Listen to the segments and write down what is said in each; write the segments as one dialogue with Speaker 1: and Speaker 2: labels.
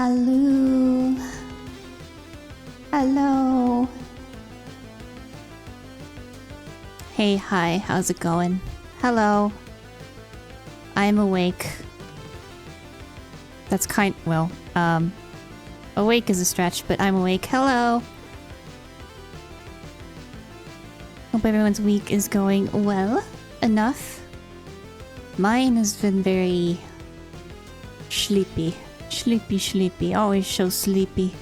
Speaker 1: Hello. Hello. Hey, hi, how's it going? Hello. I'm awake. That's well, awake is a stretch, but I'm awake. Hello. Hope everyone's week is going well enough. Mine has been very sleepy. Sleepy. Always so sleepy.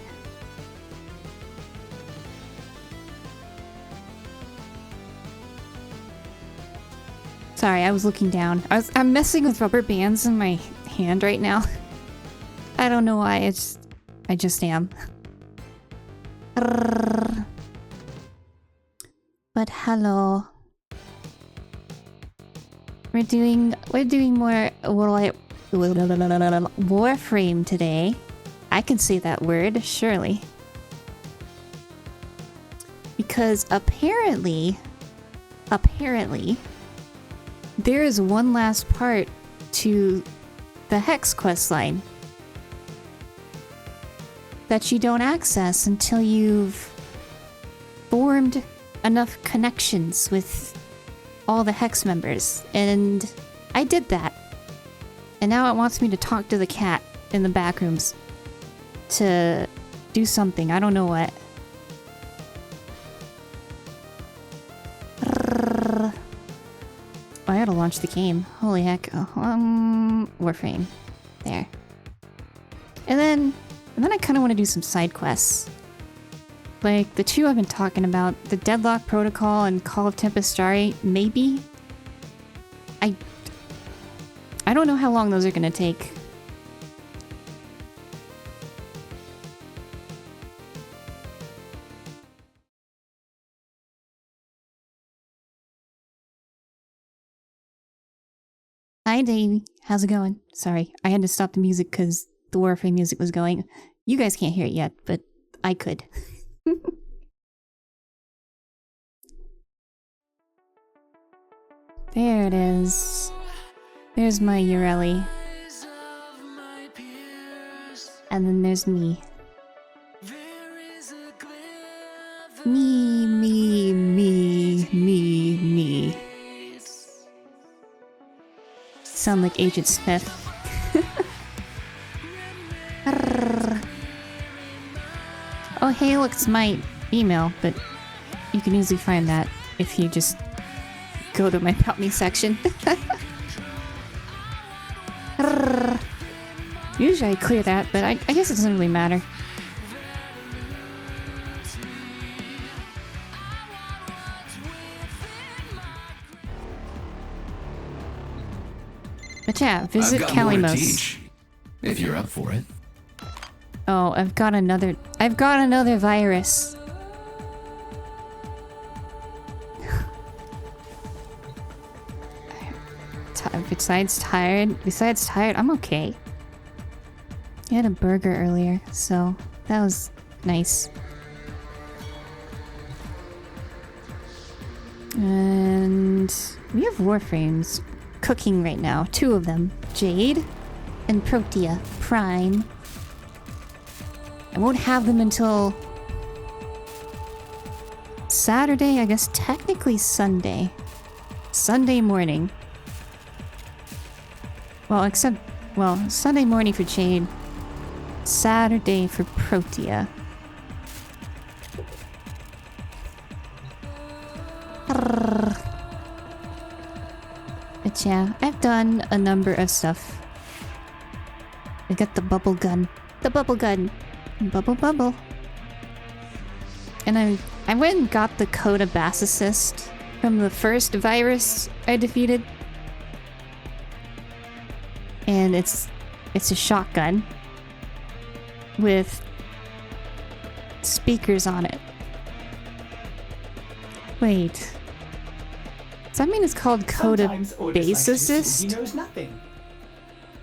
Speaker 1: Sorry, I was looking down. I'm messing with rubber bands in my hand right now. I don't know why, I just am. But hello. We're doing more Warframe today. I can say that word, surely. Because apparently, there is one last part to the Hex questline that you don't access until you've formed enough connections with all the Hex members. And I did that. And now it wants me to talk to the cat in the back rooms to do something. I don't know what. Oh, I gotta launch the game. Holy heck. Warframe. There. And then I kind of want to do some side quests. Like the two I've been talking about, the Deadlock Protocol and Call of Tempestarii, maybe? I don't know how long those are gonna take. Hi Davey, how's it going? Sorry, I had to stop the music because the Warframe music was going. You guys can't hear it yet, but I could. There it is. There's my Joelle. And then there's me. Me. Sound like Agent Smith. Oh hey, look, it's my email, but you can easily find that if you just go to my About Me section. Usually I clear that, but I guess it doesn't really matter. But yeah, visit Kalimos.
Speaker 2: If you're up for it.
Speaker 1: Oh, I've got another virus. Besides tired, I'm okay. I had a burger earlier, so that was nice. And we have Warframes cooking right now. 2 of them. Jade and Protea Prime. I won't have them until Saturday, I guess technically Sunday. Sunday morning. Well, Sunday morning for Jade. Saturday for Protea. But yeah, I've done a number of stuff. I got the bubble gun. Bubble. And I went and got the Coda Bass Assist from the first virus I defeated. And it's a shotgun with speakers on it. Wait. Does that mean it's called Coda Bass Assist?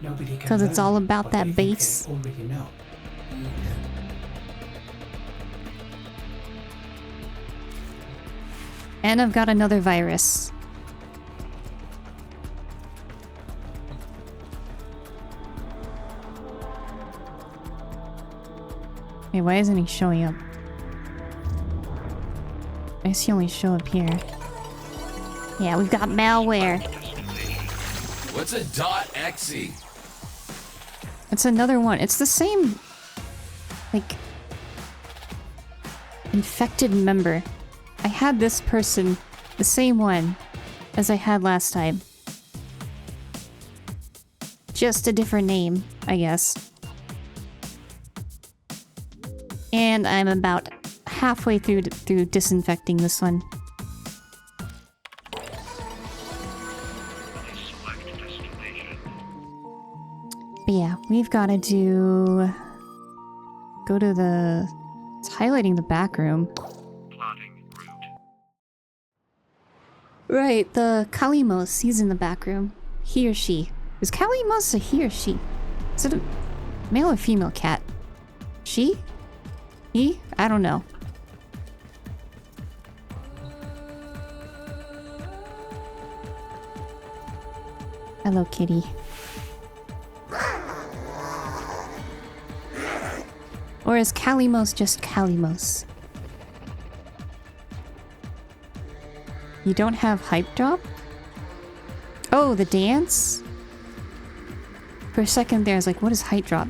Speaker 1: Because it's all about that bass. And I've got another virus. Hey, why isn't he showing up? I guess he only show up here. Yeah, we've got malware.
Speaker 2: What's a .exe?
Speaker 1: It's another one. It's the same, like, infected member. I had this person, the same one as I had last time. Just a different name, I guess. And I'm about halfway through disinfecting this one. But yeah, we've got to go to the... It's highlighting the back room. Right, the Kalimos, he's in the back room. He or she. Is Kalimos a he or she? Is it a male or female cat? She? He? I don't know. Hello, kitty. Or is Kalimos just Kalimos? You don't have hype drop? Oh, the dance? For a second there, I was like, what is hype drop?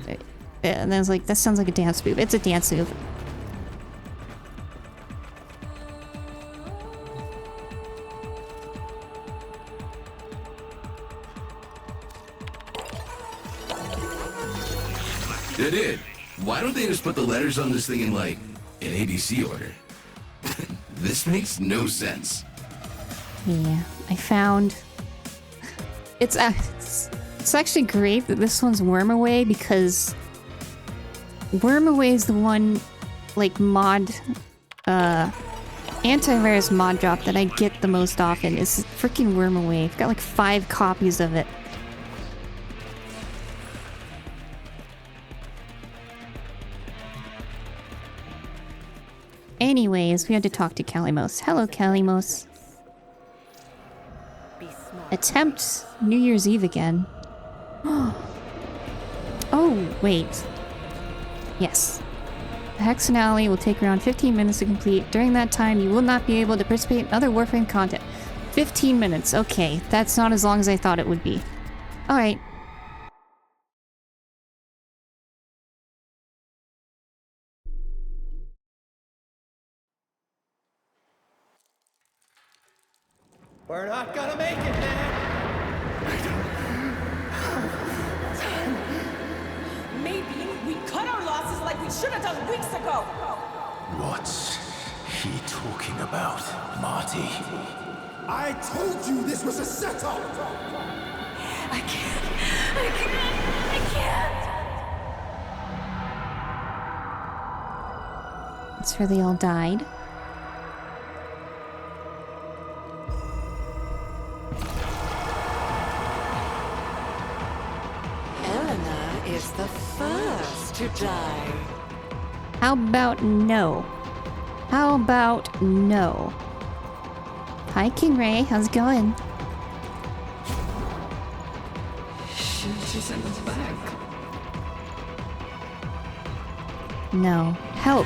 Speaker 1: And then I was like, that sounds like a dance move. It's a dance move.
Speaker 2: They did. Why don't they just put the letters on this thing in, like, an ABC order? This makes no sense.
Speaker 1: Yeah, I found... It's actually great that this one's Wormaway, because... Wormaway is the one, like, mod... antivirus mod drop that I get the most often. Is freaking Wormaway. I've got like 5 copies of it. Anyways, we had to talk to Kalimos. Hello, Kalimos. Attempt New Year's Eve again. Oh, wait. Yes. The Hexanally will take around 15 minutes to complete. During that time, you will not be able to participate in other Warframe content. 15 minutes. Okay, that's not as long as I thought it would be. Alright.
Speaker 3: We're not gonna make it, man!
Speaker 4: Maybe we cut our losses like we should have done weeks ago!
Speaker 5: What's he talking about, Marty?
Speaker 3: I told you this was a setup!
Speaker 4: I can't!
Speaker 1: That's where they all died.
Speaker 6: Is the first to die.
Speaker 1: How about no? How about no? Hi, King Ray. How's it going?
Speaker 6: She's in the back.
Speaker 1: No. Help.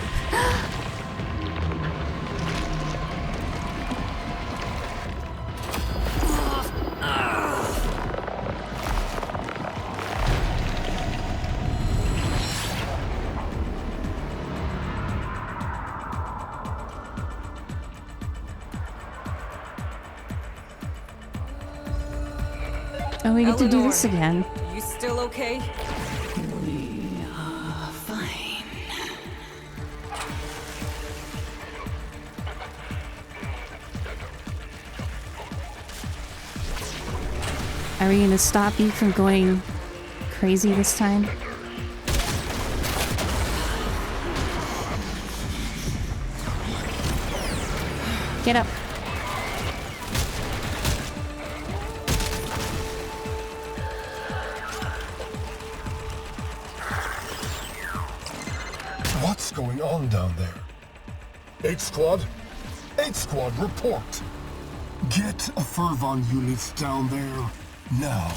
Speaker 1: Oh, we get to do this again.
Speaker 4: You still okay?
Speaker 6: We are fine.
Speaker 1: Are we gonna stop you from going crazy this time? Get up.
Speaker 7: What's going on down there? 8 Squad? 8 Squad, report! Get a Fervon unit down there, now.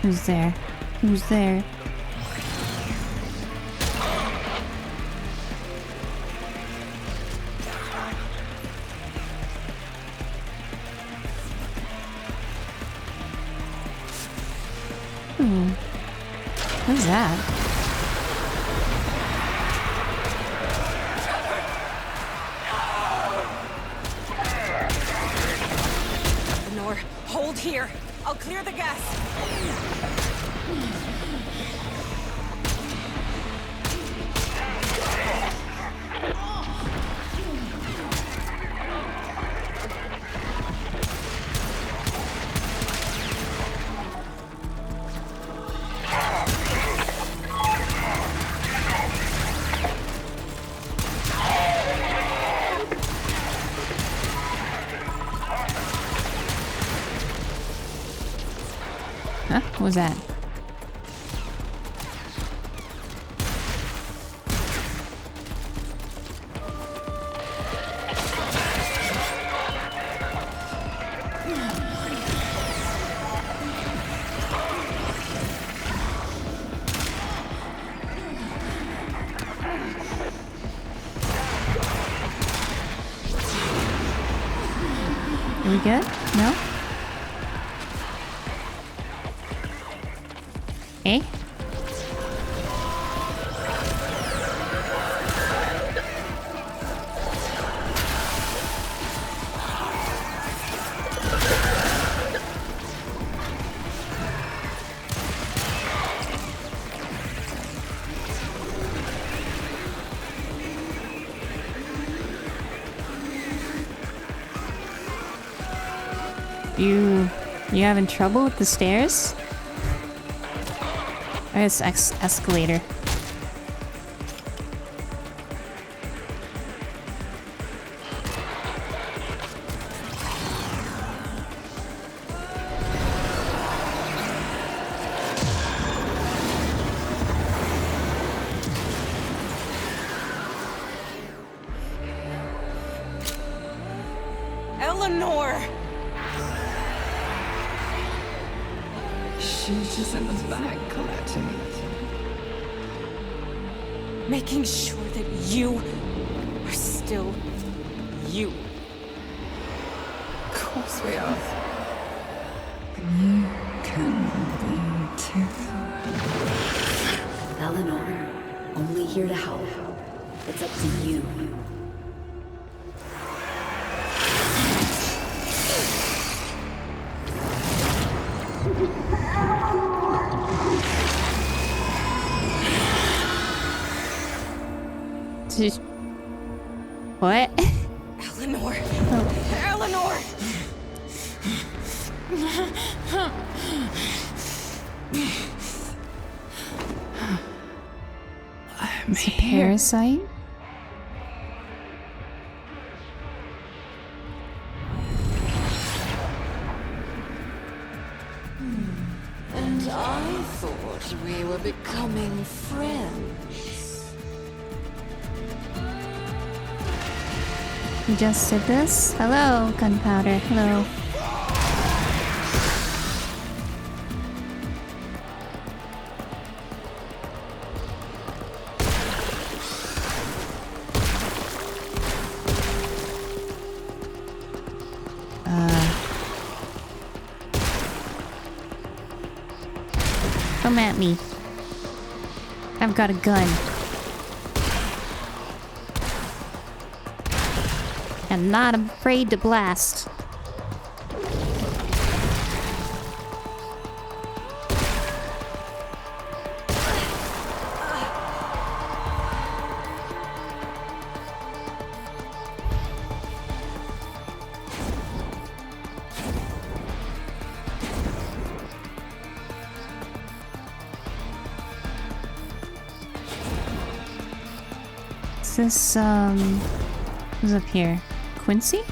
Speaker 1: Who's there? Who's there? Who's that?
Speaker 4: Lenore, hold here. I'll clear the gas.
Speaker 1: Huh? What was that? Are we good? No? Eh? You having trouble with the stairs? I guess escalator.
Speaker 4: Eleanor!
Speaker 6: She's just in the back collecting it.
Speaker 4: Making sure that you are still you.
Speaker 6: Of course we are. You can be too.
Speaker 8: Eleanor, only here to help. It's up to you.
Speaker 1: What?
Speaker 4: Eleanor! Eleanor!
Speaker 6: I'm
Speaker 1: It's a parasite?
Speaker 8: And I thought we were becoming friends.
Speaker 1: You just did this? Hello, gunpowder. Hello. Come at me. I've got a gun. I'm not afraid to blast. Is this, who's up here? Quincy?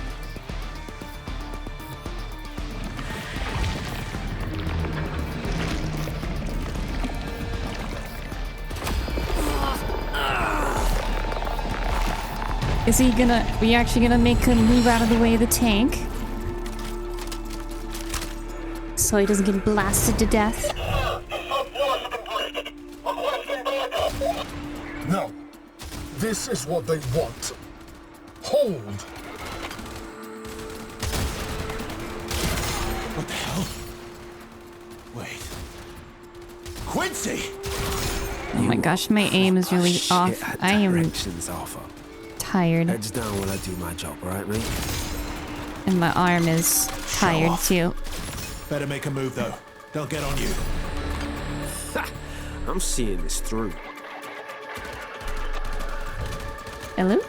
Speaker 1: Is he gonna... Are you actually gonna make him move out of the way of the tank? So he doesn't get blasted to death?
Speaker 7: No. This is what they want. Hold.
Speaker 5: What the hell? Wait. Quincy!
Speaker 1: Oh my gosh, my aim is really off. I am
Speaker 9: Directions offer.
Speaker 1: tired.
Speaker 9: Heads down while I do my job, right, mate?
Speaker 1: And my arm is tired
Speaker 5: off.
Speaker 1: too.
Speaker 5: Better make a move, though. They'll get on you.
Speaker 9: Ha! I'm seeing this through.
Speaker 1: Hello?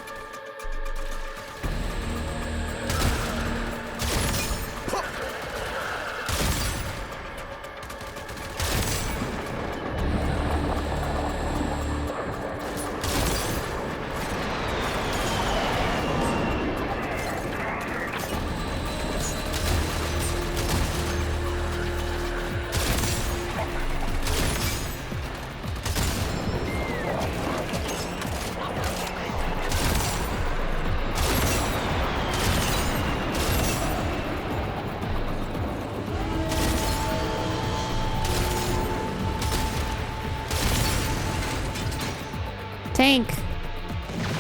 Speaker 1: Tank.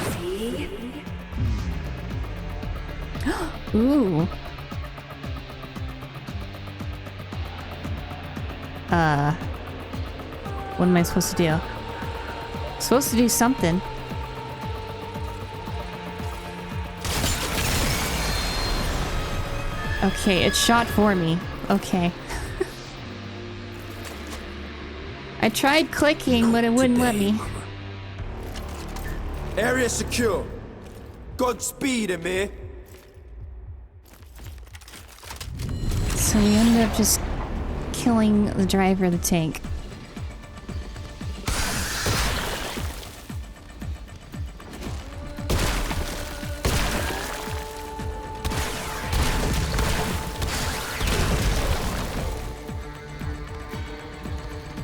Speaker 8: See?
Speaker 1: Ooh. What am I supposed to do? Supposed to do something. Okay, it shot for me. Okay. I tried clicking, but it wouldn't let me.
Speaker 3: Area secure. Godspeed, Amir.
Speaker 1: So we ended up just killing the driver of the tank.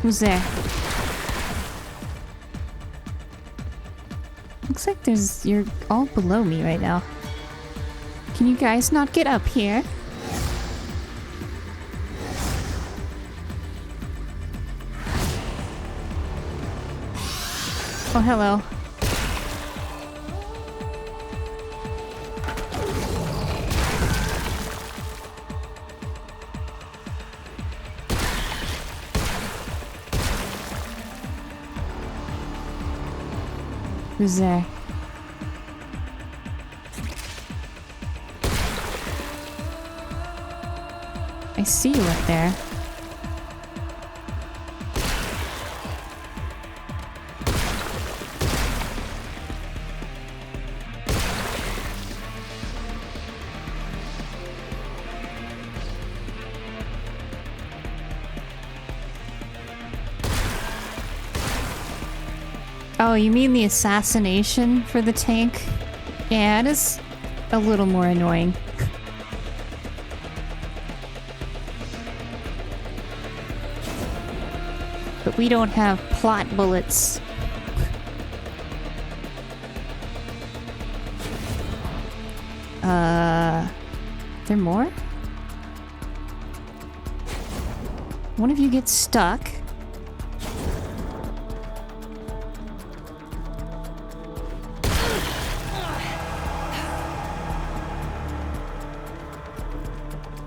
Speaker 1: Who's there? Looks like you're all below me right now. Can you guys not get up here? Oh, hello. Who's there? I see you up there. Oh, you mean the assassination for the tank? Yeah, it is a little more annoying. But we don't have plot bullets. There more? One of you gets stuck.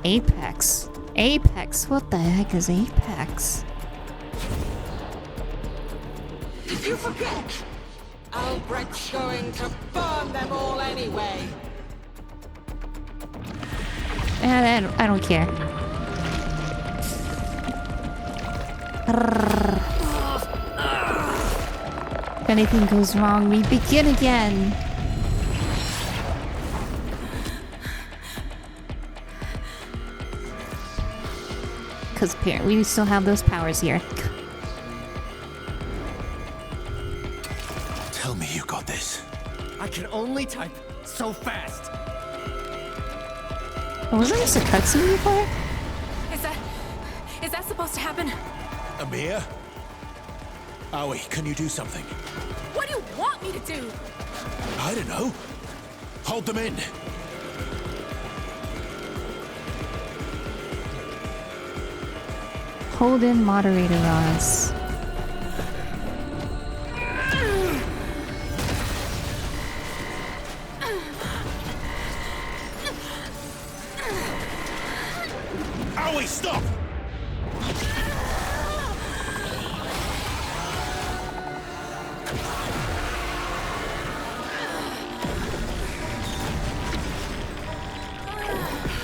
Speaker 1: Apex. Apex? What the heck is Apex?
Speaker 4: Did you forget? Albrecht's going to burn them all anyway.
Speaker 1: I don't care. If anything goes wrong, we begin again. Because apparently we still have those powers here.
Speaker 5: Tell me you got this.
Speaker 3: I can only type so fast.
Speaker 1: Oh, wasn't this a cutscene before?
Speaker 4: Is that supposed to happen?
Speaker 5: Amir? Aoi, can you do something?
Speaker 4: What do you want me to do?
Speaker 5: I don't know. Hold them in.
Speaker 1: Hold in moderator rods.
Speaker 5: Hey, stop!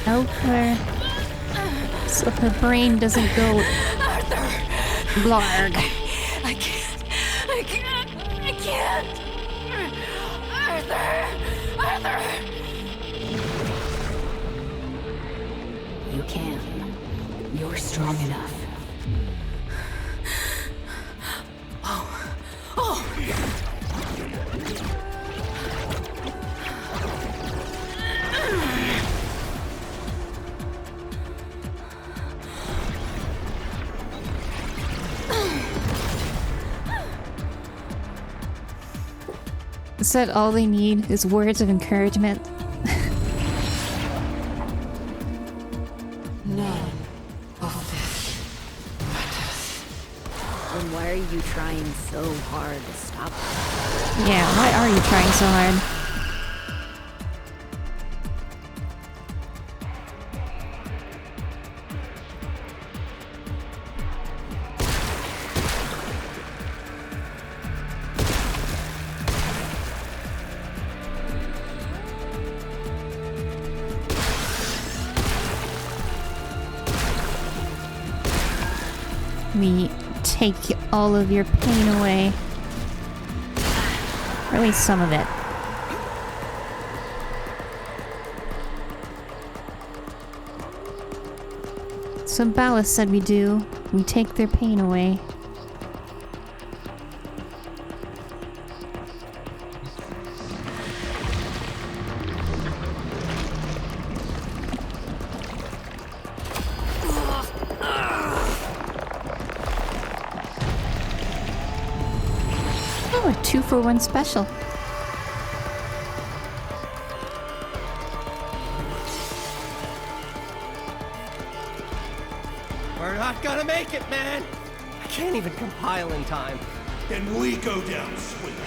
Speaker 1: Help her. So her brain doesn't go blarg.
Speaker 4: I can't. Arthur!
Speaker 8: You can. You're strong enough.
Speaker 1: Is that all they need is words of encouragement?
Speaker 8: None of this matters.
Speaker 10: Then why are you trying so hard to stop them?
Speaker 1: Yeah, why are you trying so hard? We take all of your pain away. Or at least some of it. So Ballast said we do. We take their pain away. Oh, a 2-for-1 special.
Speaker 3: We're not gonna make it, man! I can't even compile in time.
Speaker 5: Then we go down swinging.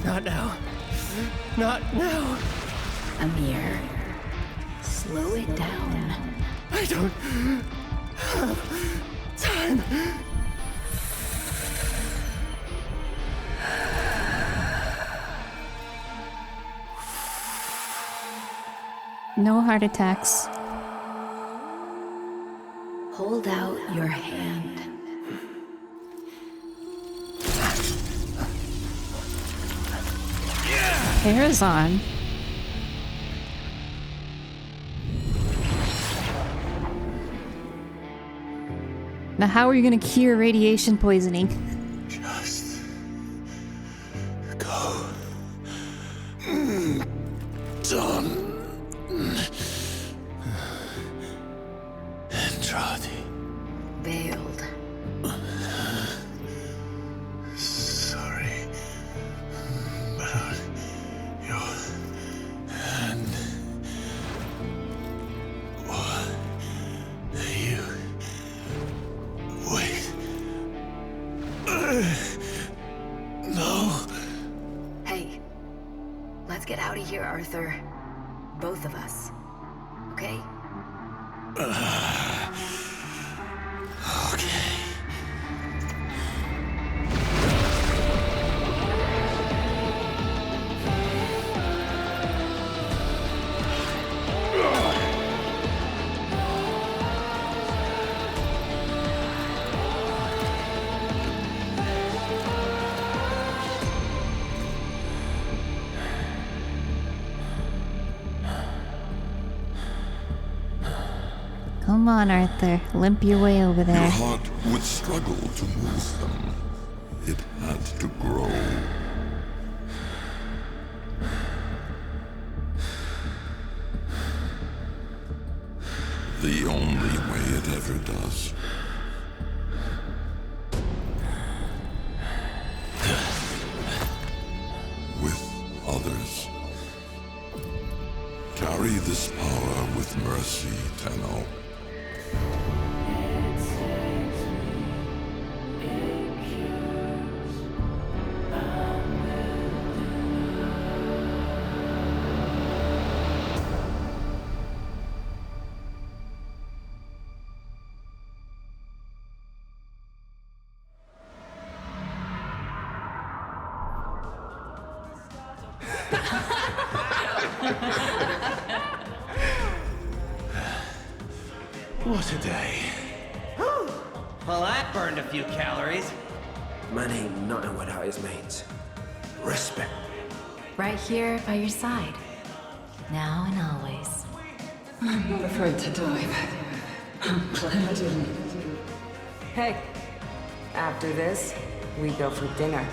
Speaker 3: Not now. Not now.
Speaker 8: Amir, slow it down.
Speaker 3: I don't have time.
Speaker 1: No heart attacks.
Speaker 8: Hold out your hand.
Speaker 1: Hair's on. Now how are you gonna cure radiation poisoning?
Speaker 5: Just go. Done. Andrade.
Speaker 8: Veiled.
Speaker 5: Sorry about your hand. What? You. Wait. No.
Speaker 8: Hey, let's get out of here, Arthur. Both of us. Okay?
Speaker 5: Okay.
Speaker 1: Come on, Arthur. Limp your way over
Speaker 11: Your
Speaker 1: there.
Speaker 11: heart would struggle to move them. It had to grow. The only way it ever does. With others. Carry this power with mercy, Tenno.
Speaker 5: What a day.
Speaker 3: Well, that burned a few calories.
Speaker 9: Man ain't nothing without his mates. Respect.
Speaker 8: Right here by your side. Now and always.
Speaker 6: I'm not afraid to dive. I'm glad I didn't.
Speaker 4: Hey, after this, we go for dinner.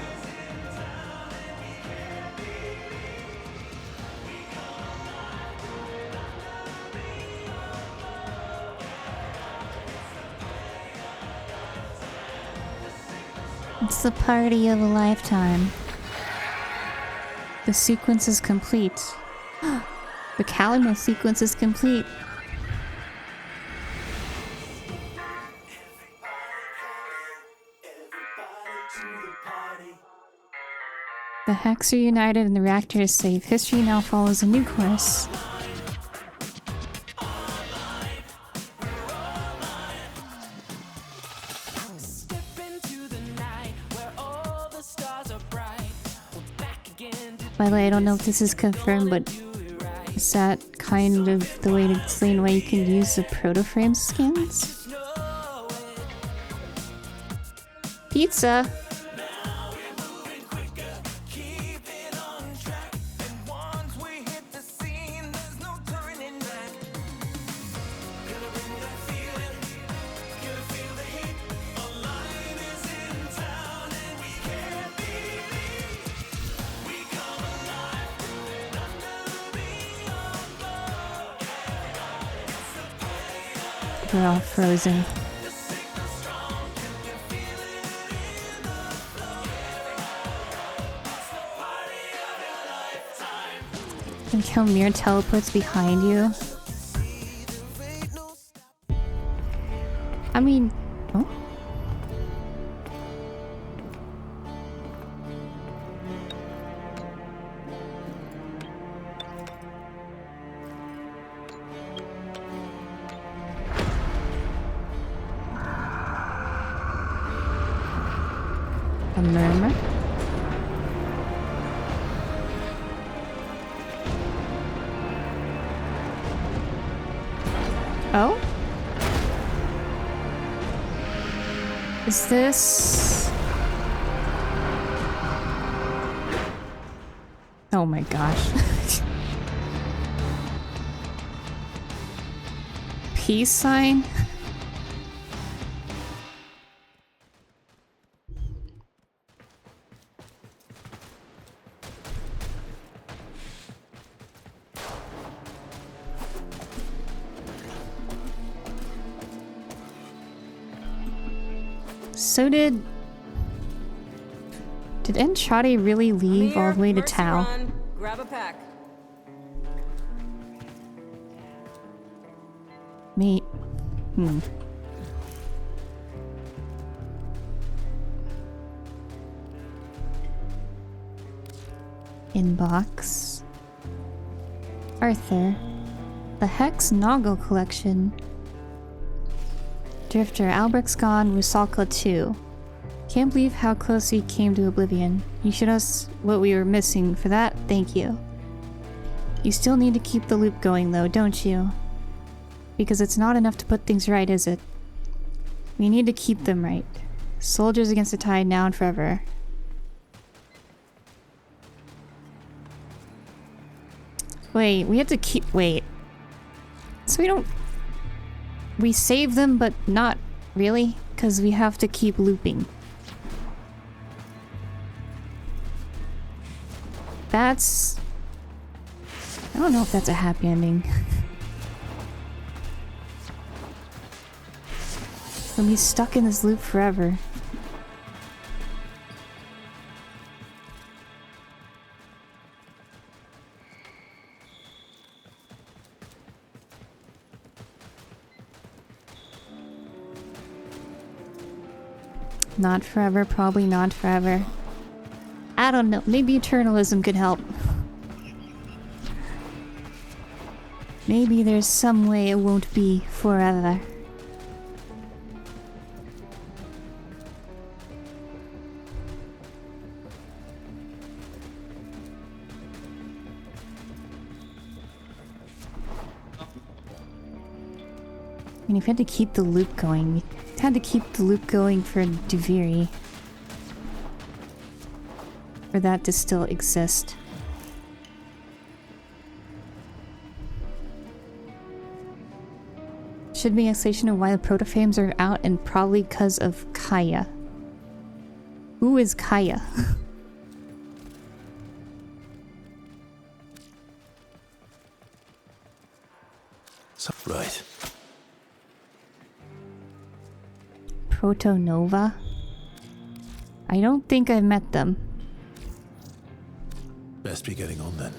Speaker 1: It's the party of a lifetime. The sequence is complete. The calendar sequence is complete. The Hex are united and the reactor is safe. History now follows a new course. By the way, I don't know if this is confirmed, but is that kind of the way to explain why you can use the proto-frame skins? Pizza! We're all frozen. Like how Mir teleports behind you. I mean, oh? A murmur? Oh? Is this... Oh my gosh. Peace sign? So did Enchati really leave all the way to Tau?
Speaker 4: Grab a pack.
Speaker 1: Mate. Inbox. Arthur. The Hex Noggle Collection. Drifter, Albrecht's gone, Rusalka too. Can't believe how close we came to oblivion. You showed us what we were missing. For that, thank you. You still need to keep the loop going though, don't you? Because it's not enough to put things right, is it? We need to keep them right. Soldiers against the tide now and forever. Wait, we have to keep... Wait. So we don't... We save them, but not really, because we have to keep looping. That's... I don't know if that's a happy ending. We'll be stuck in this loop forever. Not forever, probably not forever. I don't know, maybe eternalism could help. Maybe there's some way it won't be forever. mean, if you had to keep the loop going, you had to keep the loop going for Duviri. For that to still exist. Should be an explanation of why the protoframes are out, and probably because of Kaya. Who is Kaya?
Speaker 5: Right.
Speaker 1: Protonova? I don't think I've met them.
Speaker 5: Best be getting on then.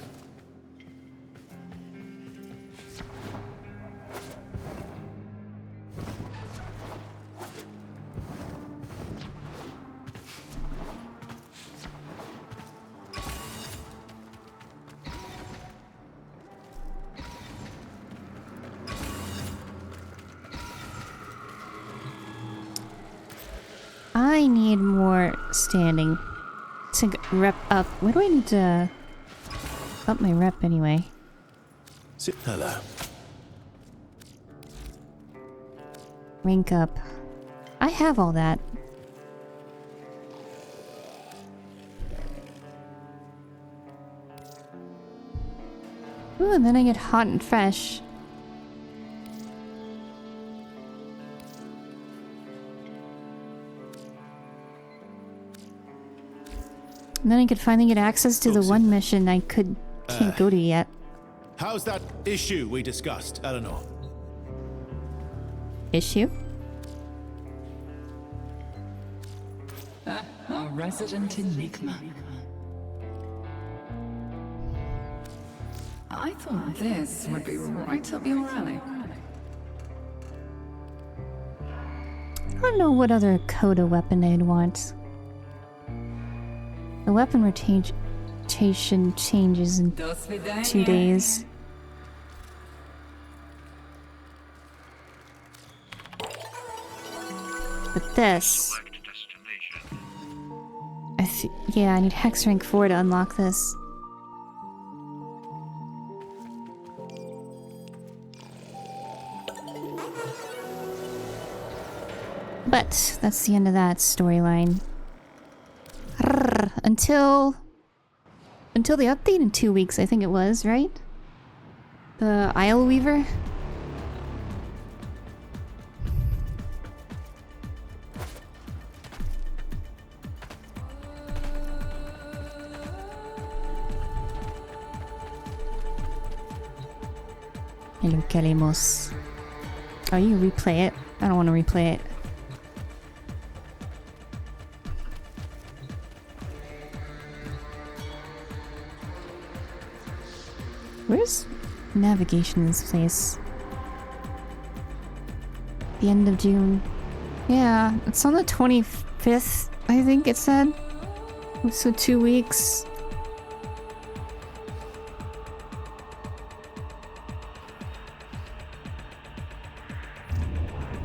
Speaker 1: I need more standing to rep up. What do I need to up my rep anyway?
Speaker 5: Sit hello.
Speaker 1: Rank up. I have all that. Ooh, and then I get hot and fresh. And then I could finally get access to the one mission I can't go to yet.
Speaker 5: How's that issue we discussed, Eleanor?
Speaker 1: Issue?
Speaker 6: Our resident enigma. I thought this would be right up your alley.
Speaker 1: I don't know what other Coda weapon I'd want. The weapon rotation changes in 2 days. But this... yeah, I need Hex Rank 4 to unlock this. But that's the end of that storyline. Until the update in 2 weeks, I think it was, right? The Isle Weaver? Hello, queremos. Oh, you replay it? I don't want to replay it. Where's navigation in this place? The end of June. Yeah, it's on the 25th, I think it said. So 2 weeks.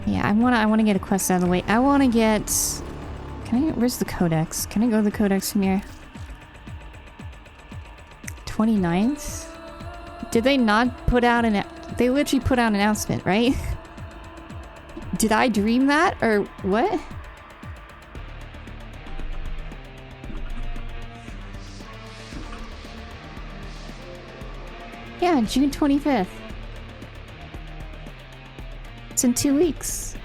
Speaker 1: Yeah, I wanna get a quest out of the way. I wanna get... where's the codex? Can I go to the codex from here? 29th? Did they not put out they literally put out an announcement, right? Did I dream that, or what? Yeah, June 25th. It's in 2 weeks.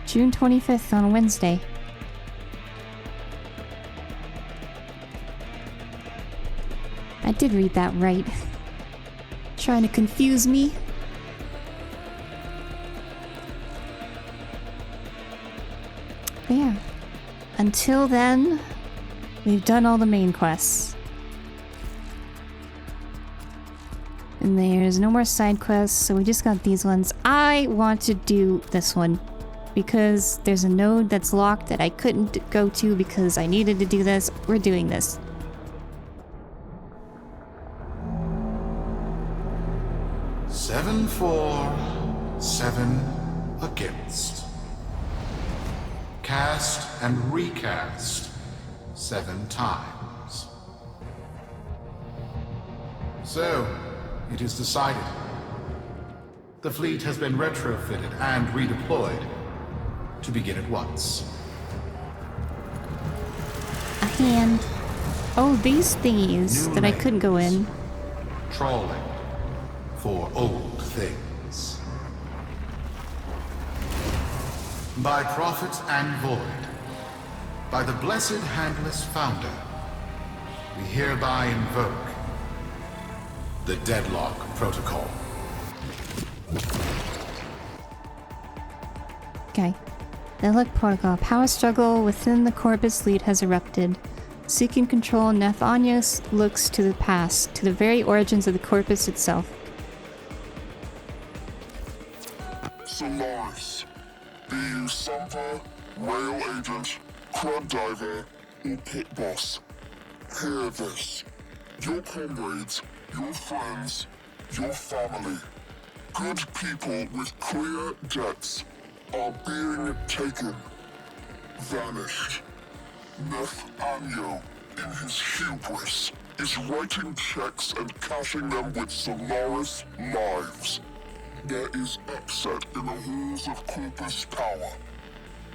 Speaker 1: June 25th on a Wednesday. I did read that right. Trying to confuse me. But yeah. Until then, we've done all the main quests. And there's no more side quests, so we just got these ones. I want to do this one because there's a node that's locked that I couldn't go to because I needed to do this. We're doing this.
Speaker 11: Seven for, 7 against. Cast and recast 7 times. So, it is decided.
Speaker 12: The fleet has been retrofitted and redeployed. To begin at once.
Speaker 1: A hand. Oh, these thingies that I couldn't go in.
Speaker 12: Trawling for old things. By prophet and void, by the blessed handless founder, we hereby invoke the Deadlock Protocol.
Speaker 1: Okay. Deadlock Protocol. Power struggle within the Corpus fleet has erupted. Seeking control, Nathanias looks to the past, to the very origins of the Corpus itself.
Speaker 11: Solaris. Be you Sumper, rail agent, crab diver, or pit boss. Hear this. Your comrades, your friends, your family, good people with clear debts are being taken. Vanished. Nathaniel, in his hubris, is writing checks and cashing them with Solaris lives. There is upset in the halls of Corpus power.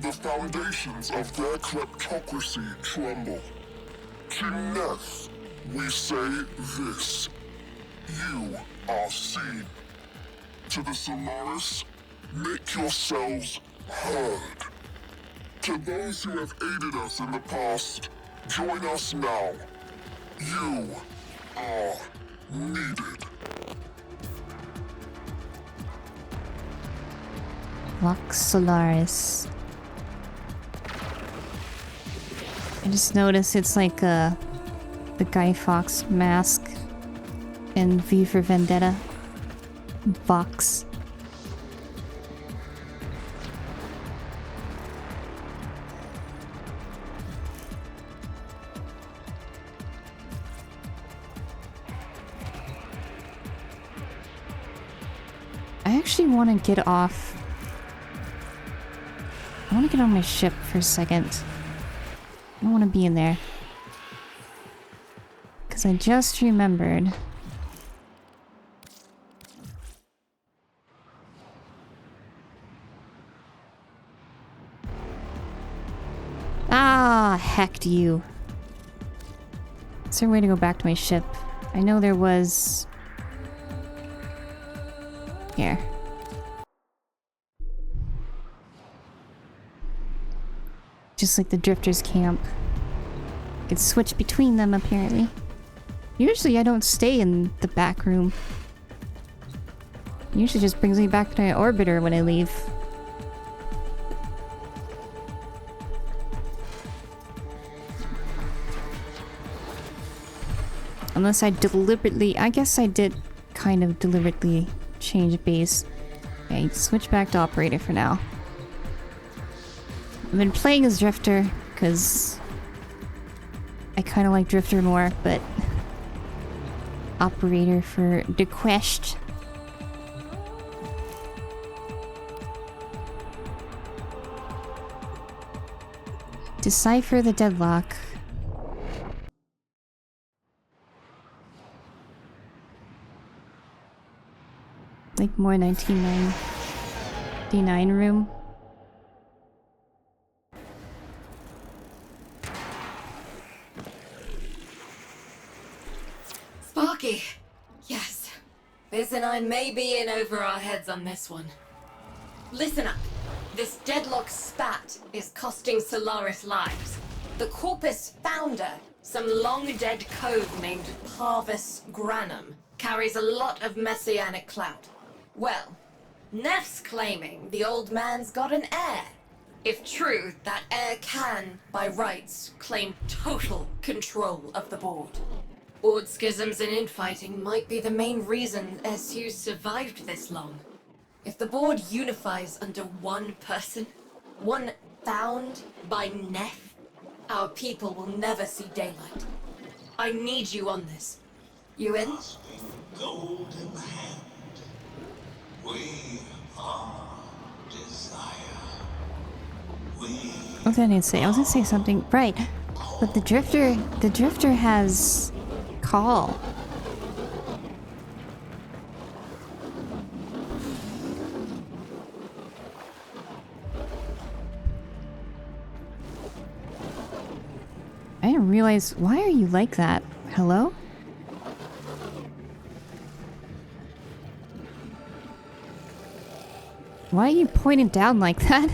Speaker 11: The foundations of their kleptocracy tremble. To Neth, we say this. You are seen. To the Solaris, make yourselves heard. To those who have aided us in the past, join us now. You are needed.
Speaker 1: Lux Solaris. I just noticed it's like the Guy Fawkes mask in V for Vendetta. Vox. I actually want to get off. I want to get on my ship for a second. I don't want to be in there. Because I just remembered. Ah, heck you. Is there a way to go back to my ship? I know there was... Here. Just like the Drifters camp. I could switch between them apparently. Usually I don't stay in the back room. Usually just brings me back to my orbiter when I leave. Unless I deliberately... I guess I did kind of deliberately change base. Okay, switch back to operator for now. I've been playing as Drifter, because I kind of like Drifter more, but... Operator for the quest. Decipher the deadlock. Like more 1999 room.
Speaker 8: Sparky! Yes. Biz and I may be in over our heads on this one. Listen up. This deadlock spat is costing Solaris lives. The Corpus founder, some long-dead cove named Parvis Granum, carries a lot of messianic clout. Well, Neff's claiming the old man's got an heir. If true, that heir can, by rights, claim total control of the board. Board schisms and infighting might be the main reason SU survived this long. If the board unifies under one person, one found by Neff, our people will never see daylight. I need you on this. You in?
Speaker 11: Gold in the hand. We are desire.
Speaker 1: What did I need to say? I was gonna say something. Right. But the Drifter has call. I didn't realize... Why are you like that? Hello? Why are you pointing down like that?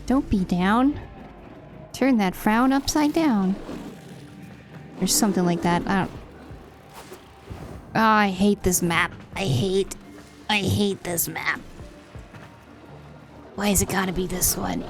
Speaker 1: Don't be down. Turn that frown upside down. Or something like that. I don't... Oh, I hate this map. I hate this map. Why has it gotta be this one?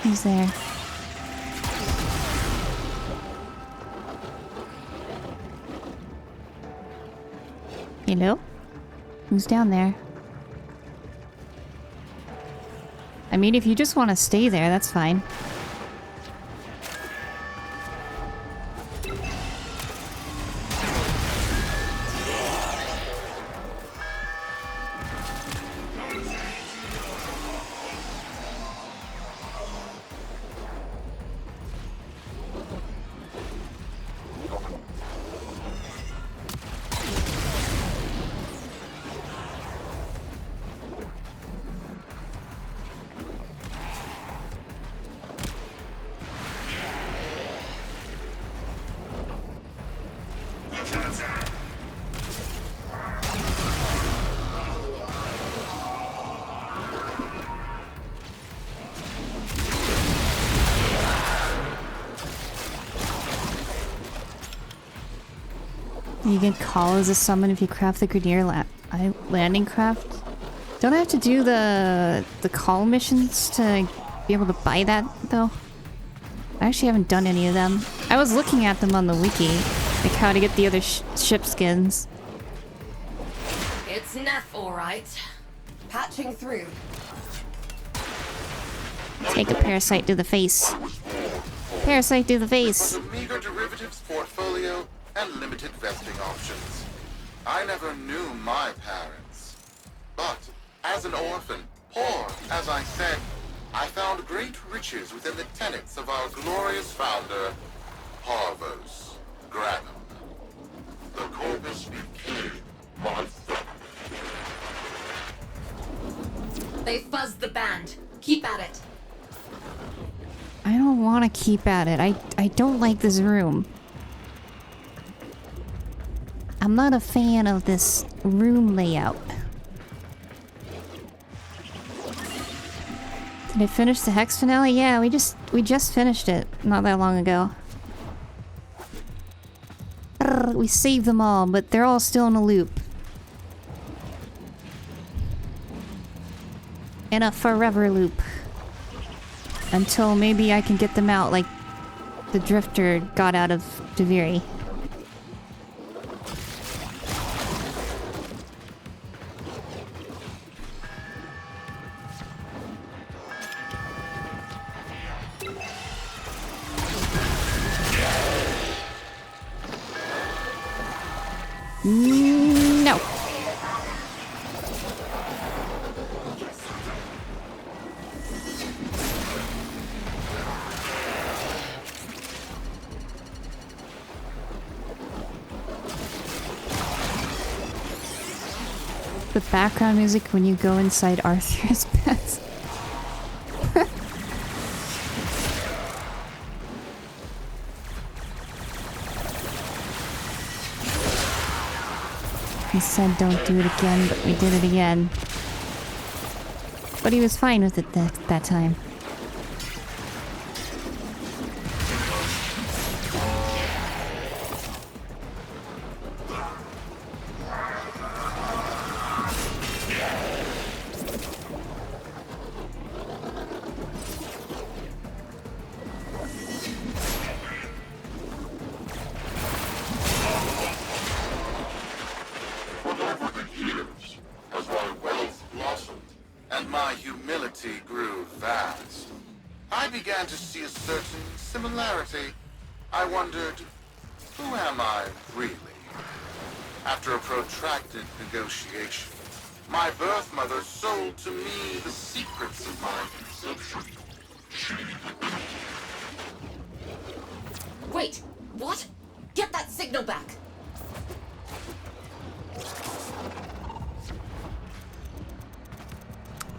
Speaker 1: Who's there? Hello? Who's down there? I mean, if you just want to stay there, that's fine. You can call as a summon if you craft the Grenadier landing craft. Don't I have to do the call missions to be able to buy that, though? I actually haven't done any of them. I was looking at them on the wiki, like how to get the other ship skins.
Speaker 8: It's Neff, alright. Patching through.
Speaker 1: Take a parasite to the face. Parasite to the face.
Speaker 11: A meager derivatives portfolio and limited vesting options. I never knew my parents. But, as an orphan, poor as I said, I found great riches within the tenets of our glorious founder, Parvos Granum. The corpus became my son.
Speaker 8: They fuzzed the band. Keep at it.
Speaker 1: I don't want to keep at it. I don't like this room. I'm not a fan of this room layout. Did I finish the Hex finale? Yeah, we just finished it not that long ago. We saved them all, but they're all still in a loop. In a forever loop. Until maybe I can get them out like the Drifter got out of Deviri. No. The background music when you go inside Arthur's best. He said don't do it again, but we did it again. But he was fine with it that time.
Speaker 11: As my wealth blossomed and my humility grew vast,
Speaker 13: I began to see a certain similarity. I wondered, who am I, really? After a protracted negotiation, my birth mother sold to me the secrets of my conception.
Speaker 8: Wait, what? Get that signal back!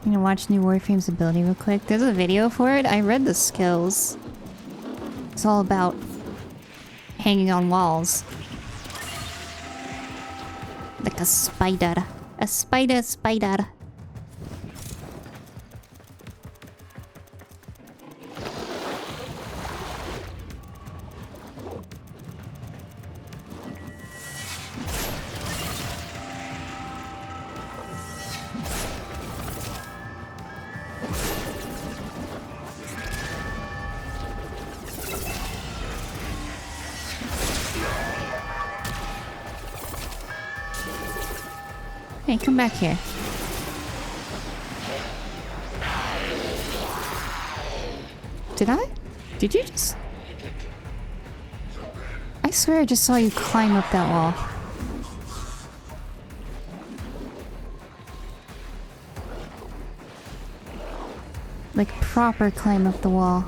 Speaker 1: You know, watch new Warframe's ability real quick. There's a video for it. I read the skills. It's all about hanging on walls. Like a spider. A spider. Hey, come back here. Did I? Did you just... I swear I just saw you climb up that wall. Like, proper climb up the wall.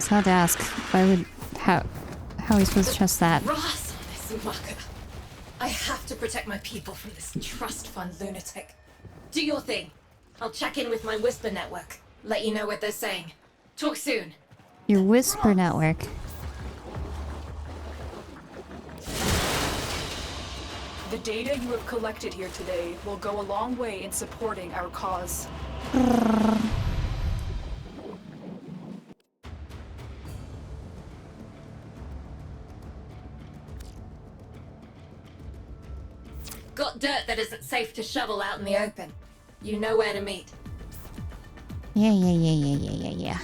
Speaker 1: I had to ask, why would... How are we supposed to trust that?
Speaker 8: Ross, this mucker. I have to protect my people from this trust fund lunatic. Do your thing. I'll check in with my Whisper network. Let you know what they're saying. Talk soon.
Speaker 1: Your Whisper network.
Speaker 14: The data you have collected here today will go a long way in supporting our cause.
Speaker 8: Got dirt that isn't safe to shovel out in the open. You know where to meet.
Speaker 1: Yeah.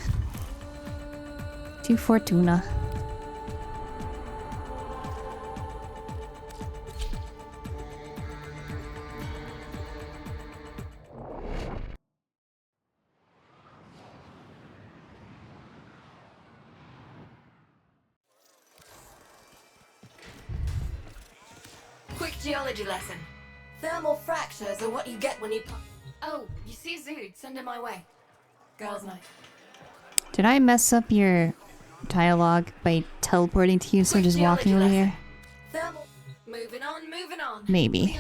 Speaker 1: To Fortuna.
Speaker 8: Quick geology lesson. Thermal fractures are what you get when you Oh, you see Zood, send him my way. Girls' night.
Speaker 1: Did I mess up your dialogue by teleporting to you, so just walking over here?
Speaker 8: Thermal. Moving on.
Speaker 1: Maybe.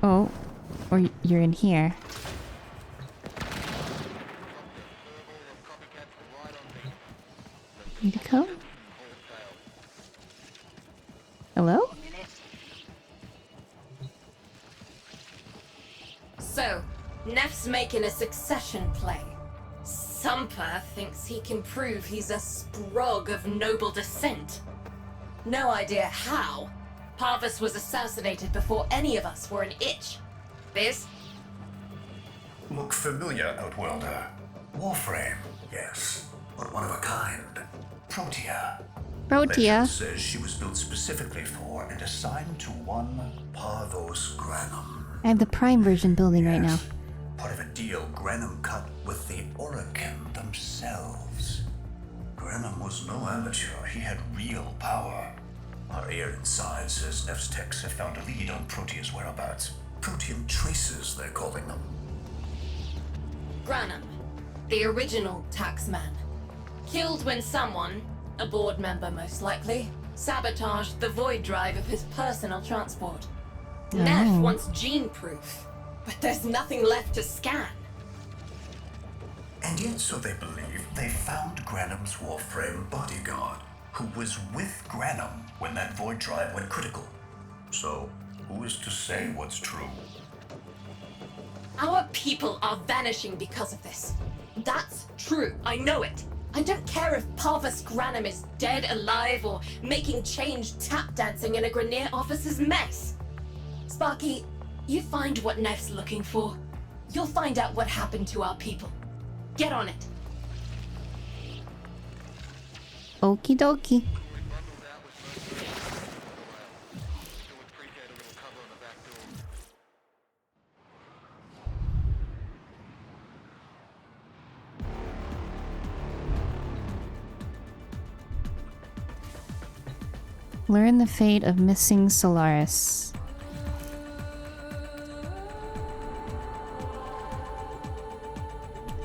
Speaker 1: Oh, or you're in here. Need to come? Hello?
Speaker 8: So, Neff's making a succession play. Sumper thinks he can prove he's a sprog of noble descent. No idea how. Parvus was assassinated before any of us were an itch. Biz?
Speaker 15: Look familiar, Outworlder. Warframe, yes, but one of a kind. Protea. Legend says she was built specifically for and assigned to one Parvos Granum.
Speaker 1: I have the Prime version building right now.
Speaker 15: part of a deal Granum cut with the Orokin themselves. Granum was no amateur. He had real power. Our ear inside says Neff's techs have found a lead on Protea's whereabouts. Protean traces, they're calling them.
Speaker 8: Granum, the original taxman, killed when someone, a board member most likely, sabotaged the void drive of his personal transport. Neff wants gene proof, but there's nothing left to scan.
Speaker 15: And yet, so they believe, they found Granum's Warframe bodyguard, who was with Granum when that void drive went critical. So, who is to say what's true?
Speaker 8: Our people are vanishing because of this. That's true, I know it. I don't care if Parvus Granum is dead, alive, or making change tap dancing in a Grenier officer's mess. Sparky, you find what Neff's looking for. You'll find out what happened to our people. Get on it.
Speaker 1: Okie dokie. Learn the fate of missing Solaris.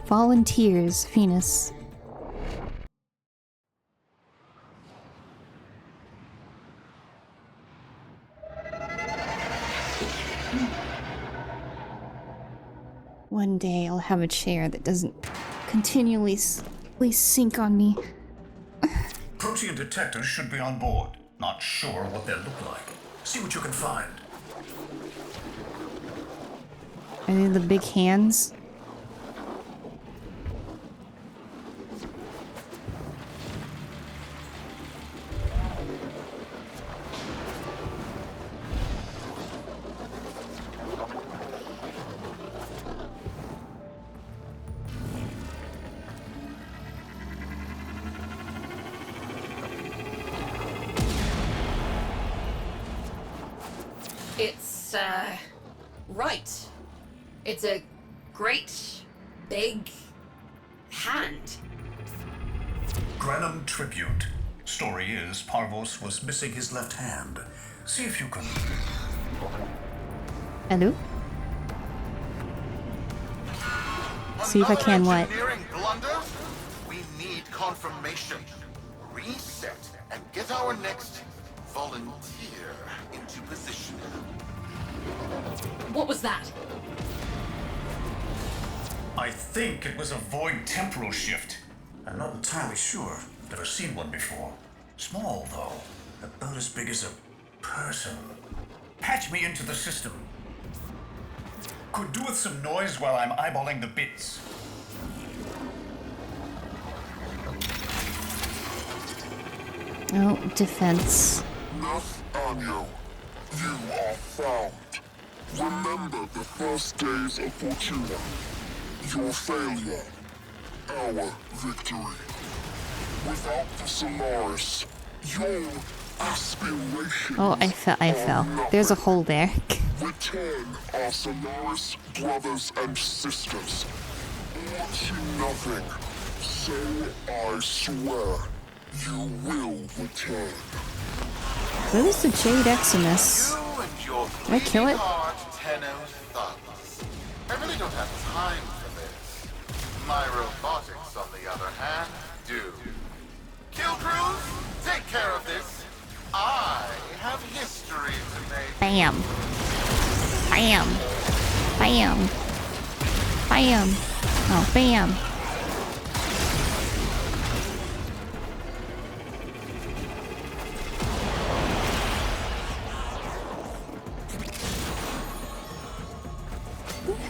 Speaker 1: Volunteers, Venus. One day I'll have a chair that doesn't continually sink on me.
Speaker 15: Protean detectors should be on board. Not sure what they look like. See what you can find.
Speaker 1: Are they the big hands?
Speaker 8: It's, right. It's a great, big hand.
Speaker 15: Granum tribute. Story is, Parvos was missing his left hand. See if you can...
Speaker 1: Hello? See if I can what?
Speaker 13: Engineering blunder? We need confirmation. Reset and get our next volunteer into position.
Speaker 8: What was that?
Speaker 15: I think it was a void temporal shift. I'm not entirely sure. Never seen one before. Small, though. About as big as a person. Patch me into the system. Could do with some noise while I'm eyeballing the bits.
Speaker 1: Oh, defense.
Speaker 11: Neff Anyo, you are found. Remember the first days of Fortuna. Your failure, our victory. Without the Solaris, your aspirations.
Speaker 1: Oh, I fell. There's a hole there.
Speaker 11: Return our Solaris brothers and sisters. Or to nothing. So I swear, you will return.
Speaker 1: What is the Jade Eximus? Did I kill it?
Speaker 13: I really don't have time for this. My robotics, on the other hand, do. Kill crews, take care of this. I have history to make.
Speaker 1: Bam. Bam. Bam. Bam. Oh, bam.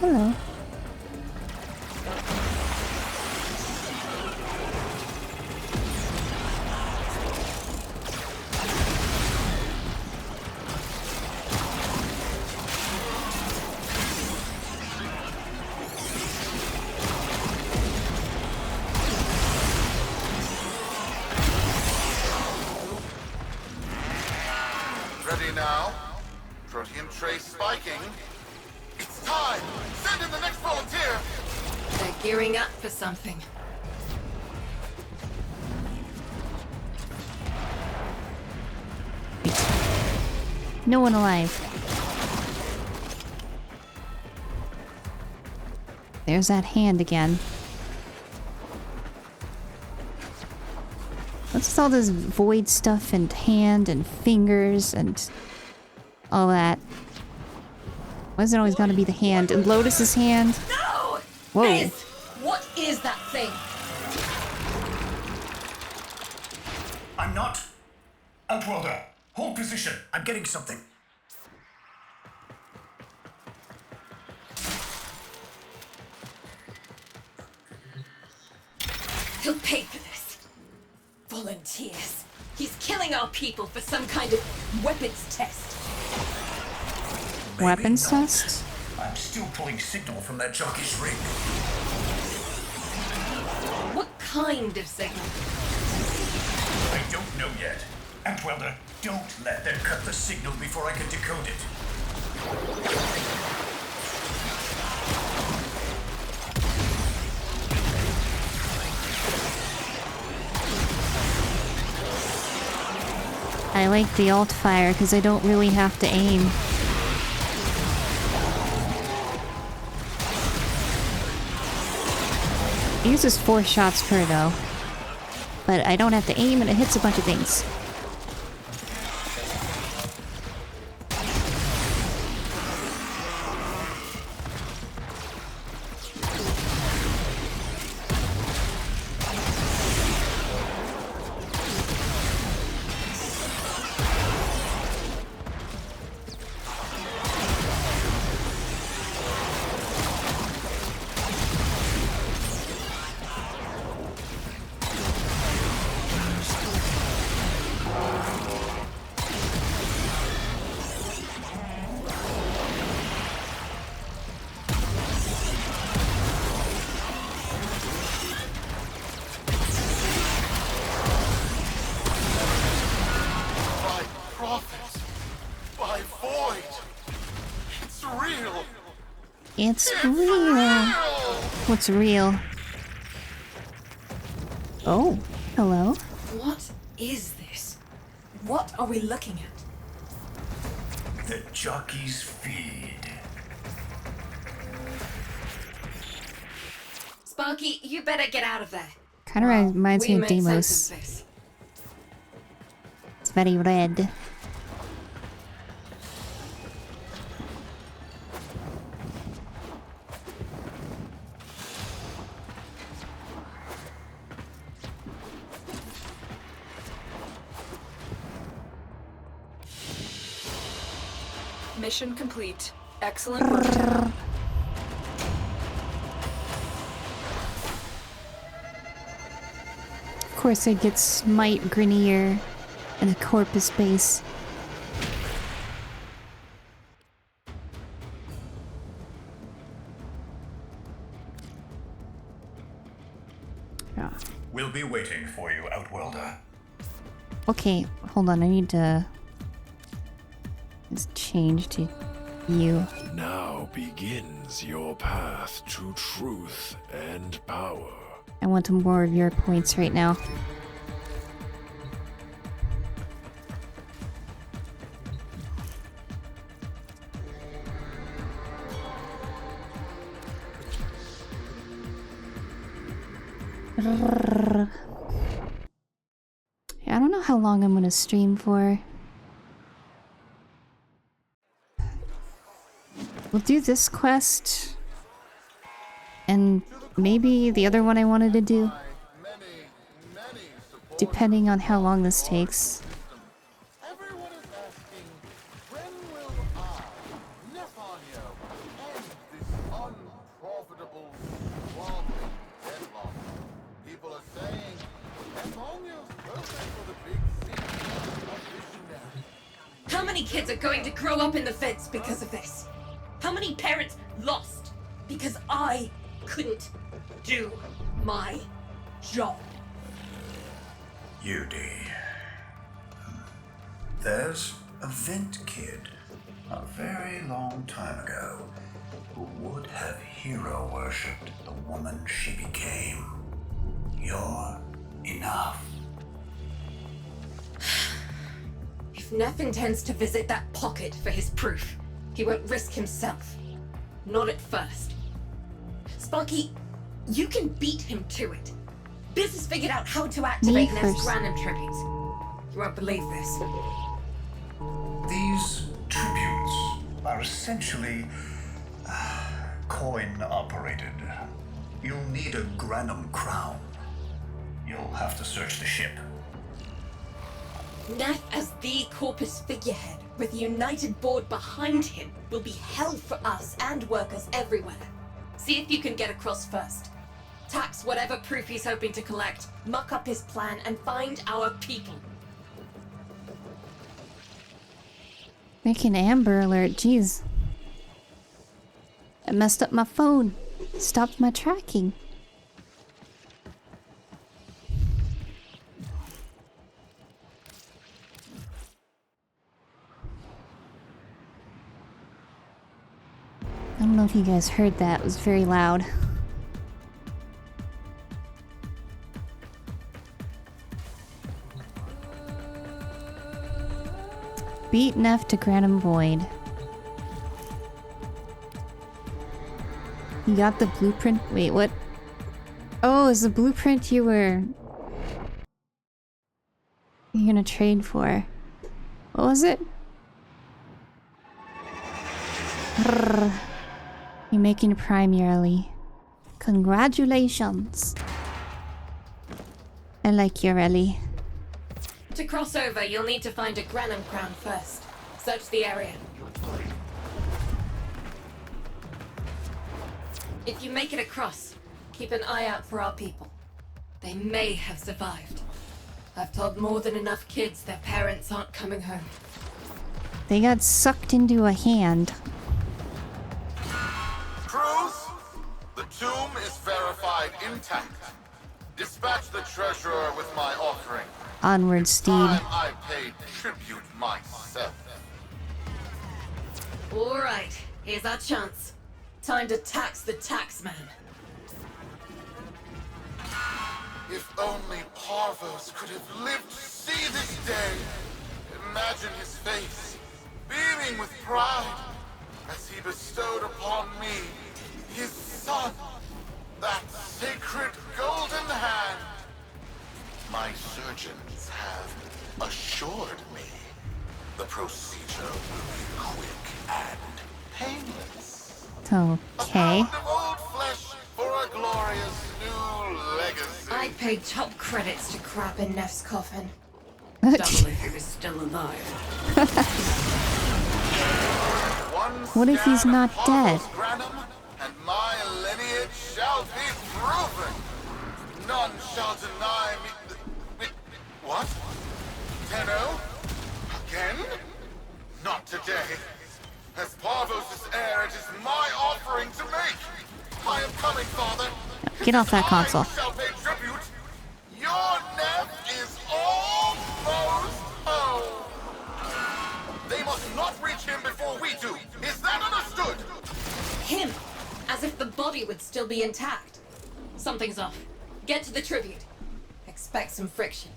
Speaker 1: Hello.
Speaker 13: Ready now? Protean trace spiking. It's time! Fine! Send in the next volunteer!
Speaker 8: They're gearing up for something.
Speaker 1: No one alive. There's that hand again. What's with all this void stuff and hand and fingers and all that? Why is it always gotta be the hand? And Lotus's hand?
Speaker 8: No!
Speaker 1: Whoa.
Speaker 8: Miss, what is that thing?
Speaker 15: I'm not. Outworlder, hold position. I'm getting something.
Speaker 8: He'll pay for this. Volunteers. He's killing our people for some kind of weapons test.
Speaker 1: Weapons test?
Speaker 15: I'm still pulling signal from that jockey's ring.
Speaker 8: What kind of signal?
Speaker 15: I don't know yet. Outworlder, don't let them cut the signal before I can decode it.
Speaker 1: I like the alt fire because I don't really have to aim. It uses 4 shots per though. But I don't have to aim and it hits a bunch of things. It's real. What's real? Oh, hello.
Speaker 8: What is this? What are we looking at?
Speaker 15: The jockey's feed.
Speaker 8: Sparky, you better get out of there.
Speaker 1: Kind of reminds me of
Speaker 8: We made
Speaker 1: Deimos.
Speaker 8: sense of this.
Speaker 1: It's very red.
Speaker 14: Mission complete. Excellent work, Tenno.
Speaker 1: Of course I get Smite, Grenier, and a Corpus base. Yeah.
Speaker 15: We'll be waiting for you, Outworlder.
Speaker 1: Okay, hold on, I need to... Just change to you.
Speaker 5: Now begins your path to truth and power.
Speaker 1: I want more of your points right now. Yeah, I don't know how long I'm gonna stream for. We'll do this quest, and maybe the other one I wanted to do, depending on how long this takes.
Speaker 13: Everyone is asking, when will I, Nephanio, end this unprofitable Warframe deadlock? People are saying, Nephanio's perfect for the big city of visionary.
Speaker 8: How many kids are going to grow up in the feds because of this? How many parents lost because I couldn't do my job?
Speaker 15: UD. There's a vent kid, a very long time ago, who would have hero worshipped the woman she became. You're enough.
Speaker 8: If Neff intends to visit that pocket for his proof, he won't risk himself. Not at first. Sparky, you can beat him to it. Biz has figured out how to activate Neff's random tributes. You won't believe this.
Speaker 15: These tributes are essentially coin-operated. You'll need a Granum crown. You'll have to search the ship.
Speaker 8: Neff as the Corpus figurehead, with a united board behind him, will be hell for us and workers everywhere. See if you can get across first. Tax whatever proof he's hoping to collect, muck up his plan, and find our people.
Speaker 1: Making Amber Alert, jeez. I messed up my phone. Stopped my tracking. I don't know if you guys heard that. It was very loud. Beat Neff to Granum Void. You got the blueprint? Wait, what? Oh, is the blueprint you're gonna trade for? What was it? You're making Prime yearly. Congratulations. I like your Ellie.
Speaker 8: To cross over, you'll need to find a Granum crown first. Search the area. If you make it across, keep an eye out for our people. They may have survived. I've told more than enough kids their parents aren't coming home.
Speaker 1: They got sucked into a hand.
Speaker 13: Crews, the tomb is verified intact. Dispatch the treasurer with my offering.
Speaker 1: Onward, Steed.
Speaker 13: I paid tribute myself.
Speaker 8: Alright, here's our chance. Time to tax the taxman.
Speaker 13: If only Parvos could have lived to see this day. Imagine his face, beaming with pride, as he bestowed upon me, his son, that sacred golden hand. My surgeons have assured me the procedure will be quick and painless.
Speaker 1: Okay.
Speaker 13: A pound of old flesh for a glorious new legacy.
Speaker 8: I paid top credits to crap in Neff's coffin. Double if he was still alive.
Speaker 1: What if he's not dead?
Speaker 13: And my lineage shall be proven. None shall deny me. What? Tenno? Again? Not today. As Parvos' heir, it is my offering to make. I am coming, Father.
Speaker 1: Get off that console.
Speaker 13: I shall pay tribute. Your Neff is almost home. They must not reach him before we do. Is that understood?
Speaker 8: Him? As if the body would still be intact. Something's off. Get to the tribute. Expect some friction.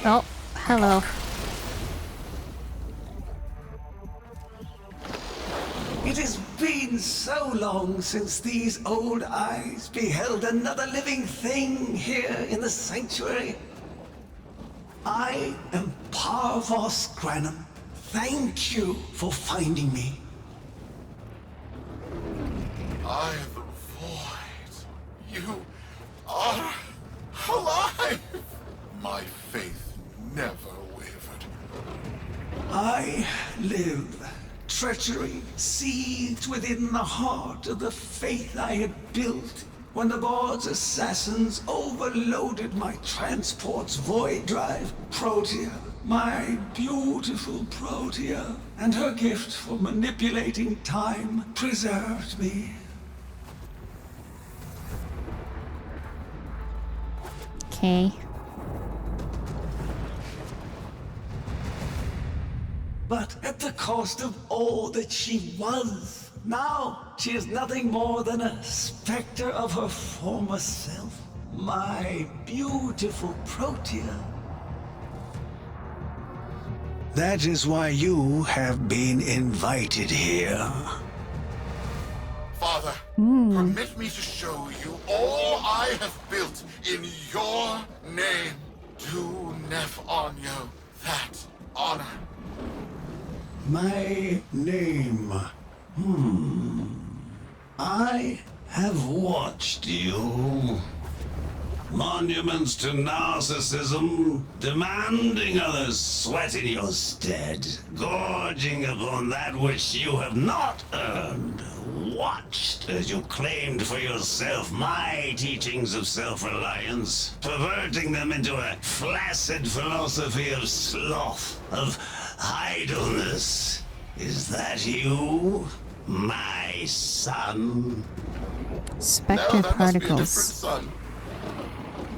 Speaker 1: Oh, hello.
Speaker 16: It has been so long since these old eyes beheld another living thing here in the sanctuary. I am Parvos Granum. Thank you for finding me.
Speaker 13: I am the void. You are alive. My faith never wavered.
Speaker 16: I live treachery seethed within the heart of the faith I had built when the board's assassins overloaded my transport's void drive. Protea, my beautiful Protea, and her gift for manipulating time preserved me.
Speaker 1: Okay.
Speaker 16: But at the cost of all that she was. Now, she is nothing more than a specter of her former self. My beautiful Protea. That is why you have been invited here.
Speaker 13: Father, permit me to show you all I have built in your name. Do Nef Onyo that honor.
Speaker 16: My name. I have watched you. Monuments to narcissism, demanding others sweat in your stead, gorging upon that which you have not earned. Watched as you claimed for yourself my teachings of self-reliance, perverting them into a flaccid philosophy of sloth, of idleness. Is that you, my son?
Speaker 1: Spectre particles.
Speaker 13: Son.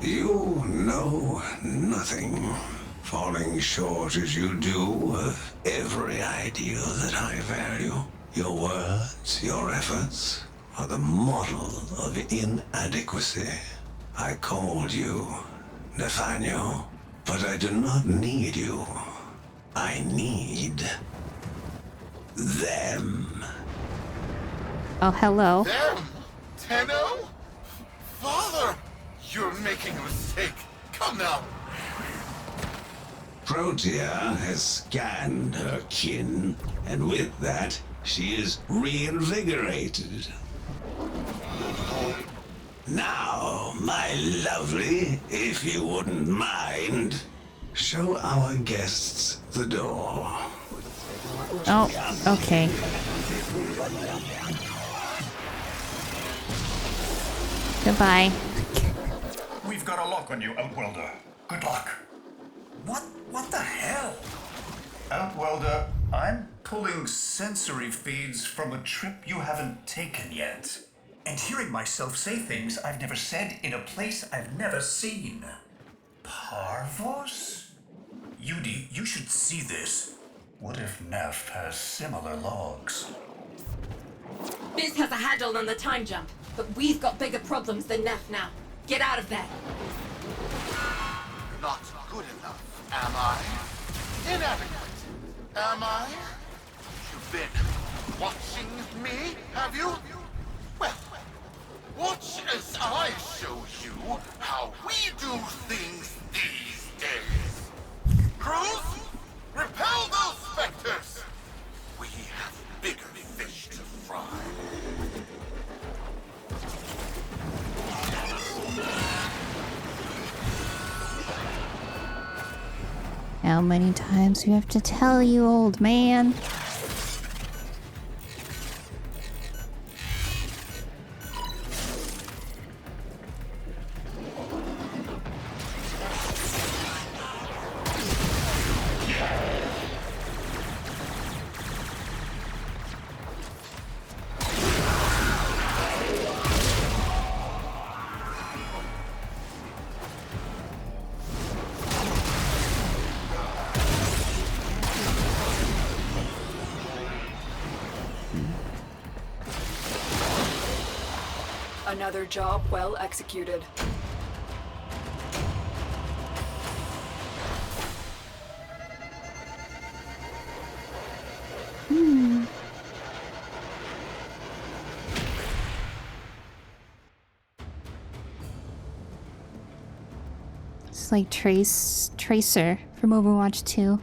Speaker 16: You know nothing, falling short as you do of every ideal that I value. Your words, your efforts, are the model of inadequacy. I called you Nathaniel, but I do not need you. I need them.
Speaker 1: Oh, hello.
Speaker 13: Them? Tenno? Father! You're making a mistake. Come now.
Speaker 16: Protea has scanned her kin, and with that, she is reinvigorated. Now, my lovely, if you wouldn't mind, show our guests the door.
Speaker 1: Oh, okay. Goodbye.
Speaker 15: We've got a lock on you, Outworlder. Good luck. What the hell? Outworlder, I'm pulling sensory feeds from a trip you haven't taken yet. And hearing myself say things I've never said in a place I've never seen. Parvos? Yudi, you should see this. What if Nef has similar logs?
Speaker 8: Biz has a handle on the time jump, but we've got bigger problems than Nef now. Get out of there.
Speaker 13: Not good enough, am I? Inadequate, am I? You've been watching me, have you? Well, watch as I show you how we do things these days. Crews, repel those specters! We have bigger fish to fry.
Speaker 1: How many times do you have to tell you, old man?
Speaker 14: Another job well executed.
Speaker 1: It's like Tracer from Overwatch 2.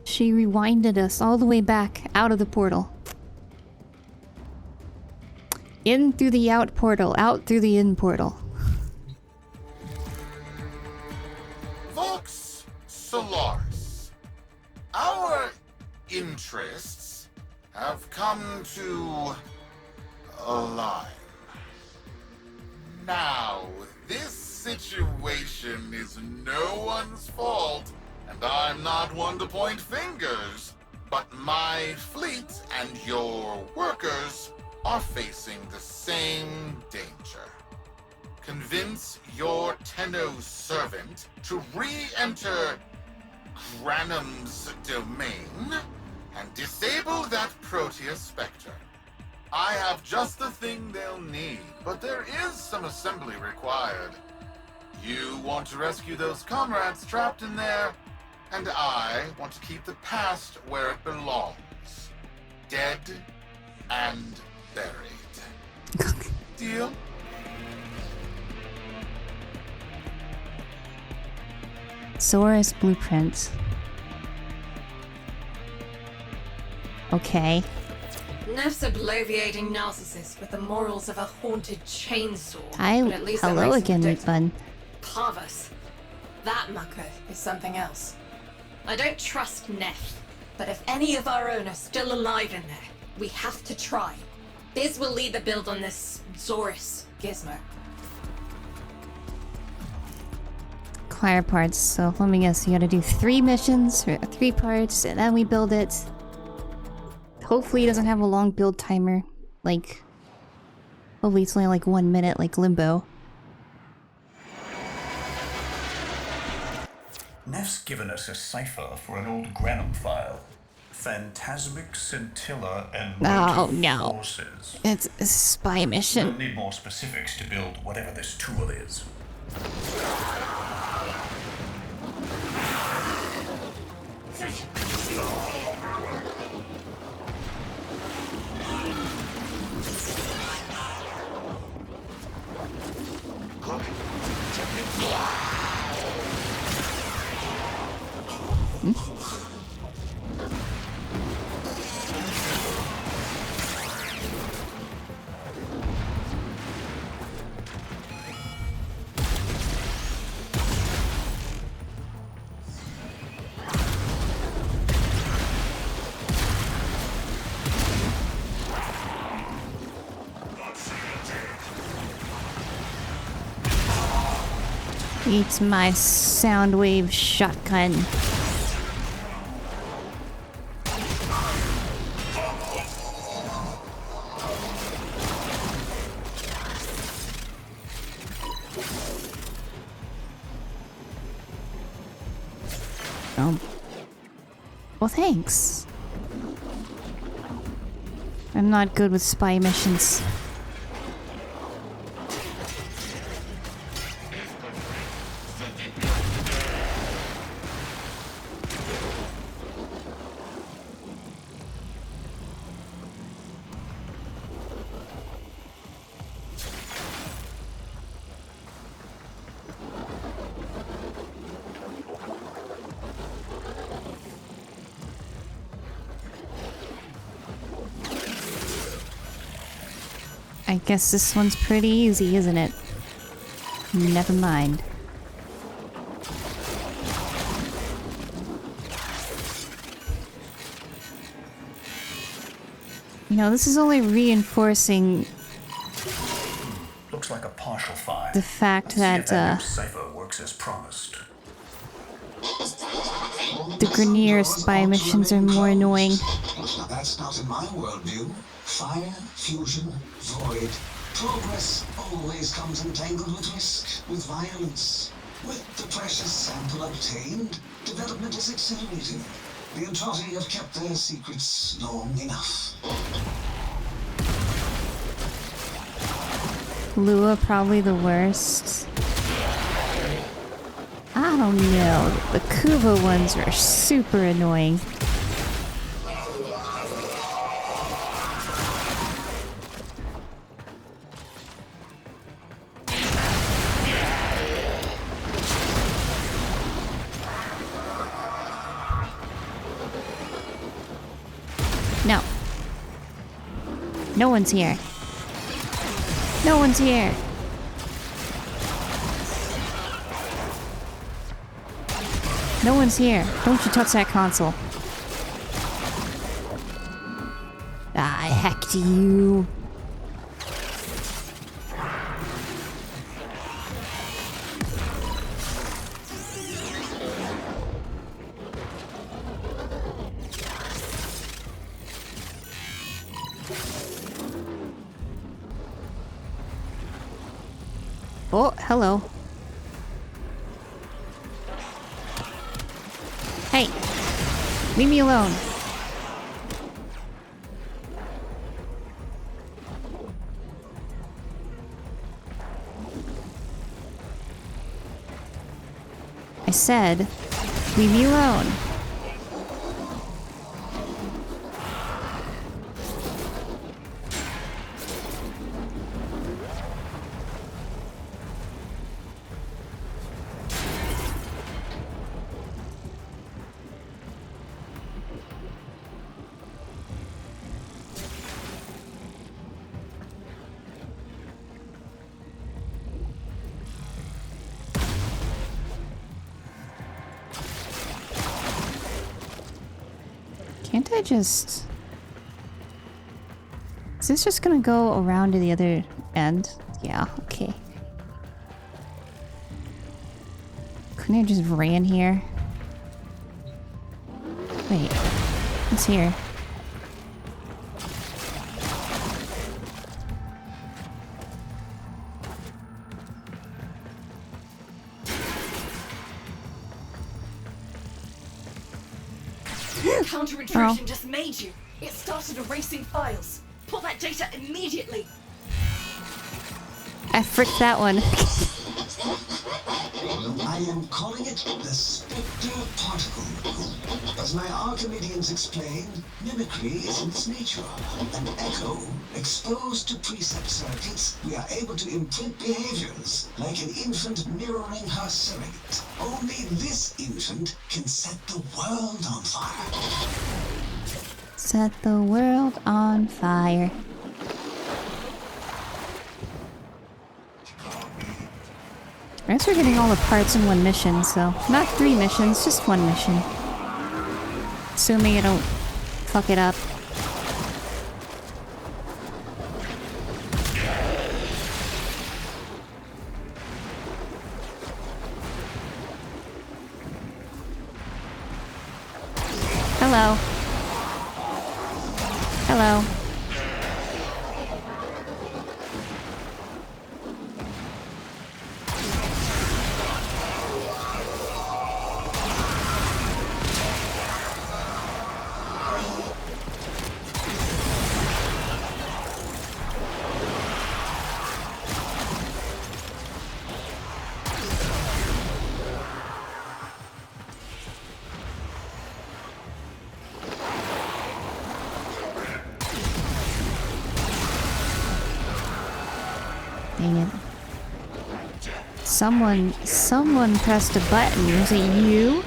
Speaker 1: She rewinded us all the way back out of the portal. In through the out portal, out through the in portal.
Speaker 13: Vox, so our interests have come to align. Now, this situation is no one's fault, and I'm not one to point fingers, but my fleet and your workers are facing the same danger. Convince your Tenno servant to re-enter Granum's domain and disable that Proteus Spectre. I have just the thing they'll need, but there is some assembly required. You want to rescue those comrades trapped in there, and I want to keep the past where it belongs. Dead and buried. Deal?
Speaker 1: Sora's blueprint. Okay.
Speaker 8: Neff's a bloviating narcissist with the morals of a haunted chainsaw.
Speaker 1: Hi,
Speaker 8: but at least that
Speaker 1: hello
Speaker 8: makes him
Speaker 1: again,
Speaker 8: predictable.
Speaker 1: Fun.
Speaker 8: Parvus. That mucker is something else. I don't trust Neff, but if any of our own are still alive in there, we have to try. Biz will lead the build on this Zorus gizmo.
Speaker 1: Acquire parts, so let me guess, you gotta do 3 missions, or 3 parts, and then we build it. Hopefully it doesn't have a long build timer, like... Hopefully it's only like 1 minute, like Limbo.
Speaker 15: Neff's given us a cipher for an old Granum file. Phantasmic Scintilla and
Speaker 1: Oh
Speaker 15: Motive
Speaker 1: no.
Speaker 15: Forces.
Speaker 1: It's a spy mission.
Speaker 15: We'll need more specifics to build whatever this tool is.
Speaker 1: Eat my Soundwave shotgun. Well, thanks. I'm not good with spy missions. I guess this one's pretty easy, isn't it? Never mind. You know, this is only reinforcing
Speaker 15: Looks like a partial find.
Speaker 1: the fact that
Speaker 15: new cipher works as promised.
Speaker 1: the Grenier spy missions are more annoying.
Speaker 16: Now that's not in my worldview. Fire, fusion, void. Progress always comes entangled with risk, with violence. With the precious sample obtained, development is accelerated. The Andrati have kept their secrets long enough.
Speaker 1: Lua probably the worst. I don't know. The Kuva ones are super annoying. No. No one's here. No one's here. No one's here. Don't you touch that console. heck do you... Oh, hello. Hey, leave me alone. I said, leave me alone. Can't I just... Is this just gonna go around to the other end? Yeah, okay. Couldn't I just ran here? Wait, what's here?
Speaker 17: Counter-intrusion just made you. It started erasing files. Pull that data immediately.
Speaker 1: I fricked that one.
Speaker 16: I am calling it the Spectre Particle. As my Archimedeans explained, mimicry is in its nature. An echo, exposed to precept circuits, we are able to imprint behaviors, like an infant mirroring her surrogate. Only this infant can set the world on fire.
Speaker 1: Set the world on fire. I guess we're getting all the parts in one mission, so not 3 missions, just 1 mission. Assuming I don't fuck it up. Hello. Hello. Dang it. Someone pressed a button. Was it you?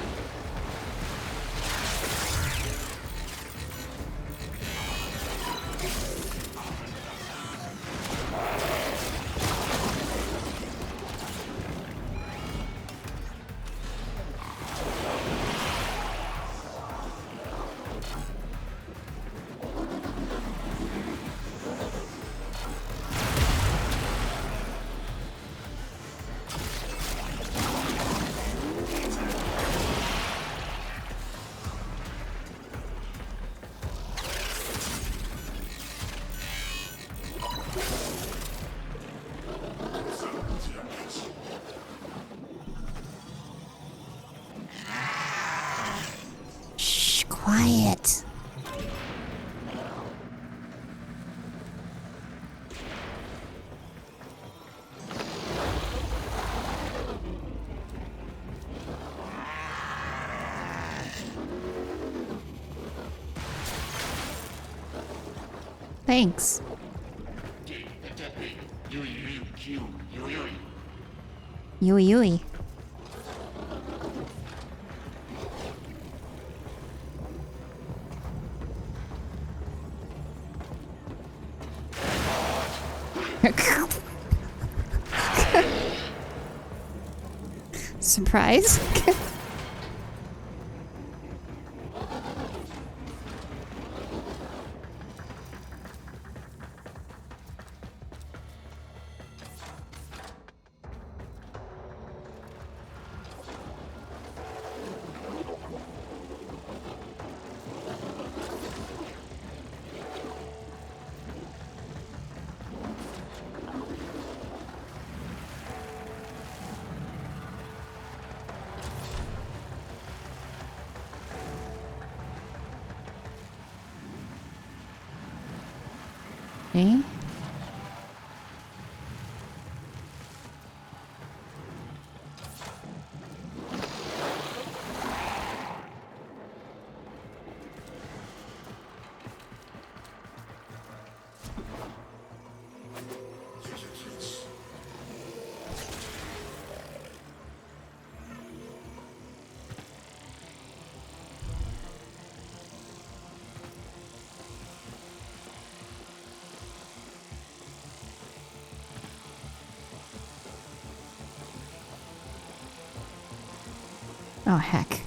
Speaker 1: Quiet. Thanks. Yui Yui. Surprise. Okay. Oh, heck.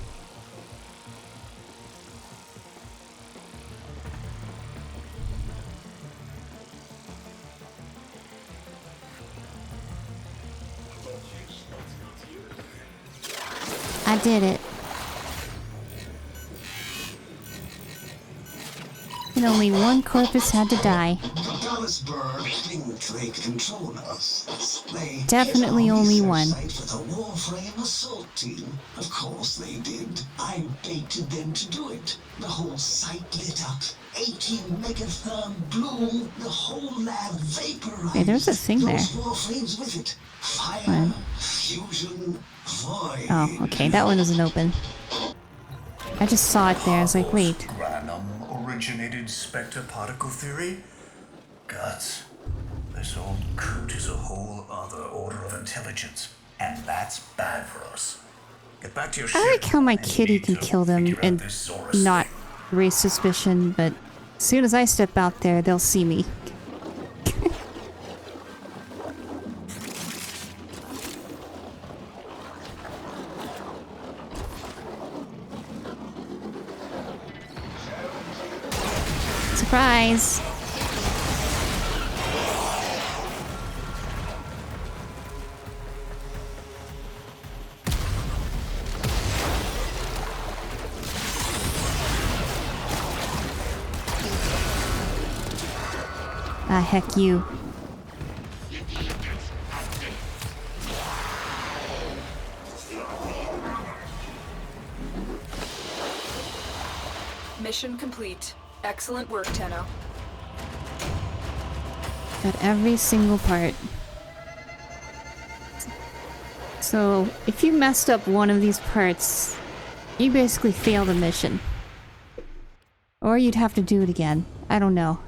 Speaker 1: I did it. And only one corpus had to die.
Speaker 16: Think they control us. They
Speaker 1: Definitely only one.
Speaker 16: For the Warframe assault team. Of course they did. I baited them to do it. The whole site lit up. 18 megatherm bloom. The whole lab vaporized.
Speaker 1: Hey, there's a thing there.
Speaker 16: Those Warframes with it. Fire, fusion, void.
Speaker 1: Oh, okay, that one isn't open. I just saw it there. I was like, wait.
Speaker 15: Granum originated spectre particle theory? Guts. This old coot is a whole other order of intelligence, and that's bad for us. Get back to your ship.
Speaker 1: I like how my kitty can kill them and not raise suspicion, but as soon as I step out there, they'll see me. Surprise! Ah, heck you.
Speaker 14: Mission complete. Excellent work, Tenno.
Speaker 1: Got every single part. So, if you messed up one of these parts, you basically fail the mission. Or you'd have to do it again. I don't know.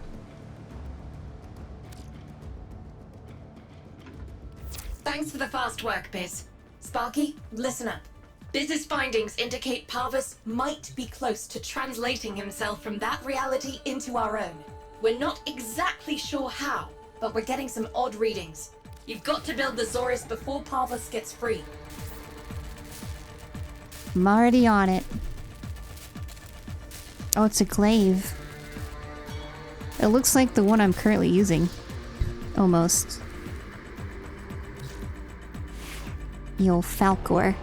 Speaker 8: Thanks for the fast work, Biz. Sparky, listen up. Biz's findings indicate Parvus might be close to translating himself from that reality into our own. We're not exactly sure how, but we're getting some odd readings. You've got to build the Zorus before Parvus gets free.
Speaker 1: I'm already on it. Oh, it's a glaive. It looks like the one I'm currently using. Almost. The old Falcor.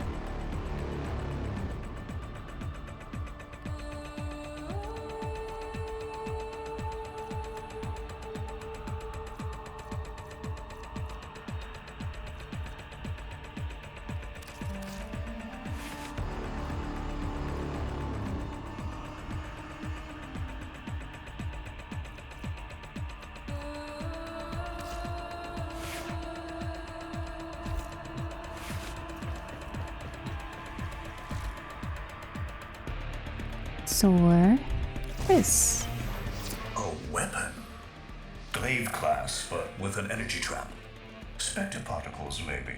Speaker 1: Or this.
Speaker 15: A weapon. Glaive class, but with an energy trap. Spectre particles, maybe.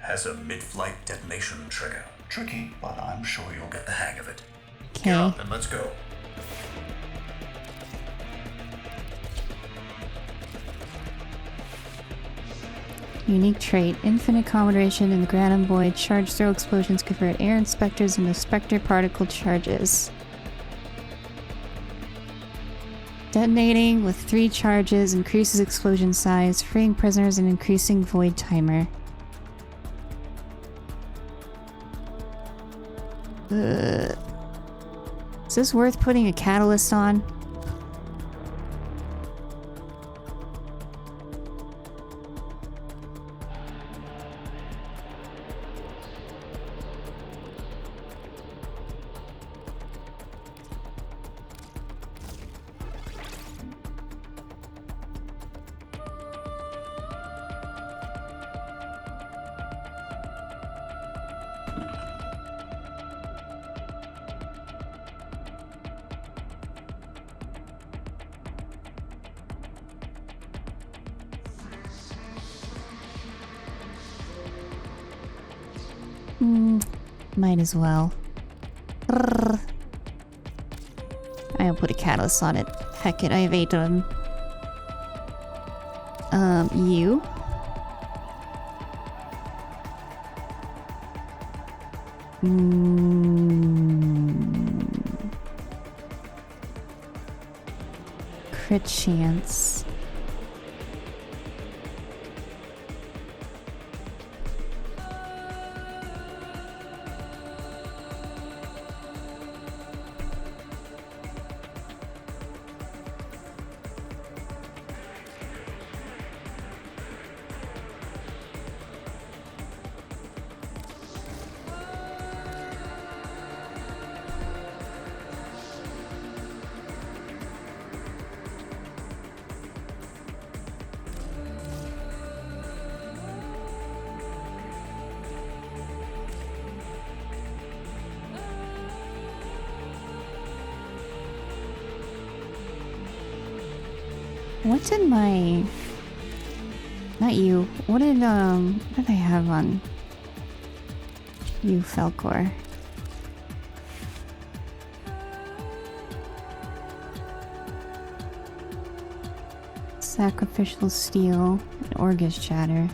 Speaker 15: Has a mid-flight detonation trigger. Tricky, but I'm sure you'll get the hang of it.
Speaker 1: Okay.
Speaker 15: Get up and let's go.
Speaker 1: Unique trait. Infinite combination in the Granum Void. Charge throw explosions convert air inspectors into spectre particle charges. Detonating with 3 charges increases explosion size, freeing prisoners and increasing void timer. Ugh. Is this worth putting a catalyst on? Might as well. I'll put a catalyst on it. Heck it, I have 8 of them. You. Crit chance. What did my... Not you. What did I have on you, Falcor? Sacrificial steel and Orgus chatter.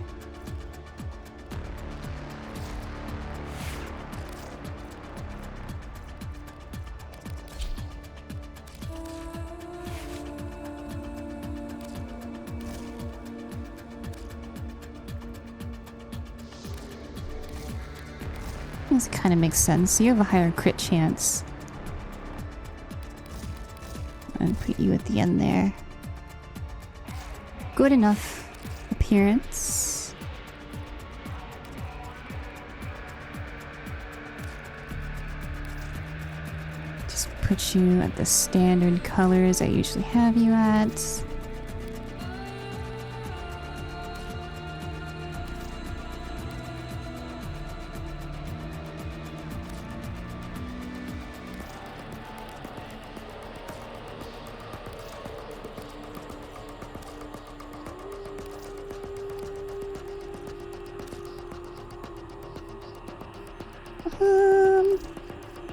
Speaker 1: This kind of makes sense. You have a higher crit chance. And put you at the end there. Good enough appearance. Just put you at the standard colors I usually have you at.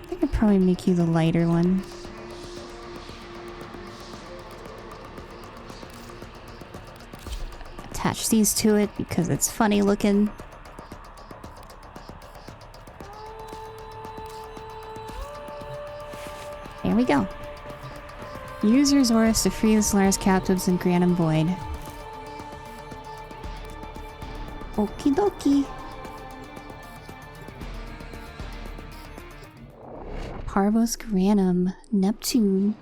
Speaker 1: I could probably make you the lighter one. Attach these to it because it's funny looking. There we go. Use your Zorus to free the Solaris captives and grant them void. Okie dokie. Parvos Granum, Neptune.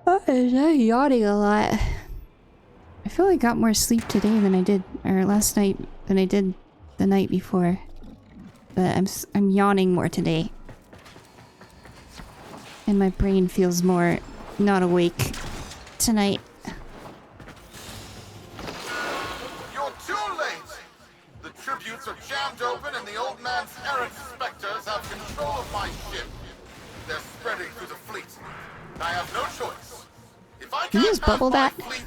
Speaker 1: I'm yawning a lot. I feel like I got more sleep today than I did, or last night than I did the night before. But I'm yawning more today. And my brain feels more not awake tonight.
Speaker 13: Tributes are jammed open and the old man's errant specters have control of my ship. They're spreading through the fleet. I have no choice. If I can't have my fleet,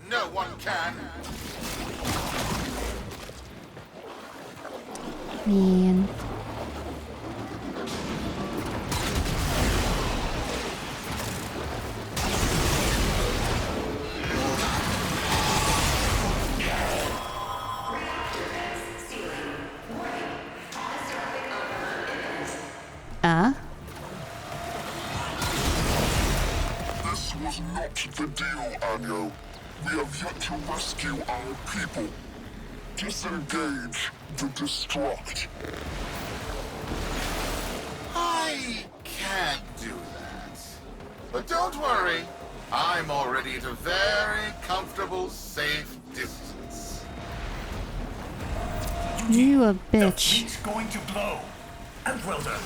Speaker 13: no one can.
Speaker 1: Man.
Speaker 11: This was not the deal, Anyo. We have yet to rescue our people. Disengage the destruct.
Speaker 13: I can't do that. But don't worry. I'm already at a very comfortable, safe distance.
Speaker 1: You a bitch.
Speaker 15: It's going to blow. And Welder,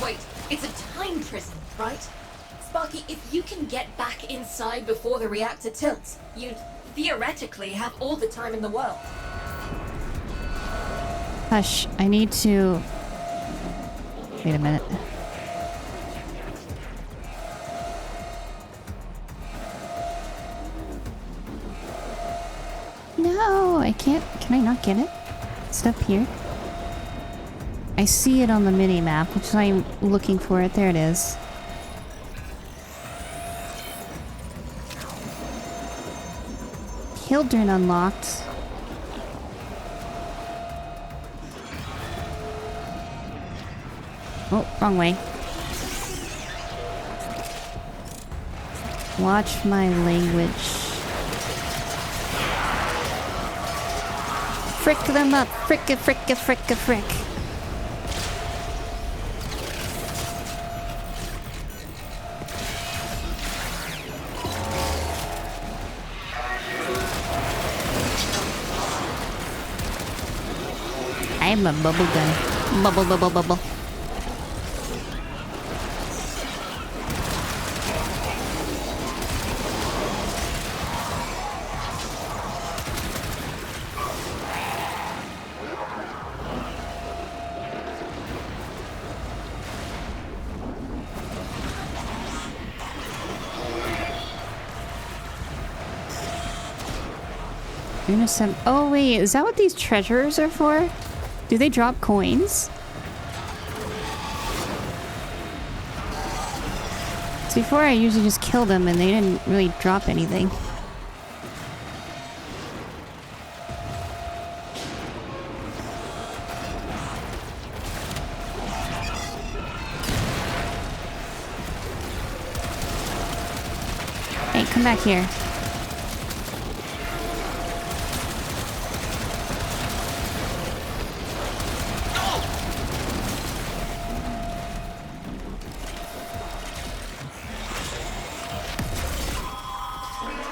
Speaker 17: wait, it's a time prison, right? Sparky, if you can get back inside before the reactor tilts, you'd theoretically have all the time in the world.
Speaker 1: Hush, I need to... Wait a minute. Can I not get it? It's up here. I see it on the mini-map, which I'm looking for it. There it is. Hildren unlocked. Oh, wrong way. Watch my language. Frick them up. Fricka, fricka, fricka, frick. I'm a bubble gun. Bubble, bubble, bubble. Oh wait, is that what these treasures are for? Do they drop coins? So before I usually just kill them and they didn't really drop anything. Hey, come back here.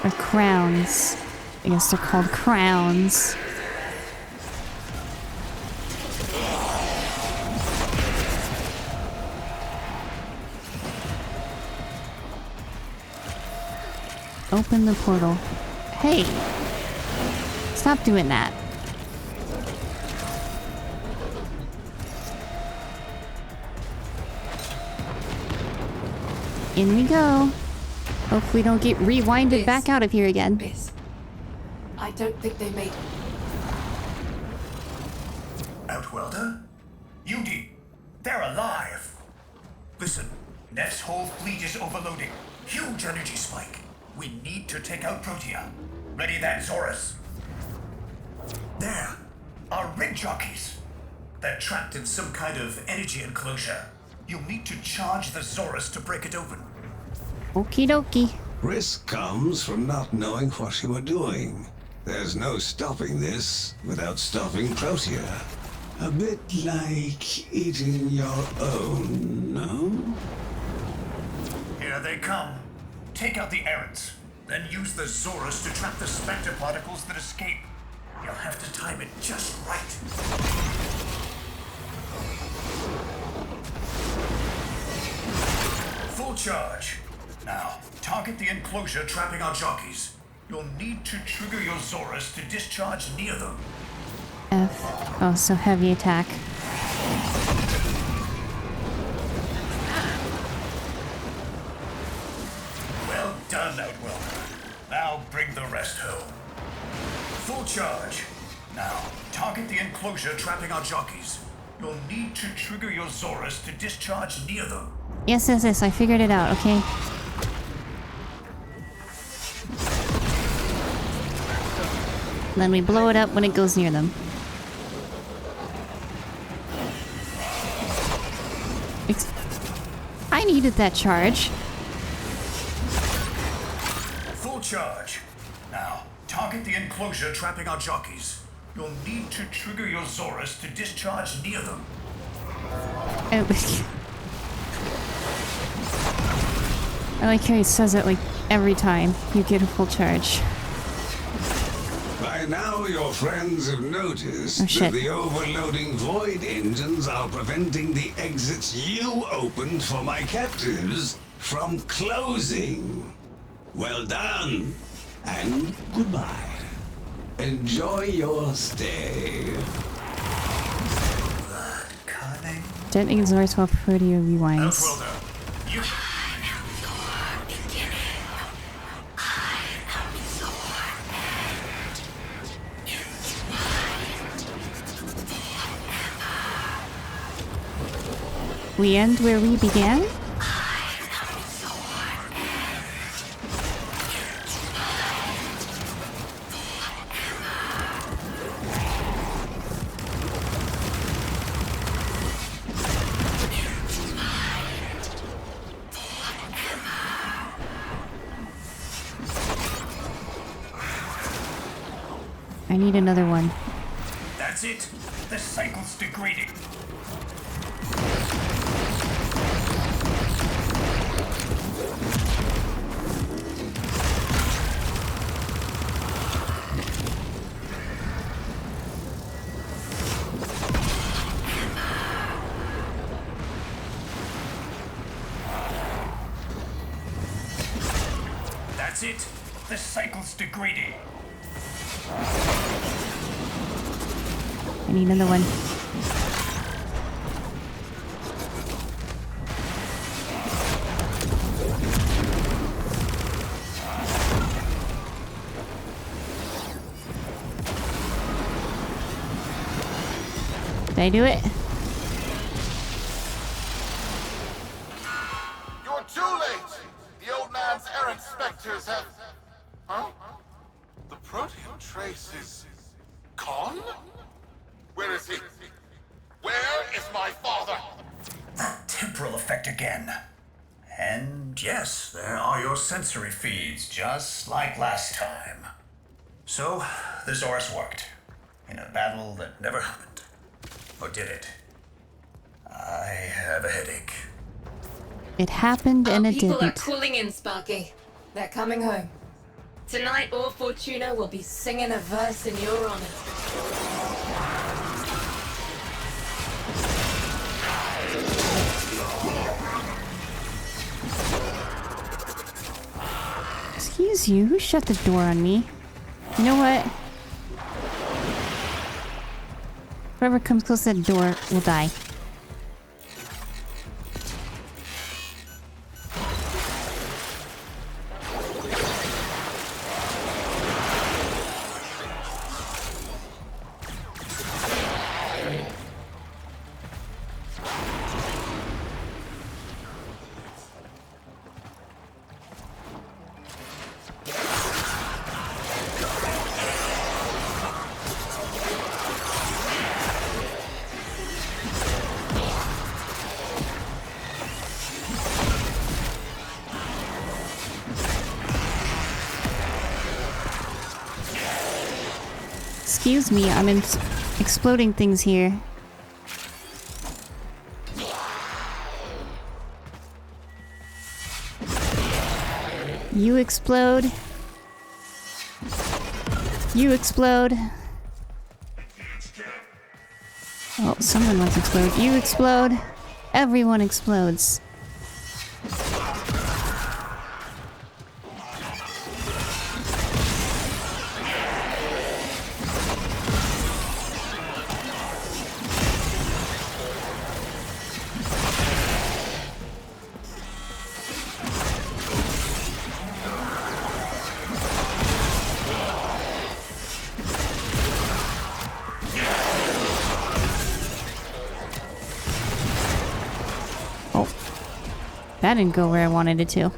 Speaker 1: Or crowns. I guess they're called crowns. Open the portal. Hey! Stop doing that. In we go. Hope we don't get rewinded back out of here again.
Speaker 4: I don't think they made...
Speaker 15: Outwelder? Yudi, they're alive! Listen, Neff's whole fleet is overloading. Huge energy spike. We need to take out Protea. Ready that, Zorus. There, our rig jockeys. They're trapped in some kind of energy enclosure. You'll need to charge the Zorus to break it open.
Speaker 1: Okie dokie.
Speaker 18: Risk comes from not knowing what you are doing. There's no stopping this without stopping Protea. A bit like eating your own, no?
Speaker 15: Here they come. Take out the errants, then use the Zorus to trap the spectre particles that escape. You'll have to time it just right. Full charge. Now, target the enclosure trapping our jockeys. You'll need to trigger your Zorus to discharge near them.
Speaker 1: F. Oh, so heavy attack.
Speaker 15: Well done, Outwelder. Now bring the rest home. Full charge. Now, target the enclosure trapping our jockeys. You'll need to trigger your Zorus to discharge near them.
Speaker 1: Yes, I figured it out, okay? Then we blow it up when it goes near them. I needed that charge.
Speaker 15: Full charge. Now, target the enclosure trapping our jockeys. You'll need to trigger your Zorus to discharge near them.
Speaker 1: I like how he says it like every time you get a full charge.
Speaker 18: By now, your friends have noticed that the overloading void engines are preventing the exits you opened for my captives from closing. Well done, and goodbye. Enjoy your stay.
Speaker 1: Gently exhorts while Protea rewinds.
Speaker 15: Outwelder, you...
Speaker 1: We end where we began? I need another one.
Speaker 15: That's it. The cycle's degrading. That's it. The cycle's degrading.
Speaker 1: I need another one. Did I do it?
Speaker 13: You're too late! The old man's errant specters have... Huh? The protean trace is... gone? Where is he? Where is my father?
Speaker 15: That temporal effect again. And yes, there are your sensory feeds, just like last time. So, the Zorus worked. In a battle that never happened. Or did it? I have a headache.
Speaker 1: It happened and it
Speaker 8: People are
Speaker 1: didn't.
Speaker 8: cooling in, Sparky. They're coming home. Tonight, all Fortuna will be singing a verse in your honor.
Speaker 1: Excuse you, who shut the door on me? You know what? Whoever comes close to that door will die. Excuse me, I'm exploding things here. You explode. You explode. Oh, someone must explode. You explode. Everyone explodes. That didn't go where I wanted it to.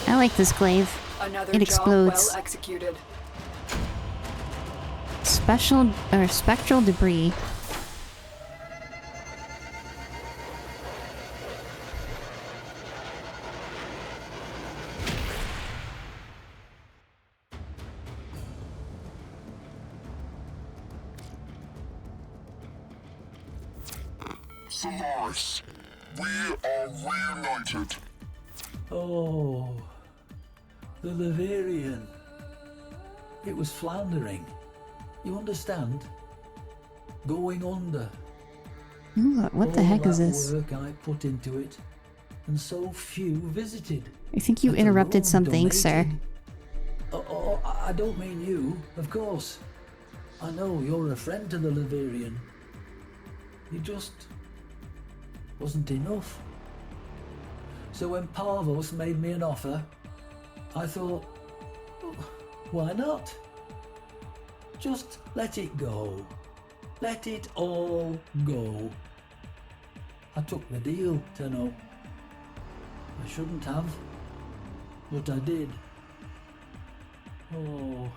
Speaker 1: I like this glaive.
Speaker 14: Another
Speaker 1: It explodes.
Speaker 14: Job well executed.
Speaker 1: Spectral debris.
Speaker 11: Solaris, we are reunited.
Speaker 19: Oh, the Leverian. It was floundering. You understand? Going under.
Speaker 1: Ooh, what the heck is this?
Speaker 19: All that work I put into it, and so few visited.
Speaker 1: I think you interrupted something, sir.
Speaker 19: Oh, I don't mean you, of course. I know you're a friend to the Leverian. You just wasn't enough. So when Parvos made me an offer, I thought, why not? Just let it go. Let it all go. I took the deal, Tenno. I shouldn't have, but I did. Oh,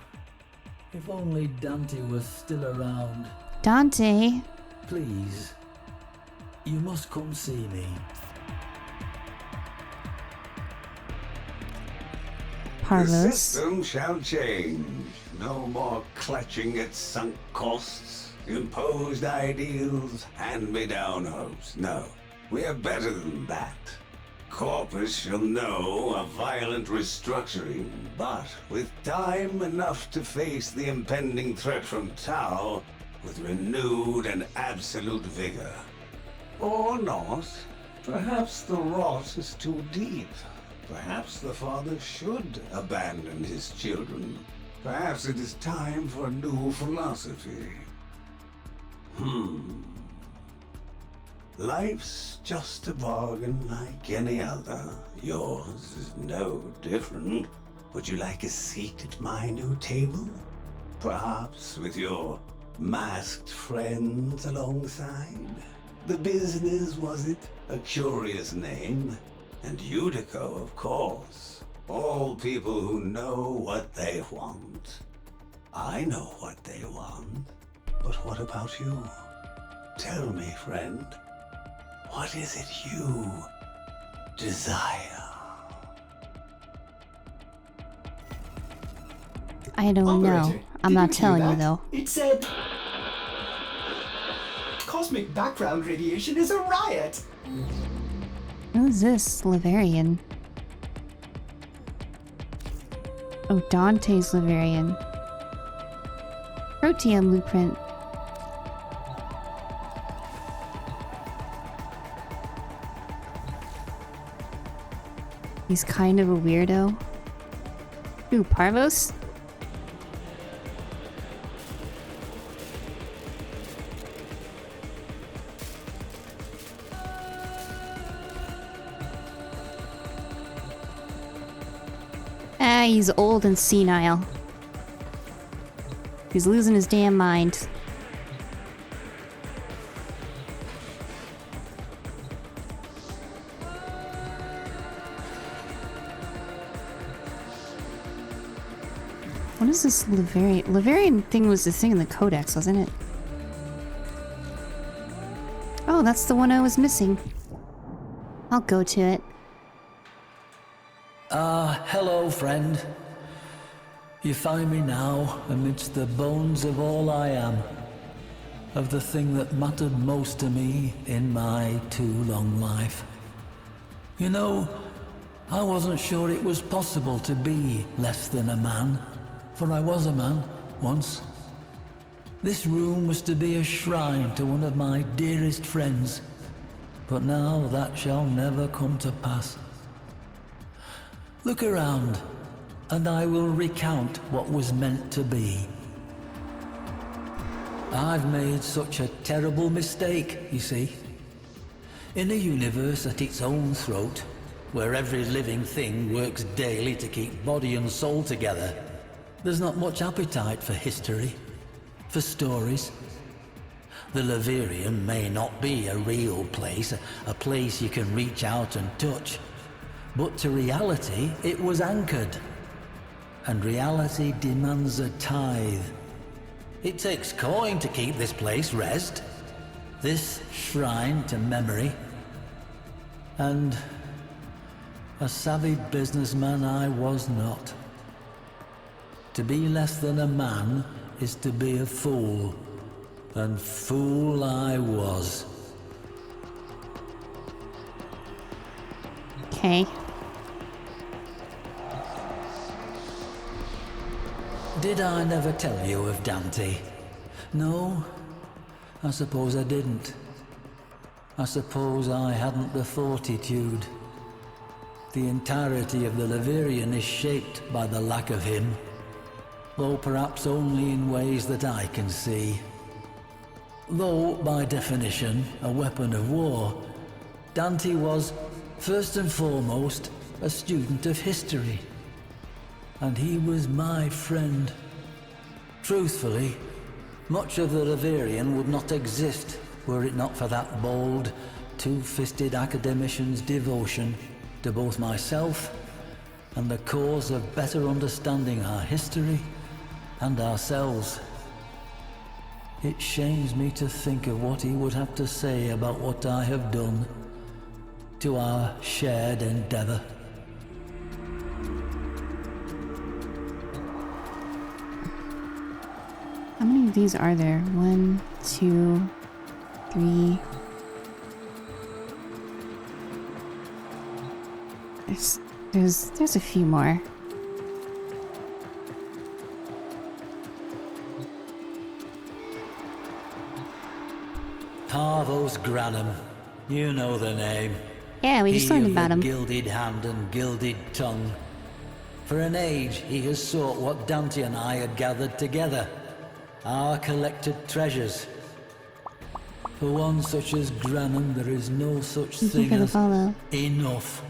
Speaker 19: if only Dante was still around.
Speaker 1: Dante?
Speaker 19: Please, you must come see me.
Speaker 1: Parvos.
Speaker 18: The system shall change. No more clutching at sunk costs, imposed ideals, hand-me-down hopes. No, we are better than that. Corpus shall know a violent restructuring, but with time enough to face the impending threat from Tau with renewed and absolute vigor. Or not. Perhaps the rot is too deep. Perhaps the father should abandon his children. Perhaps it is time for a new philosophy. Life's just a bargain like any other. Yours is no different. Would you like a seat at my new table? Perhaps with your masked friends alongside? The business, was it? A curious name. And Udico, of course. All people who know what they want. I know what they want. But what about you? Tell me, friend. What is it you desire?
Speaker 1: I don't know. I'm not telling you, though.
Speaker 3: It said... Cosmic background radiation is a riot!
Speaker 1: Who's this Leverian? Oh, Dante's Leverian. Protean blueprint. He's kind of a weirdo. Ooh, Parvos? He's old and senile. He's losing his damn mind. What is this Leverian? Leverian thing was the thing in the Codex, wasn't it? Oh, that's the one I was missing. I'll go to it.
Speaker 19: Hello, friend. You find me now amidst the bones of all I am, of the thing that mattered most to me in my too long life. You know, I wasn't sure it was possible to be less than a man, for I was a man once. This room was to be a shrine to one of my dearest friends, but now that shall never come to pass. Look around, and I will recount what was meant to be. I've made such a terrible mistake, you see. In a universe at its own throat, where every living thing works daily to keep body and soul together, there's not much appetite for history, for stories. The Leverian may not be a real place, a place you can reach out and touch. But to reality, it was anchored. And reality demands a tithe. It takes coin to keep this place rest. This shrine to memory. And a savvy businessman I was not. To be less than a man is to be a fool. And fool I was.
Speaker 1: Okay.
Speaker 19: Did I never tell you of Dante? No, I suppose I didn't. I suppose I hadn't the fortitude. The entirety of the Leverian is shaped by the lack of him, though perhaps only in ways that I can see. Though, by definition, a weapon of war, Dante was, first and foremost, a student of history. And he was my friend. Truthfully, much of the Leverian would not exist were it not for that bold, two-fisted academician's devotion to both myself and the cause of better understanding our history and ourselves. It shames me to think of what he would have to say about what I have done to our shared endeavor.
Speaker 1: How many of these are there? 1, 2, 3. There's a few more.
Speaker 19: Parvos Granum, you know the name.
Speaker 1: Yeah, we just learned about him.
Speaker 19: Gilded hand and gilded tongue. For an age, he has sought what Dante and I had gathered together, our collected treasures. For one such as Granum, there is no such thing as enough.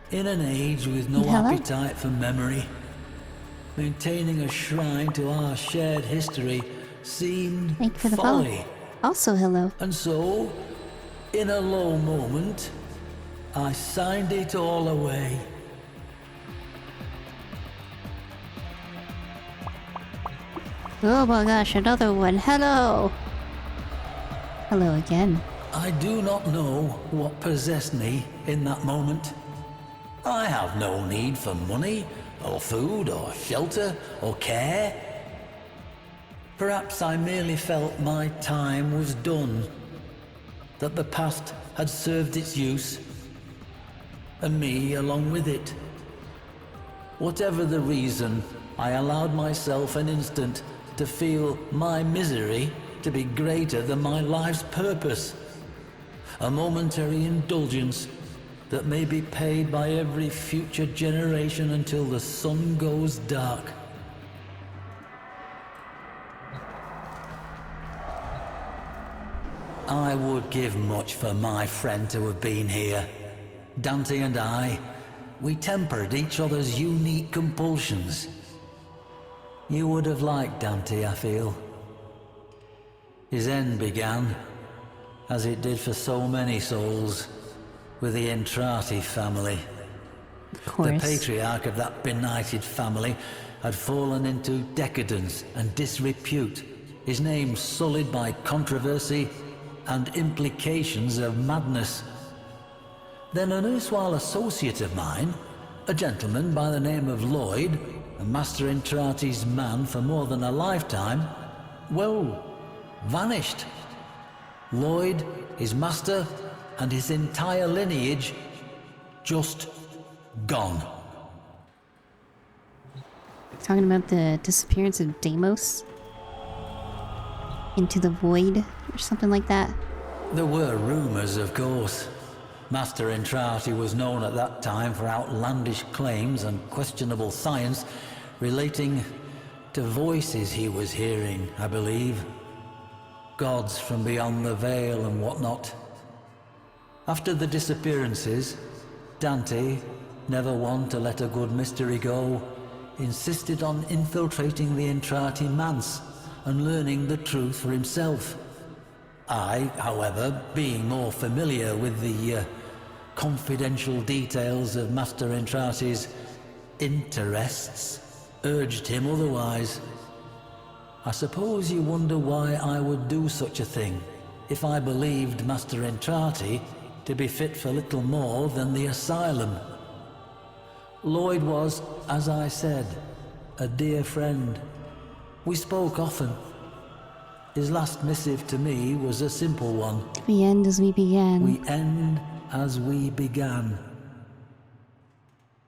Speaker 19: In an age with no appetite for memory, maintaining a shrine to our shared history seemed folly.
Speaker 1: Also hello.
Speaker 19: And so, in a low moment, I signed it all away.
Speaker 1: Oh my gosh, another one. Hello. Hello again.
Speaker 19: I do not know what possessed me in that moment. I have no need for money, or food, or shelter, or care. Perhaps I merely felt my time was done, that the past had served its use, and me along with it. Whatever the reason, I allowed myself an instant to feel my misery to be greater than my life's purpose. A momentary indulgence that may be paid by every future generation until the sun goes dark. I would give much for my friend to have been here. Dante and I, we tempered each other's unique compulsions. You would have liked Dante, I feel. His end began, as it did for so many souls, with the Entrati family. The patriarch of that benighted family had fallen into decadence and disrepute, his name sullied by controversy and implications of madness. Then an erstwhile associate of mine, a gentleman by the name of Lloyd, a Master Entrati's man for more than a lifetime, well, vanished. Lloyd, his master, and his entire lineage just gone.
Speaker 1: Talking about the disappearance of Deimos into the void or something like that.
Speaker 19: There were rumors, of course. Master Entrati was known at that time for outlandish claims and questionable science relating to voices he was hearing, I believe. Gods from beyond the veil and whatnot. After the disappearances, Dante, never one to let a good mystery go, insisted on infiltrating the Entrati manse and learning the truth for himself. I, however, being more familiar with the confidential details of Master Entrati's interests, urged him otherwise. I suppose you wonder why I would do such a thing, if I believed Master Entrati to be fit for little more than the asylum. Lloyd was, as I said, a dear friend. We spoke often. His last missive to me was a simple one.
Speaker 1: We end as we began.
Speaker 19: We end as we began.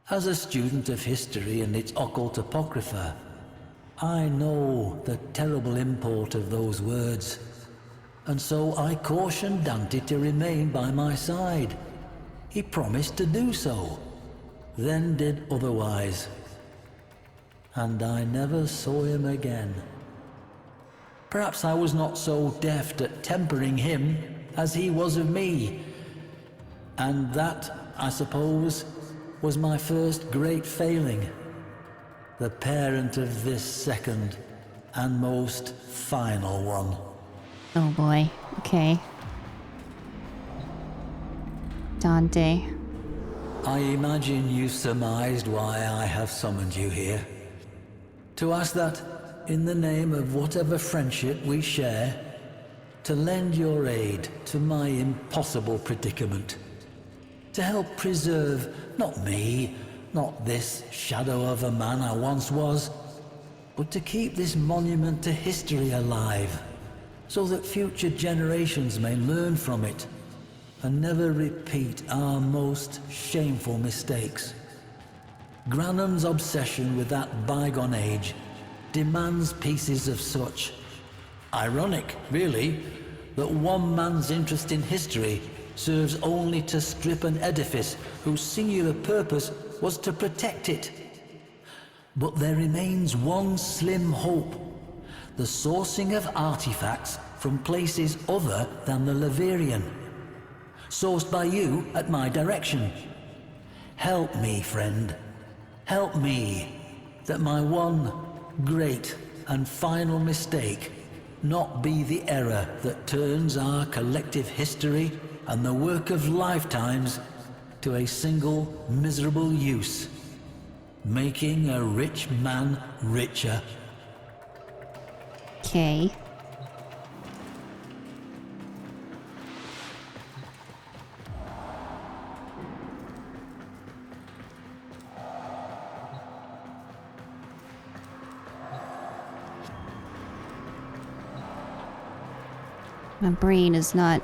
Speaker 19: As a student of history and its occult apocrypha, I know the terrible import of those words, and so I cautioned Dante to remain by my side. he promised to do so, then did otherwise. And I never saw him again. Perhaps I was not so deft at tempering him as he was of me. And that, I suppose, was my first great failing. The parent of this second and most final one.
Speaker 1: Oh boy, okay. Dante.
Speaker 19: I imagine you surmised why I have summoned you here. To ask that, in the name of whatever friendship we share, to lend your aid to my impossible predicament. To help preserve, not me, not this shadow of a man I once was, but to keep this monument to history alive, so that future generations may learn from it and never repeat our most shameful mistakes. Granum's obsession with that bygone age demands pieces of such. Ironic, really, that one man's interest in history serves only to strip an edifice whose singular purpose was to protect it. But there remains one slim hope: the sourcing of artifacts from places other than the Leverian, sourced by you at my direction. Help me, friend. Help me, that my one great and final mistake not be the error that turns our collective history and the work of lifetimes to a single miserable use, making a rich man richer.
Speaker 1: Okay. My brain is not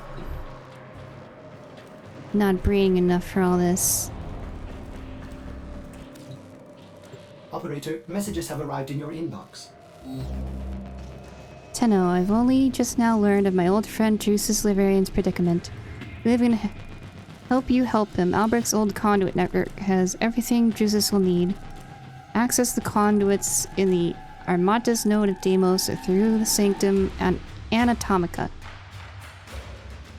Speaker 1: braying enough for all this.
Speaker 20: Operator, messages have arrived in your inbox.
Speaker 1: Tenno, I've only just now learned of my old friend Drusus Leverian's predicament. We're gonna help you help him. Albrecht's old conduit network has everything Drusus will need. Access the conduits in the Armatas node of Deimos through the Sanctum and Anatomica.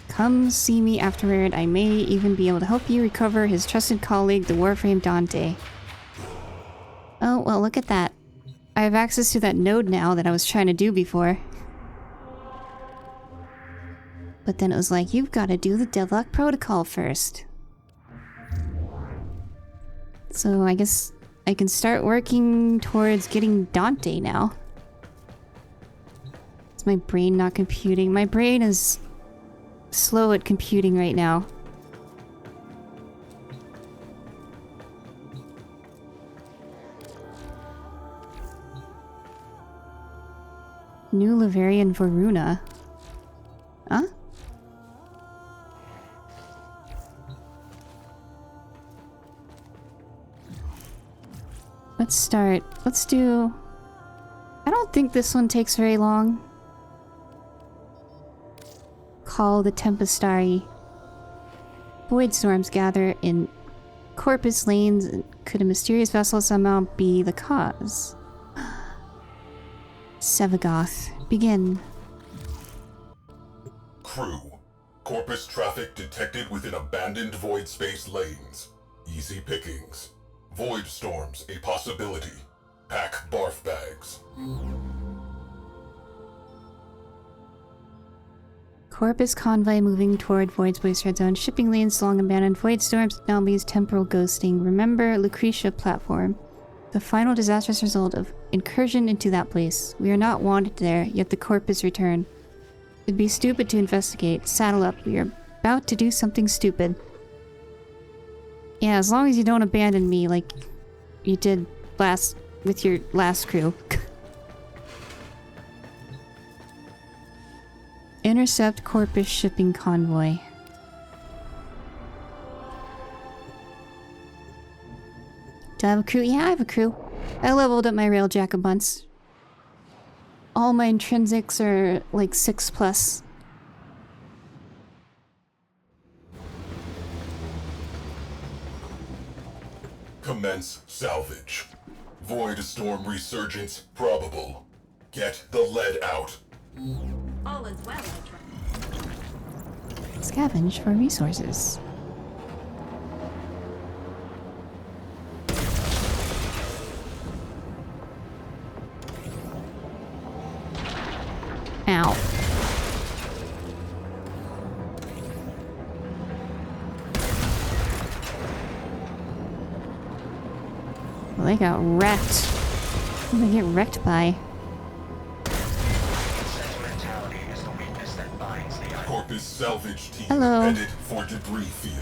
Speaker 1: Come see me afterward. I may even be able to help you recover his trusted colleague, the Warframe Dante. Oh, well, look at that. I have access to that node now that I was trying to do before. But then it was like, you've got to do the Deadlock Protocol first. So I guess I can start working towards getting Dante now. Is my brain not computing? My brain is slow at computing right now. New Leverian Varuna. Huh? Let's start. Let's do... I don't think this one takes very long. Call the Tempestarii. Void storms gather in Corpus lanes. Could a mysterious vessel somehow be the cause? Sevagoth, begin.
Speaker 11: Crew. Corpus traffic detected within abandoned void space lanes. Easy pickings. Void storms a possibility. Pack barf bags.
Speaker 1: Corpus convoy moving toward Void Space Red Zone. Shipping lanes long abandoned. Void storms, anomalies, temporal ghosting. Remember Lucretia platform. The final disastrous result of incursion into that place. We are not wanted there, yet the Corpus return. It'd be stupid to investigate. Saddle up. We are about to do something stupid. Yeah, as long as you don't abandon me like you did with your last crew. Intercept Corpus shipping convoy. Do I have a crew? Yeah, I have a crew. I leveled up my railjack a bunch. All my intrinsics are like 6+.
Speaker 11: Commence salvage. Void storm resurgence probable. Get the lead out.
Speaker 17: All is well, I trust.
Speaker 1: Scavenge for resources. Ow. Well, they got wrecked. What did they get wrecked by?
Speaker 11: Corpus salvage team
Speaker 1: Hello.
Speaker 11: headed for debris field.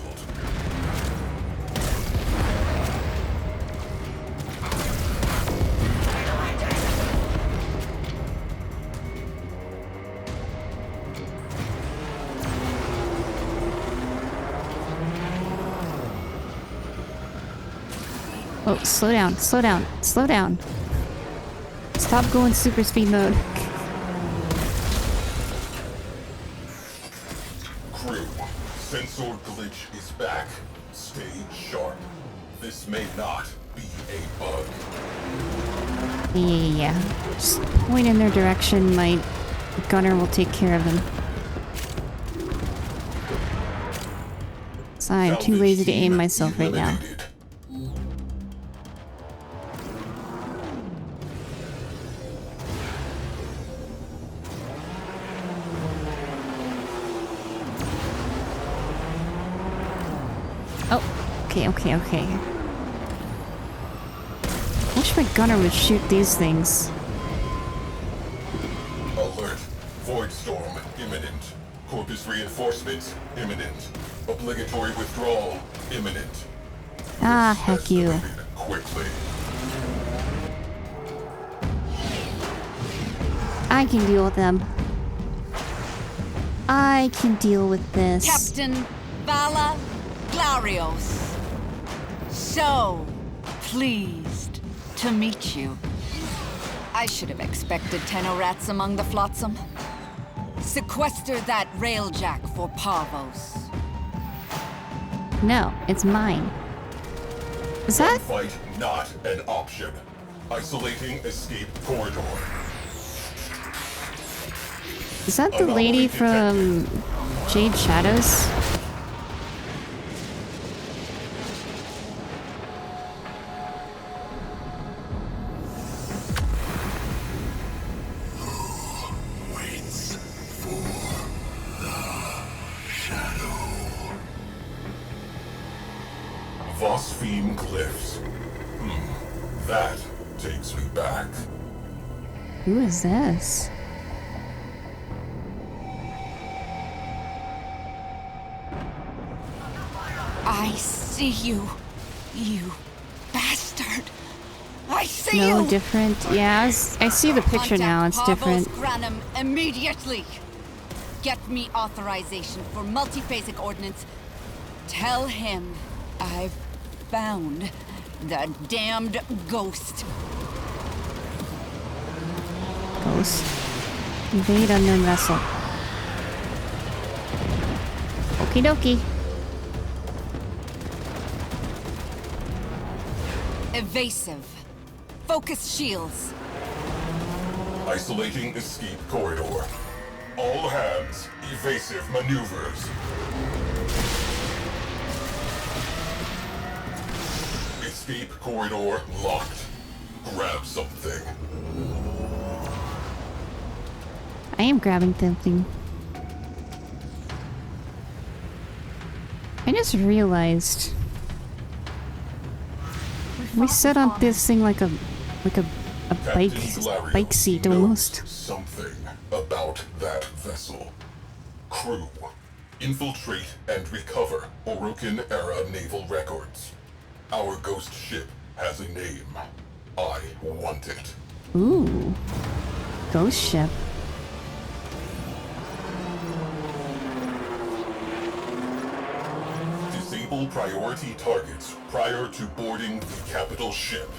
Speaker 1: Oh, slow down, slow down, slow down. Stop going super speed mode.
Speaker 11: Crew, sensor glitch is back. Stay sharp. This may not be a bug.
Speaker 1: Yeah. Just point in their direction, my gunner will take care of them. So I'm too lazy to aim myself right now. Okay. Wish my gunner would shoot these things.
Speaker 11: Alert. Void storm imminent. Corpus reinforcements imminent. Obligatory withdrawal imminent.
Speaker 1: Ah, heck you.
Speaker 11: Quickly.
Speaker 1: I can deal with them. I can deal with this.
Speaker 4: Captain Vala Glarios. So pleased to meet you. I should have expected Tenorats among the flotsam. Sequester that railjack for Parvos.
Speaker 1: No, it's mine. Is that?
Speaker 11: Fight not an option. Isolating escape corridor.
Speaker 1: Is that the lady from Jade Shadows?
Speaker 11: Phosphine glyphs. That takes me back.
Speaker 1: Who is this?
Speaker 4: I see you, you bastard. I see you.
Speaker 1: No, different. Yeah, I see the picture now. It's different.
Speaker 4: Granum immediately. Get me authorization for multiphasic ordnance. Tell him I've found the damned ghost.
Speaker 1: Ghost. Invade unknown vessel. Okie dokie.
Speaker 4: Evasive. Focus shields.
Speaker 11: Isolating escape corridor. All hands, evasive maneuvers. Escape corridor locked. Grab something.
Speaker 1: I am grabbing something. I just realized we set up this thing like a bike seat almost.
Speaker 11: Something about that vessel. Crew, infiltrate and recover Orokin era naval records. Our ghost ship has a name. I want it.
Speaker 1: Ooh. Ghost ship.
Speaker 11: Disable priority targets prior to boarding the capital ship.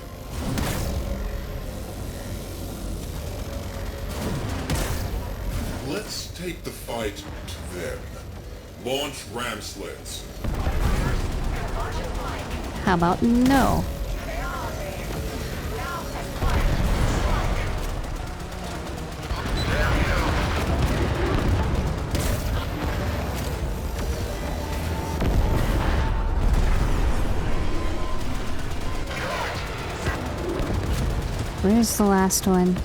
Speaker 21: Let's take the fight to them. Launch ram sleds.
Speaker 1: How about no? Where's the last one?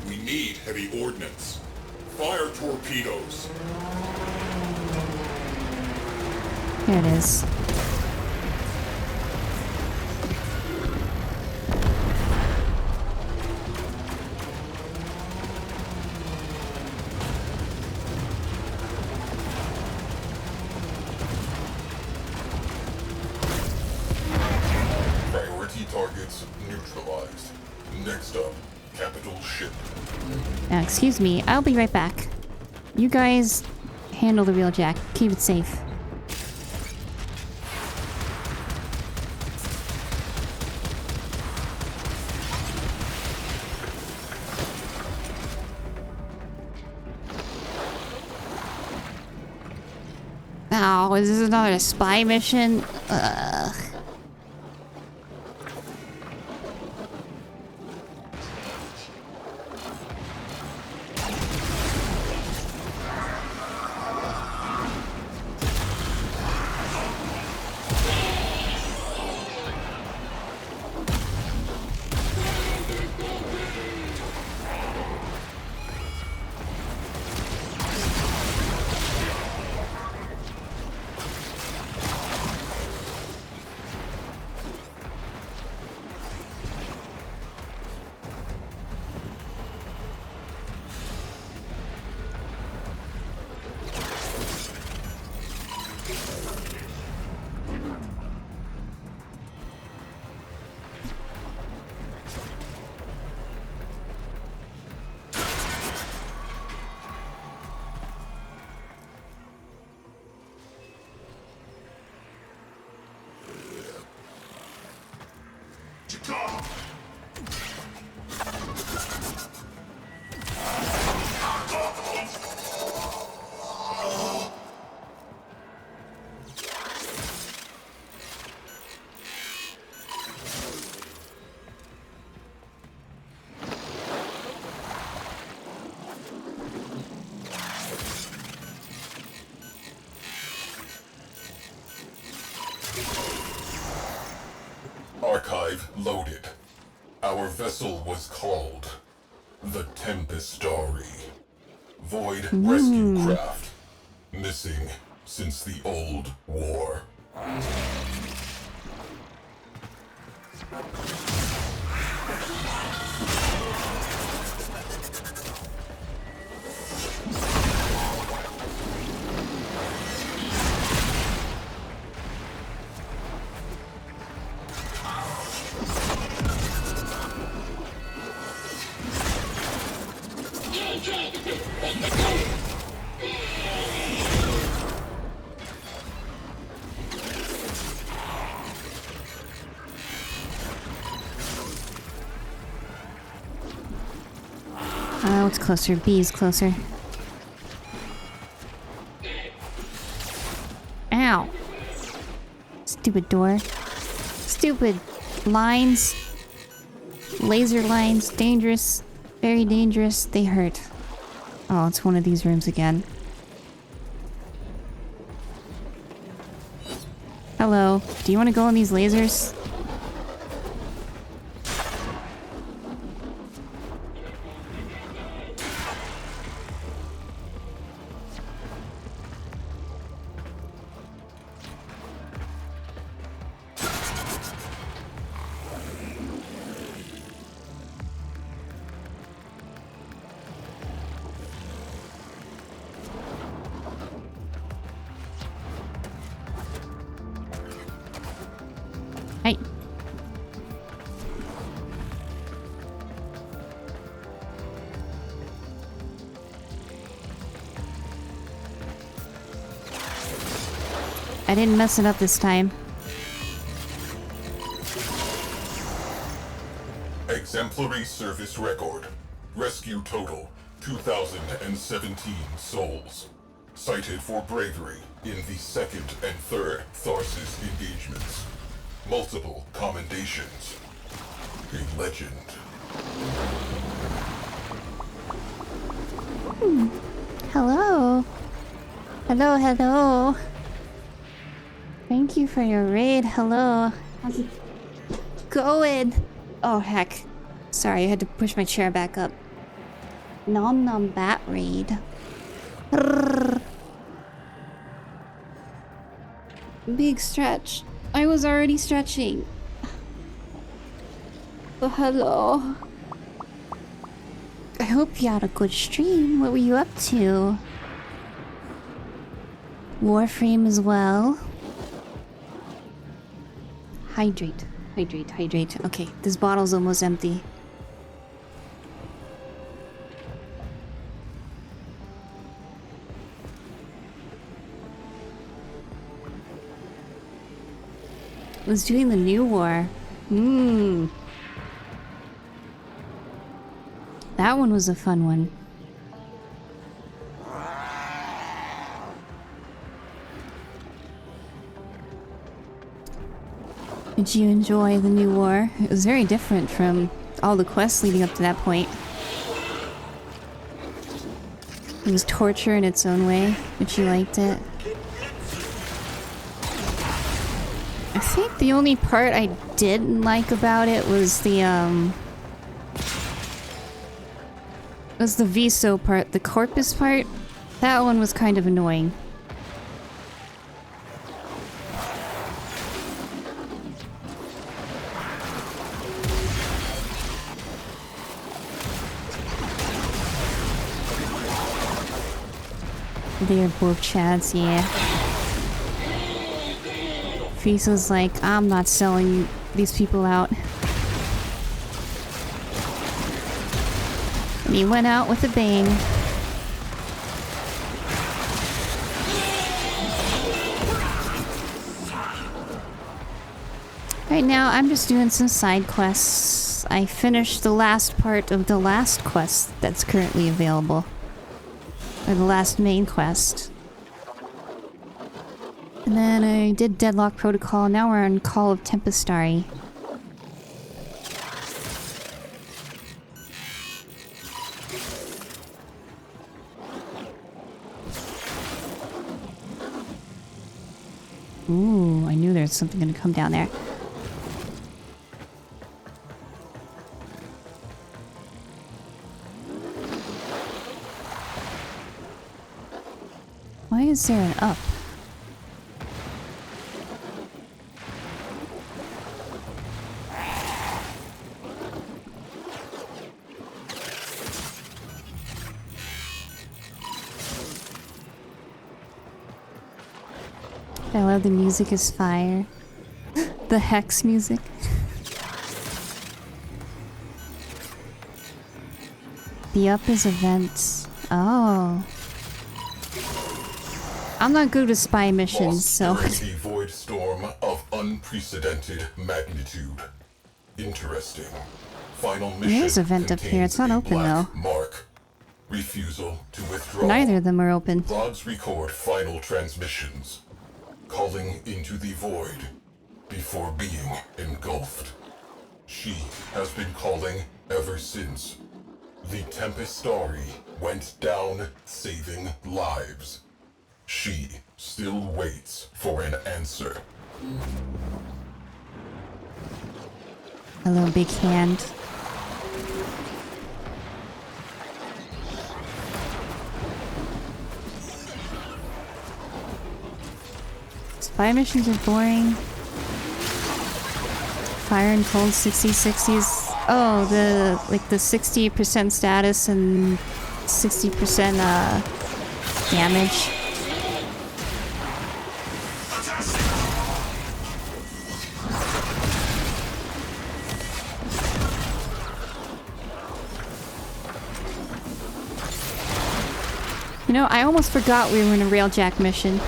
Speaker 21: We need heavy ordnance. Fire torpedoes.
Speaker 1: Here it is.
Speaker 21: Priority targets neutralized. Next up, capital ship.
Speaker 1: Excuse me, I'll be right back. You guys handle the wheeljack. Keep it safe. Oh, is this another spy mission? Ugh.
Speaker 21: Archive loaded. Our vessel was called the Tempestarii. Void rescue craft. Missing since the old war.
Speaker 1: Oh, it's closer. B is closer. Ow. Stupid door. Stupid lines. Laser lines. Dangerous. Very dangerous. They hurt. Oh, it's one of these rooms again. Hello. Do you want to go on these lasers? Hey. I didn't mess it up this time.
Speaker 21: Exemplary service record. Rescue total 2,017 souls. Cited for bravery in the second and third Tharsis engagements. Multiple commendations. A legend.
Speaker 1: Hello. Hello, hello. Thank you for your raid. Hello. How's it going? Oh, heck. Sorry, I had to push my chair back up. Nom nom bat raid. Big stretch. I was already stretching. Oh, hello. I hope you had a good stream. What were you up to? Warframe as well. Hydrate. Hydrate, hydrate. Okay, this bottle's almost empty. Was doing the new war. That one was a fun one. Did you enjoy the new war? It was very different from all the quests leading up to that point. It was torture in its own way, but you liked it. I think the only part I didn't like about it was the Viso part, the Corpus part. That one was kind of annoying. They're both chads, yeah. Viso's like, I'm not selling these people out. And he went out with a bang. Right now, I'm just doing some side quests. I finished the last part of the last quest that's currently available. Or the last main quest. And then I did Deadlock Protocol. Now we're on Call of Tempestarii. Ooh, I knew there was something gonna come down there. Why is there an up? I love the music is fire. The hex music. The up is events. Oh. I'm not good with spy missions, so.
Speaker 21: The void storm of unprecedented magnitude. Interesting. Final mission.
Speaker 1: There's a vent up here. It's not open though.
Speaker 21: Mark. Refusal to withdraw.
Speaker 1: Neither of them are open.
Speaker 21: Logs record final transmissions. Calling into the void before being engulfed. She has been calling ever since. The Tempestarii went down saving lives. She still waits for an answer.
Speaker 1: Hello, big hand. Spy missions are boring. Fire and cold 60-60s. Oh, the 60% status and 60% damage. You know, I almost forgot we were in a railjack mission.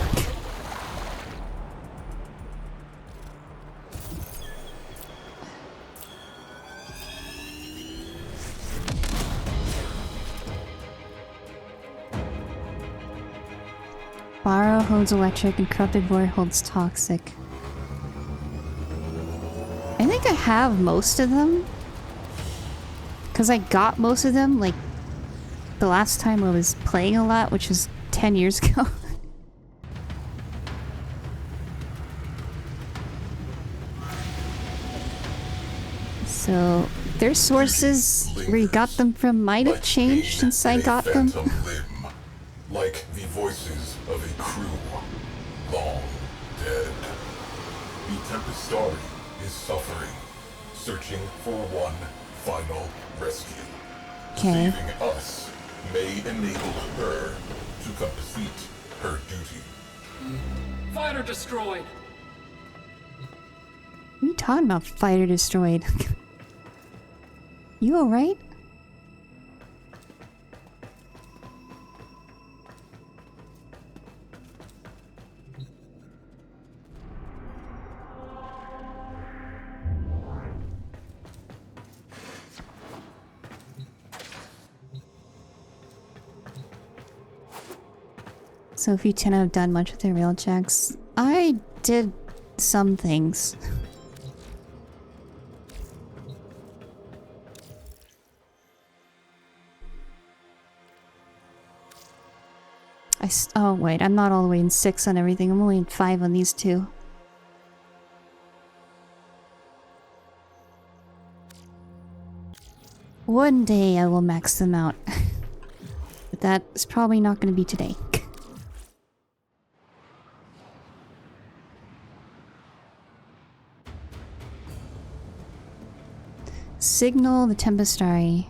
Speaker 1: Borrow holds electric and corrupted void holds toxic. I think I have most of them. Because I got most of them, like, the last time I was playing a lot, which was 10 years ago. So, their sources where you got them from might have changed since I got them.
Speaker 21: Limb, like the voices of a crew long dead. The Tempestarii is suffering, searching for one final rescue.
Speaker 1: Okay.
Speaker 21: Saving us may enable her to complete her duty.
Speaker 2: Fighter destroyed.
Speaker 1: What are you talking about, fighter destroyed? You alright? So if you 10 have done much with their real checks, I did some things. Oh wait, I'm not all the way in 6 on everything. I'm only in 5 on these two. One day I will max them out. But that is probably not going to be today. Signal the Tempestarii.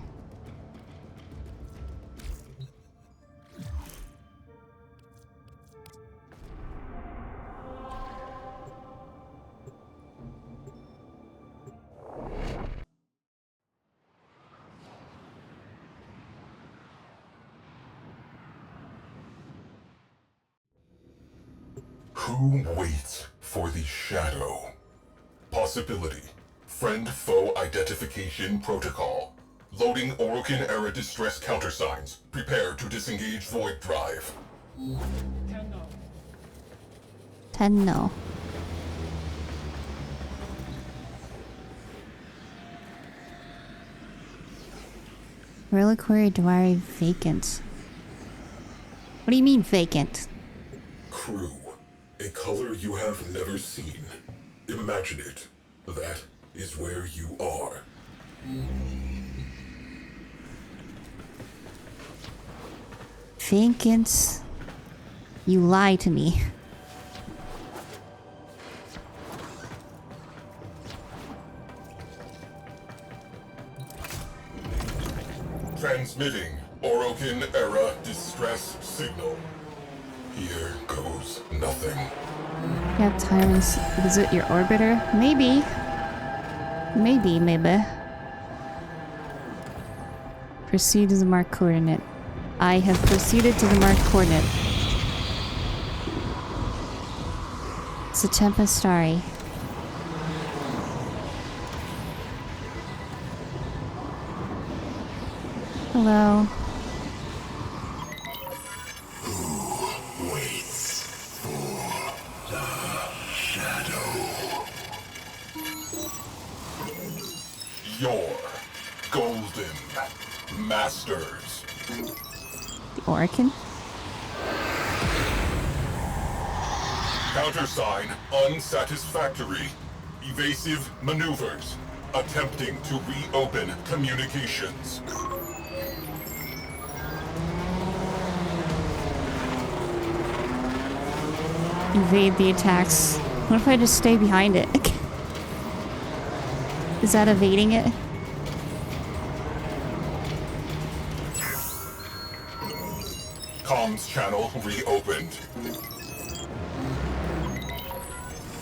Speaker 21: Who waits for the shadow? Possibility. Friend-foe identification protocol. Loading Orokin-era distress countersigns. Prepare to disengage void drive.
Speaker 1: 10 no. Reliquary Dwari vacant. What do you mean vacant?
Speaker 21: Crew. A color you have never seen. Imagine it. That is where you are.
Speaker 1: Vacant. You lie to me.
Speaker 21: Transmitting Orokin-era distress signal. Here goes nothing.
Speaker 1: You have time to visit your orbiter? Maybe. Maybe. Proceed to the marked coordinate. I have proceeded to the marked coordinate. It's a Tempestarii. Hello.
Speaker 11: Who waits for the shadow?
Speaker 21: Your golden masters.
Speaker 1: The Orokin?
Speaker 21: Countersign unsatisfactory. Evasive maneuvers. Attempting to reopen communications.
Speaker 1: Evade the attacks. What if I just stay behind it? Is that evading it?
Speaker 21: Comms channel reopened.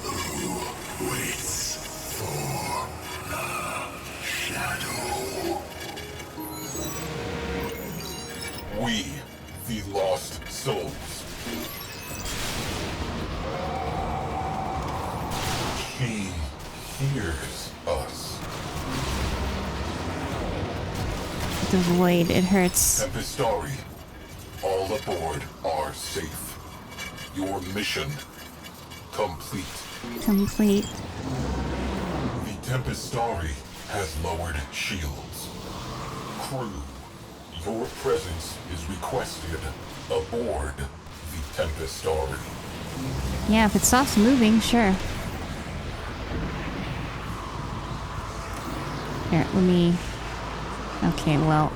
Speaker 11: Who waits for the shadow?
Speaker 21: We, the lost souls. She hears us.
Speaker 1: The void, it hurts.
Speaker 21: Tempestarii, all aboard are safe. Your mission complete.
Speaker 1: Complete.
Speaker 21: The Tempestarii has lowered shields. Crew, your presence is requested aboard the Tempestarii.
Speaker 1: Yeah, if it stops moving, sure. Here, let me... Okay, well...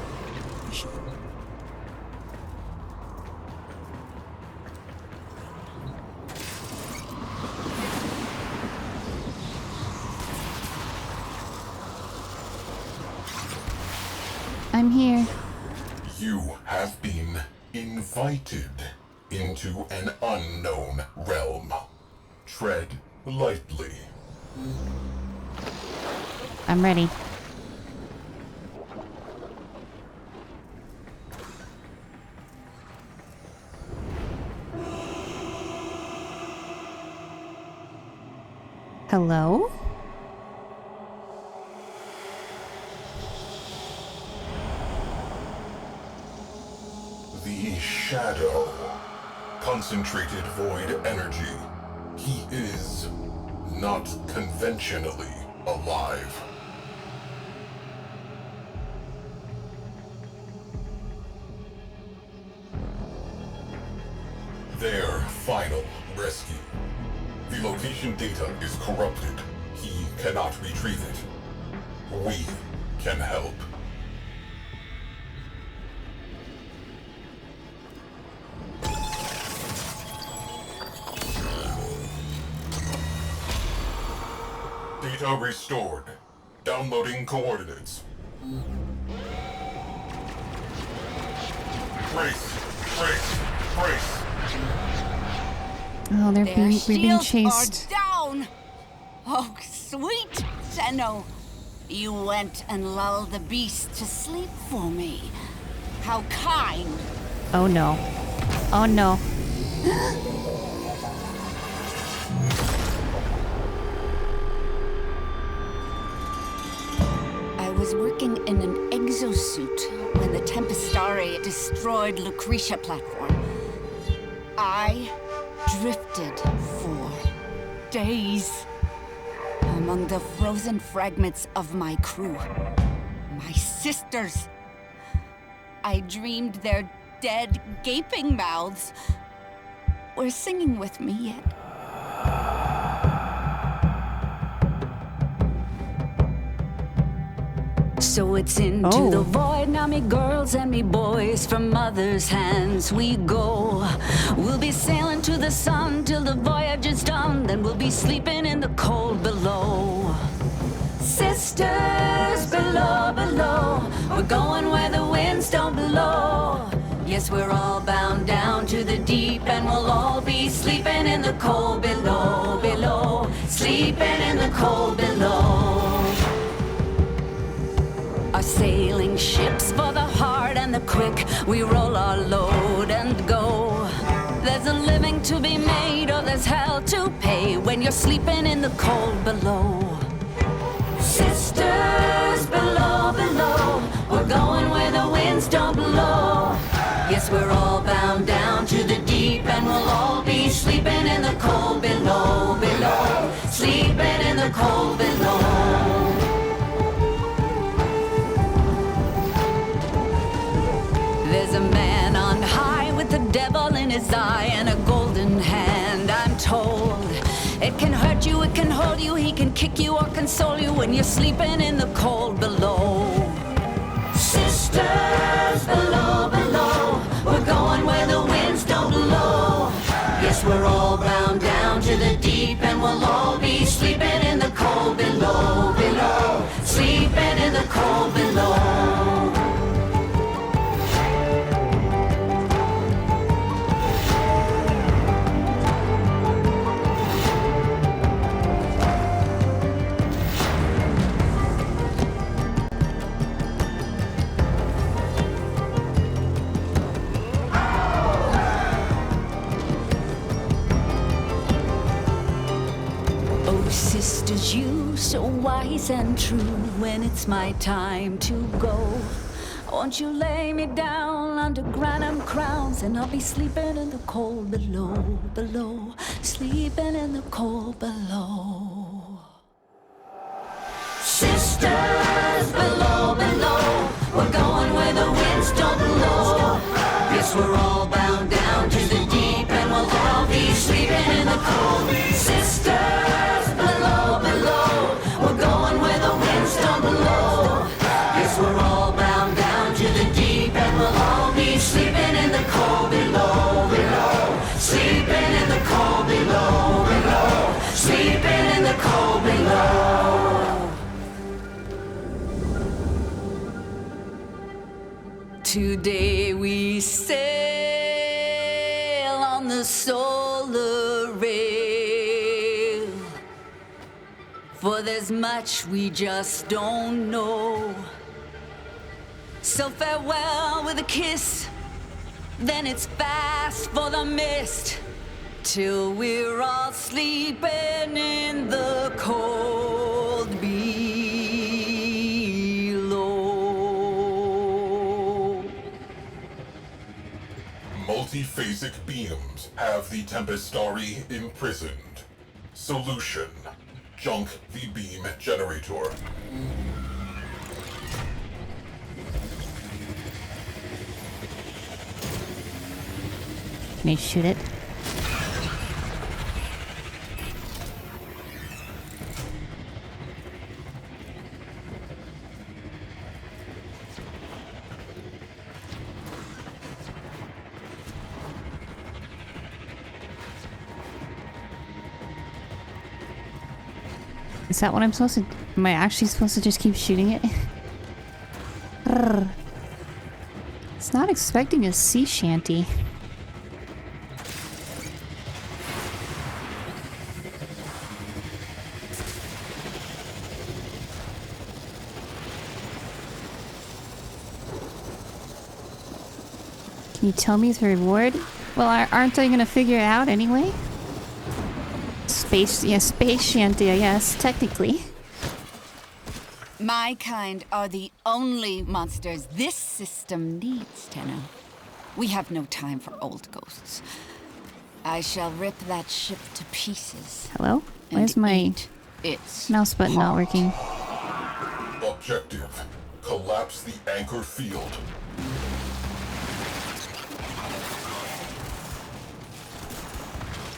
Speaker 1: I'm here.
Speaker 21: You have been invited into an unknown realm. Tread lightly.
Speaker 1: I'm ready. Hello?
Speaker 21: The Shadow. Concentrated void energy. He is not conventionally alive. Their final rescue. The location data is corrupted. He cannot retrieve it. We can help. Data restored. Downloading coordinates. Brace.
Speaker 1: Oh, we're being chased.
Speaker 7: Are down. Oh, sweet Zeno. You went and lulled the beast to sleep for me. How kind.
Speaker 1: Oh no. Oh no.
Speaker 7: I was working in an exosuit when the Tempestarii destroyed Lucretia platform. I drifted for days among the frozen fragments of my crew. My sisters. I dreamed their dead, gaping mouths were singing with me yet. So it's into the void, now me girls and me boys, from mother's hands we go. We'll be sailing to the sun till the voyage is done, then we'll be sleeping in the cold below. Sisters below, below, we're going where the winds don't blow. Yes, we're all bound down to the deep, and we'll all be sleeping in the cold below, below, sleeping in the cold below. Our sailing ships for the hard and the quick, we roll our load and go. There's a living to be made, or there's hell to pay when you're sleeping in the cold below. Sisters below, below, we're going where the winds don't blow. Yes, we're all bound down to the deep, and we'll all be sleeping in the cold below, below, sleeping in the cold below. There's a man on high with the devil in his eye and a golden hand, I'm told. It can hurt you, it can hold you, he can kick you or console you when you're sleeping in the cold below. Sisters below, below, we're going where the winds don't blow. Yes, we're all bound down to the deep, and we'll all be sleeping in the cold below, below, sleeping in the cold below. Sisters, you so wise and true, when it's my time to go, won't you lay me down under granum crowns, and I'll be sleeping in the cold below, below, sleeping in the cold below. Sisters below, below, we're going where the winds don't blow. Yes, we're all bound down to the deep, and we'll all be sleeping in the cold. Sisters below, below, we're going where the winds don't blow.
Speaker 4: down below, below, sleeping in the cold below.
Speaker 7: Today we sail on the solar rail, for there's much we just don't know. So farewell with a kiss, then it's fast for the mist, till we're all sleeping in the cold below.
Speaker 21: Multiphasic beams have the Tempestarii imprisoned. Solution: junk the beam generator.
Speaker 1: Can you shoot it? Is that what I'm supposed to... Am I actually supposed to just keep shooting it? It's not expecting a sea shanty. Can you tell me the reward? Well, aren't I gonna figure it out anyway? Space shanty, I guess, technically.
Speaker 10: My kind are the only monsters this system needs, Tenno. We have no time for old ghosts. I shall rip that ship to pieces.
Speaker 1: Hello? Why is my mouse button not working?
Speaker 21: Objective: collapse the anchor field.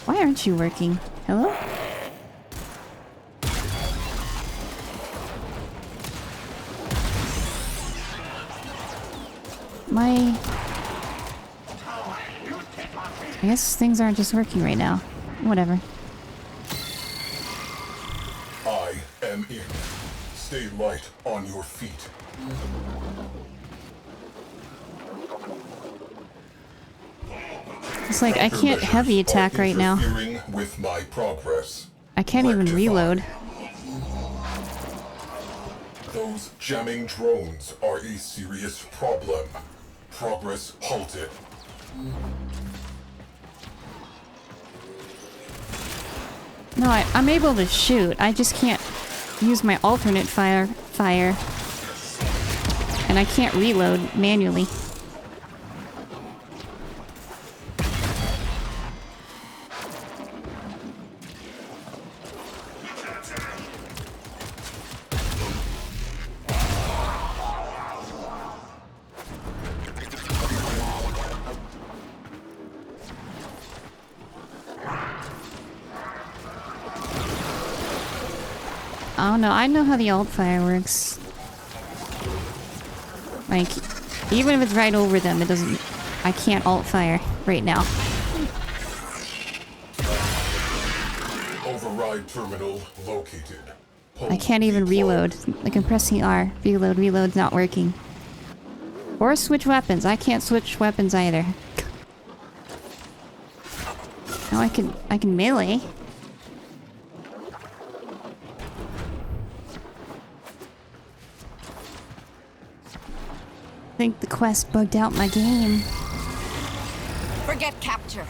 Speaker 1: Why aren't you working? Hello? I guess things aren't just working right now. Whatever.
Speaker 21: I am in. Stay light on your feet.
Speaker 1: It's like I can't heavy attack right now.
Speaker 21: With my progress.
Speaker 1: I can't even reload.
Speaker 21: Those jamming drones are a serious problem. Progress halted.
Speaker 1: No, I'm able to shoot. I just can't use my alternate fire. And I can't reload manually. Oh no, I know how the alt fire works. Like, even if it's right over them, it doesn't... I can't alt fire right now.
Speaker 21: Override terminal located.
Speaker 1: I can't even reload. Like, I'm pressing R. Reload's not working. Or switch weapons. I can't switch weapons either. Now I can melee. I think the quest bugged out my game.
Speaker 10: Forget capture.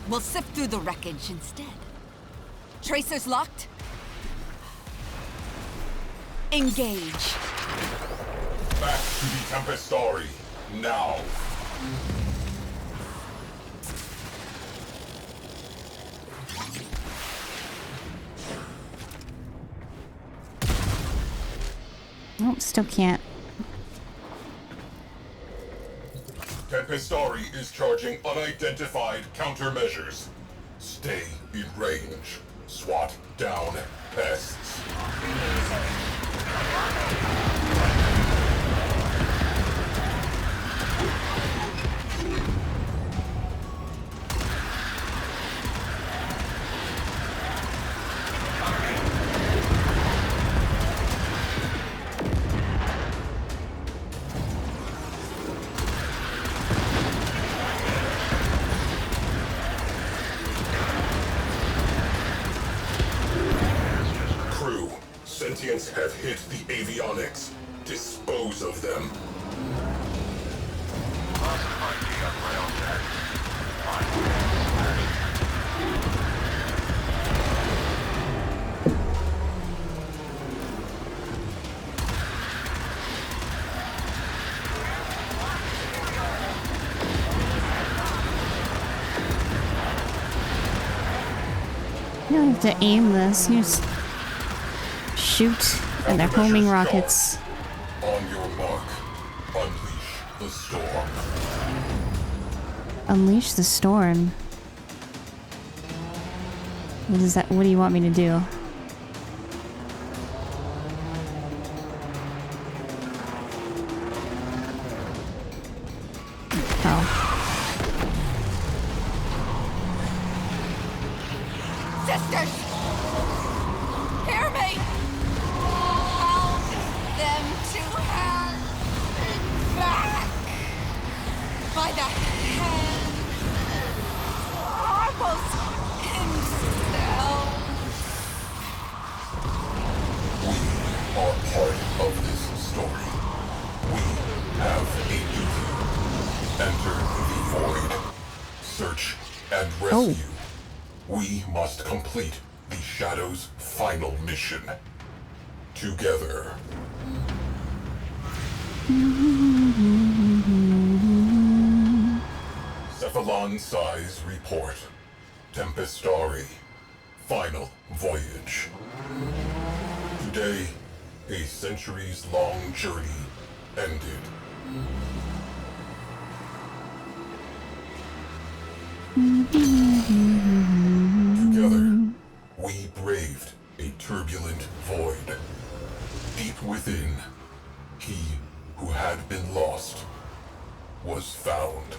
Speaker 10: We'll sift through the wreckage instead. Tracers locked? Engage.
Speaker 21: Back to the Tempestarii, now.
Speaker 1: Nope, still can't.
Speaker 21: Tempestarii is charging unidentified countermeasures. Stay in range. SWAT down pests. sentients have hit the avionics. Dispose of them.
Speaker 1: You don't have to aim this. You just shoot, and they're homing rockets.
Speaker 21: On your mark, unleash the storm.
Speaker 1: Unleash the storm. What is that? What do you want me to do? Oh.
Speaker 10: Sisters! Hear me! Hold them to her back by the hand. Almost himself.
Speaker 21: We are part of this story. We have a duty. Enter the void. Search and rescue.
Speaker 1: Oh.
Speaker 21: We must complete the Shadow's final mission. Together. Cephalon Size Report. Tempestarii. Final voyage. Today, a centuries-long journey ended. Together, we braved a turbulent void. Deep within, he who had been lost was found.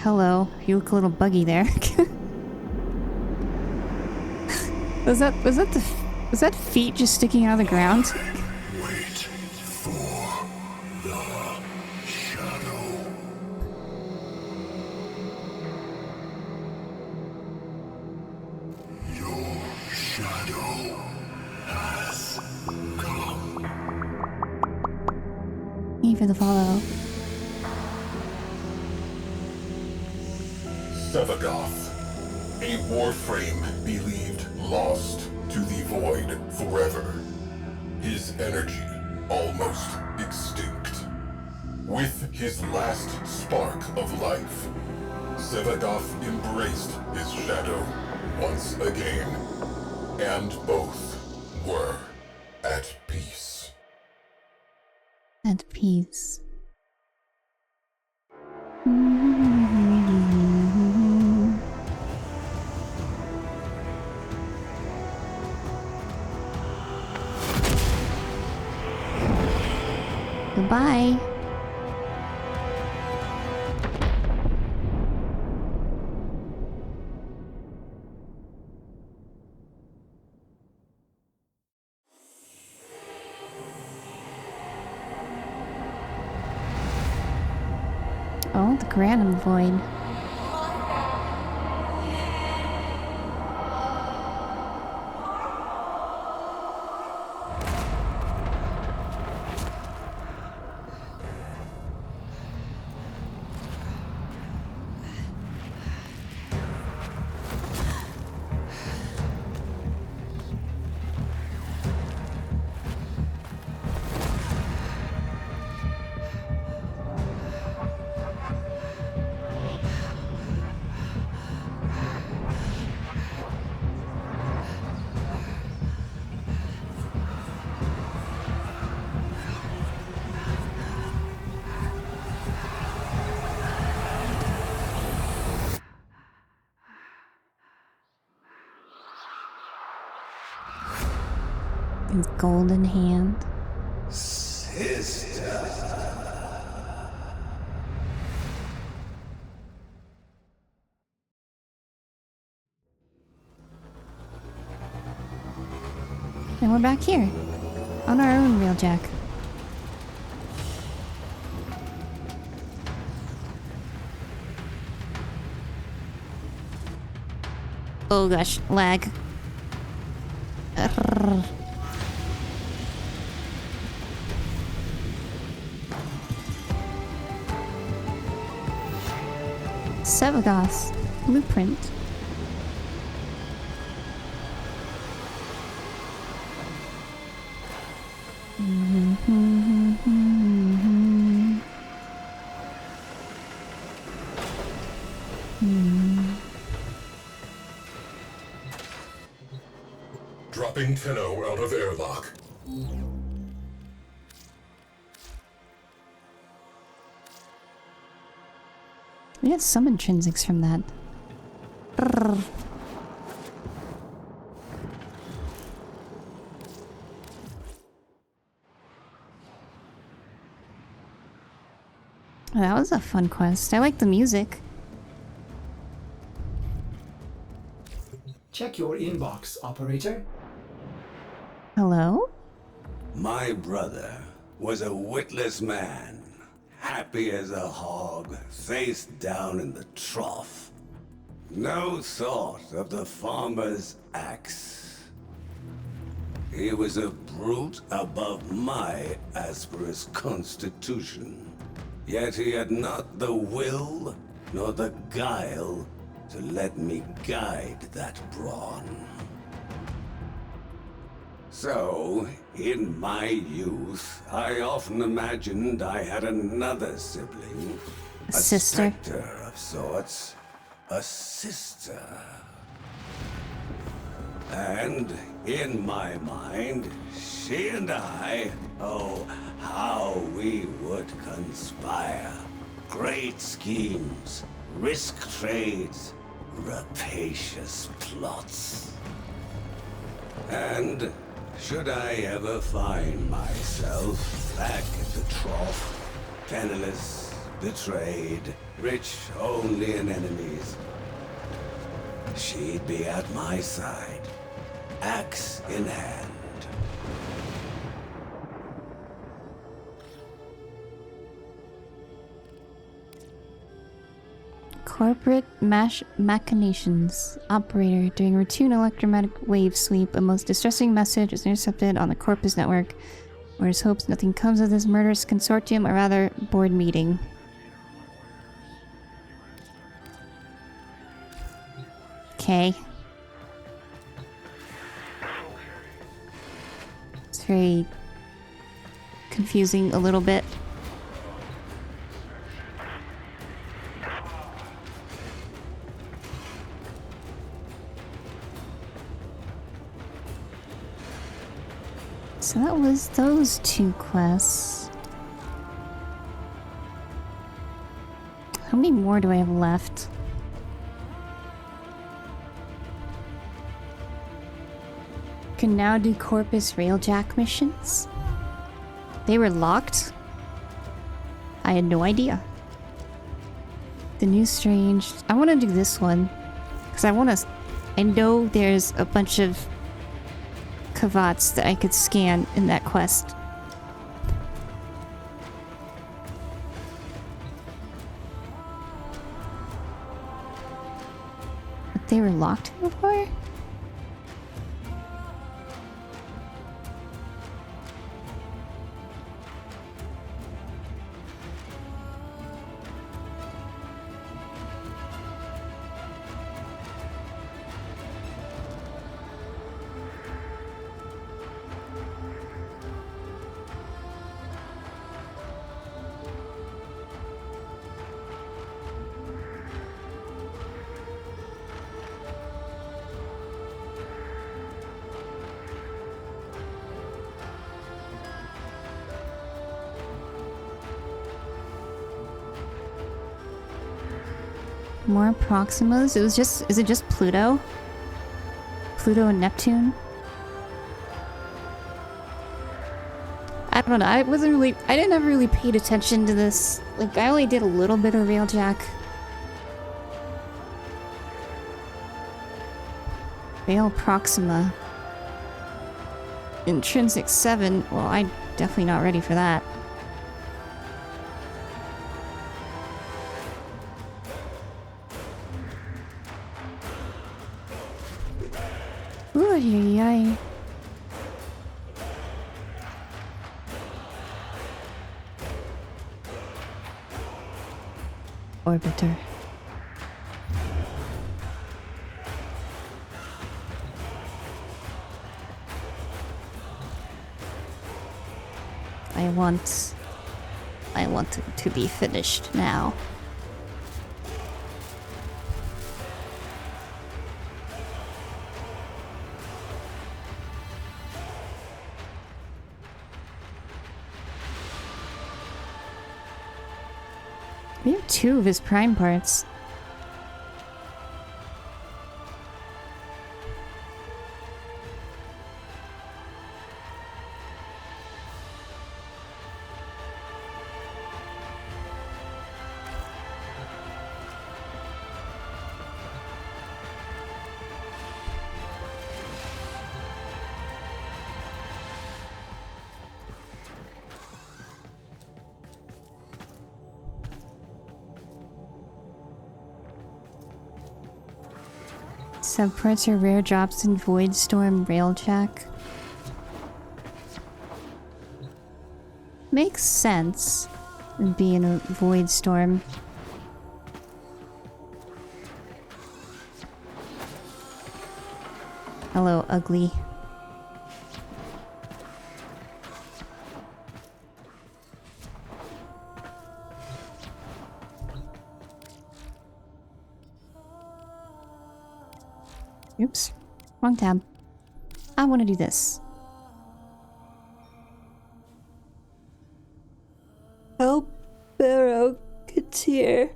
Speaker 1: Hello, you look a little buggy there. was that feet just sticking out of the ground?
Speaker 11: Wait for the shadow. Your shadow has come.
Speaker 1: Thank you for the follow.
Speaker 21: Sevagoth, a Warframe believed lost to the void forever. His energy almost extinct. With his last spark of life, Sevagoth embraced his shadow once again, and both were at peace.
Speaker 1: At peace. Goodbye. Oh, the Granum Void. His golden hand.
Speaker 16: Sister.
Speaker 1: And we're back here. On our own railjack. Oh gosh, lag. Sevagoth's blueprint.
Speaker 21: Dropping Tenno out of airlock.
Speaker 1: We had some intrinsics from that. Brrr. Oh, that was a fun quest. I like the music.
Speaker 20: Check your inbox, operator.
Speaker 1: Hello?
Speaker 18: My brother was a witless man, happy as a hog, face down in the trough. No thought of the farmer's axe. He was a brute above my asperous constitution. Yet he had not the will nor the guile to let me guide that brawn. So, in my youth, I often imagined I had another sibling. A
Speaker 1: sister.
Speaker 18: specter of sorts. A sister. And, in my mind, she and I, oh, how we would conspire. Great schemes, risk trades, rapacious plots. And should I ever find myself back at the trough, penniless, betrayed, rich only in enemies, she'd be at my side, axe in hand.
Speaker 1: Corporate machinations. Operator, during a routine electromagnetic wave sweep, a most distressing message is intercepted on the Corpus network. Orders hopes nothing comes of this murderous consortium, or rather, board meeting. Okay. It's very confusing a little bit. So that was those two quests. How many more do I have left? Can now do Corpus Railjack missions? They were locked? I had no idea. The new strange... I want to do this one. Because I know there's a bunch of Kavats that I could scan in that quest. But they were locked before? More Proximas? Is it just Pluto? Pluto and Neptune? I don't know, I didn't ever really paid attention to this. Like, I only did a little bit of Railjack. Veil Proxima. Intrinsic 7. Well, I'm definitely not ready for that. Ooh, yay. Orbiter. I want it to be finished now. We have 2 of his prime parts. Subparts are rare drops in Void Storm Railjack. Makes sense. Being a Void Storm. Hello, ugly. Oops. Wrong tab. I want to do this. Help Barrow Katir.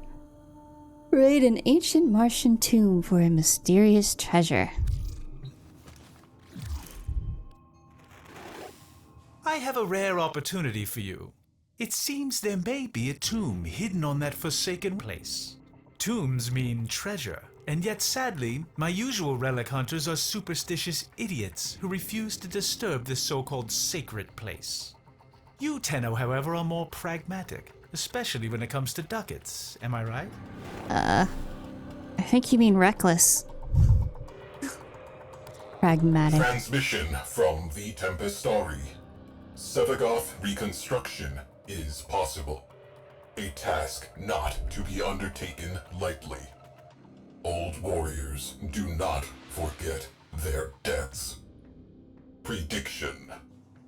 Speaker 1: Raid an ancient Martian tomb for a mysterious treasure.
Speaker 9: I have a rare opportunity for you. It seems there may be a tomb hidden on that forsaken place. Tombs mean treasure. And yet, sadly, my usual relic hunters are superstitious idiots who refuse to disturb this so-called sacred place. You, Tenno, however, are more pragmatic, especially when it comes to ducats. Am I right?
Speaker 1: I think you mean reckless. Pragmatic.
Speaker 21: Transmission from the Tempestarii. Sevagoth reconstruction is possible. A task not to be undertaken lightly. Old warriors do not forget their debts. Prediction.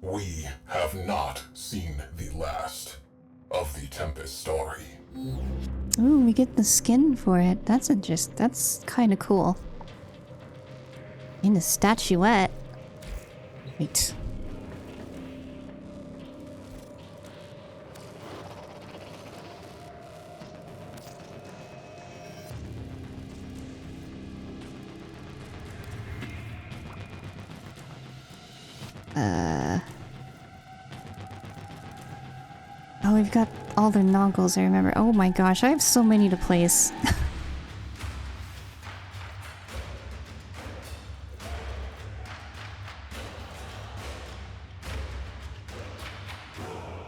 Speaker 21: We have not seen the last of the Tempestarii.
Speaker 1: Ooh, we get the skin for it. That's kind of cool. And a statuette. Wait. Oh, we've got all the noggles, I remember. Oh my gosh, I have so many to place.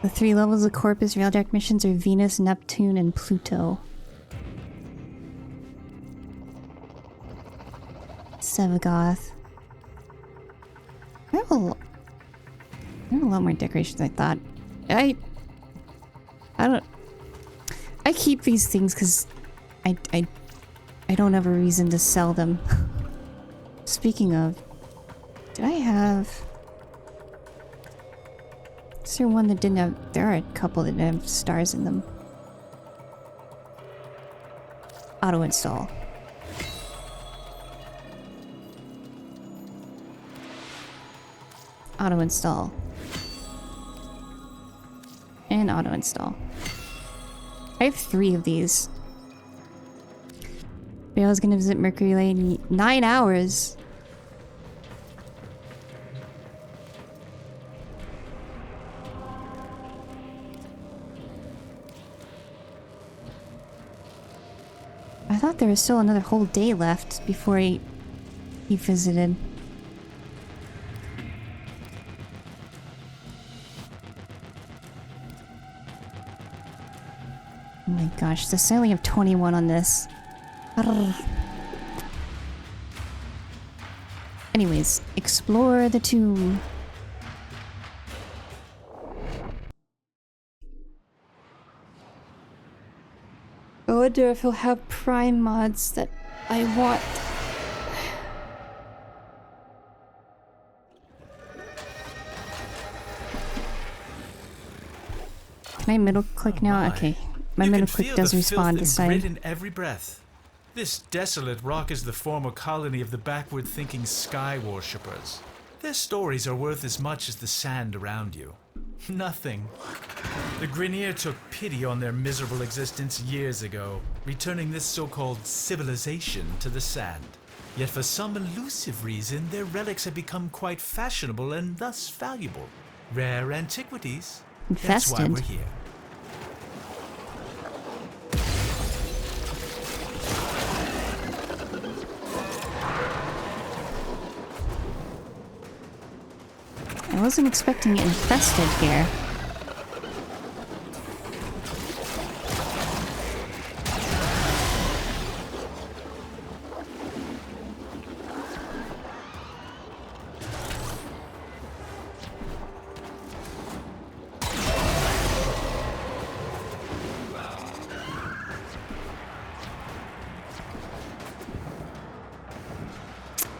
Speaker 1: The 3 levels of Corpus Railjack missions are Venus, Neptune, and Pluto. Sevagoth. I have a lot more decorations than I thought. I keep these things because I don't have a reason to sell them. Speaking of, did I have... Is there one that didn't have... There are a couple that didn't have stars in them. Auto install. Auto install. And auto install. I have 3 of these. I was gonna visit Mercury Lane in 9 hours. I thought there was still another whole day left before he visited. Oh my gosh, I only have 21 on this. Anyways, explore the tomb. I wonder if he'll have prime mods that I want. Can I middle click now? Okay. My middle click does respawn this side.
Speaker 9: In every breath. This desolate rock is the former colony of the backward-thinking sky worshippers. Their stories are worth as much as the sand around you. Nothing. The Grineer took pity on their miserable existence years ago, returning this so-called civilization to the sand. Yet for some elusive reason, their relics have become quite fashionable and thus valuable. Rare antiquities. That's why we're here.
Speaker 1: I wasn't expecting it infested here.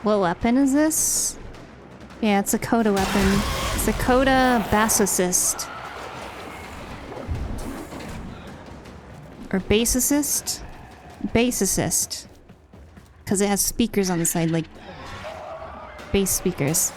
Speaker 1: What weapon is this? Yeah, it's a Coda weapon. It's a Coda Bassist. Or Bass Assist? Bass Assist. Because it has speakers on the side, like bass speakers.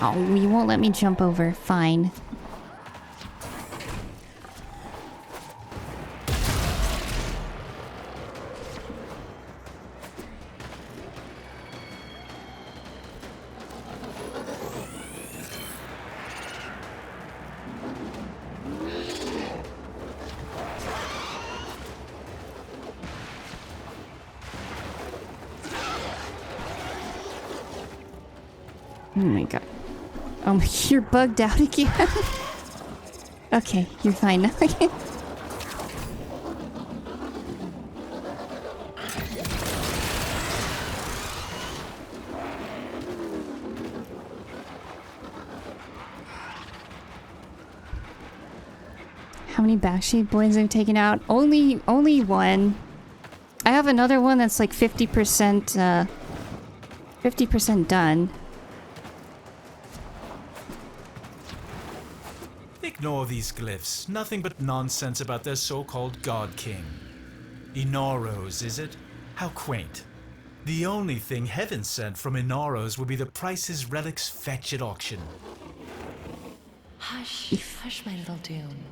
Speaker 1: Oh, you won't let me jump over. Fine. Oh my god. Oh, you're bugged out again? Okay, you're fine now. How many Backstreet Boys I've taken out? Only one. I have another one that's like 50%, 50% done.
Speaker 9: Ignore these glyphs. Nothing but nonsense about their so-called God King. Inaros, is it? How quaint. The only thing heaven sent from Inaros would be the price his relics fetch at auction.
Speaker 6: Hush, hush, my little Dune.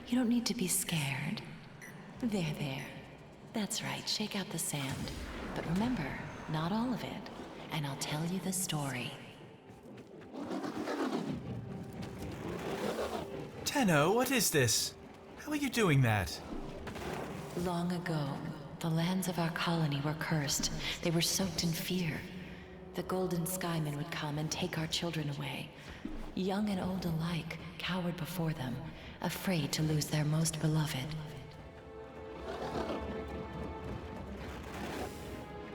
Speaker 6: You don't need to be scared. There. That's right, shake out the sand. But remember, not all of it. And I'll tell you the story.
Speaker 9: Tenno, what is this? How are you doing that?
Speaker 6: Long ago, the lands of our colony were cursed. They were soaked in fear. The Golden Skymen would come and take our children away. Young and old alike cowered before them, afraid to lose their most beloved.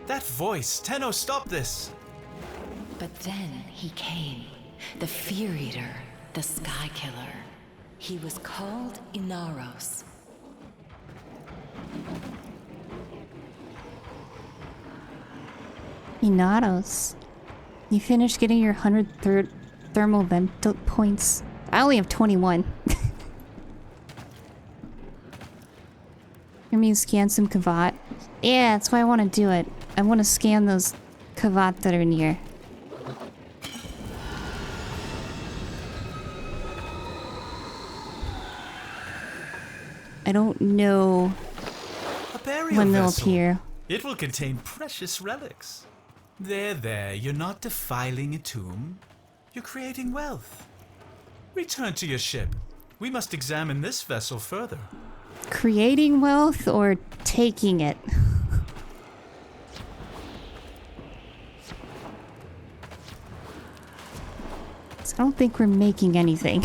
Speaker 9: That voice! Tenno, stop this!
Speaker 6: But then he came. The Fear Eater, the Sky Killer. He was called Inaros.
Speaker 1: Inaros. You finished getting your 103rd thermal vent points. I only have 21. Let me scan some Kavat. Yeah, that's why I want to do it. I want to scan those Kavat that are near. I don't know when they'll appear.
Speaker 9: It will contain precious relics. There, you're not defiling a tomb. You're creating wealth. Return to your ship. We must examine this vessel further.
Speaker 1: Creating wealth or taking it? I don't think we're making anything.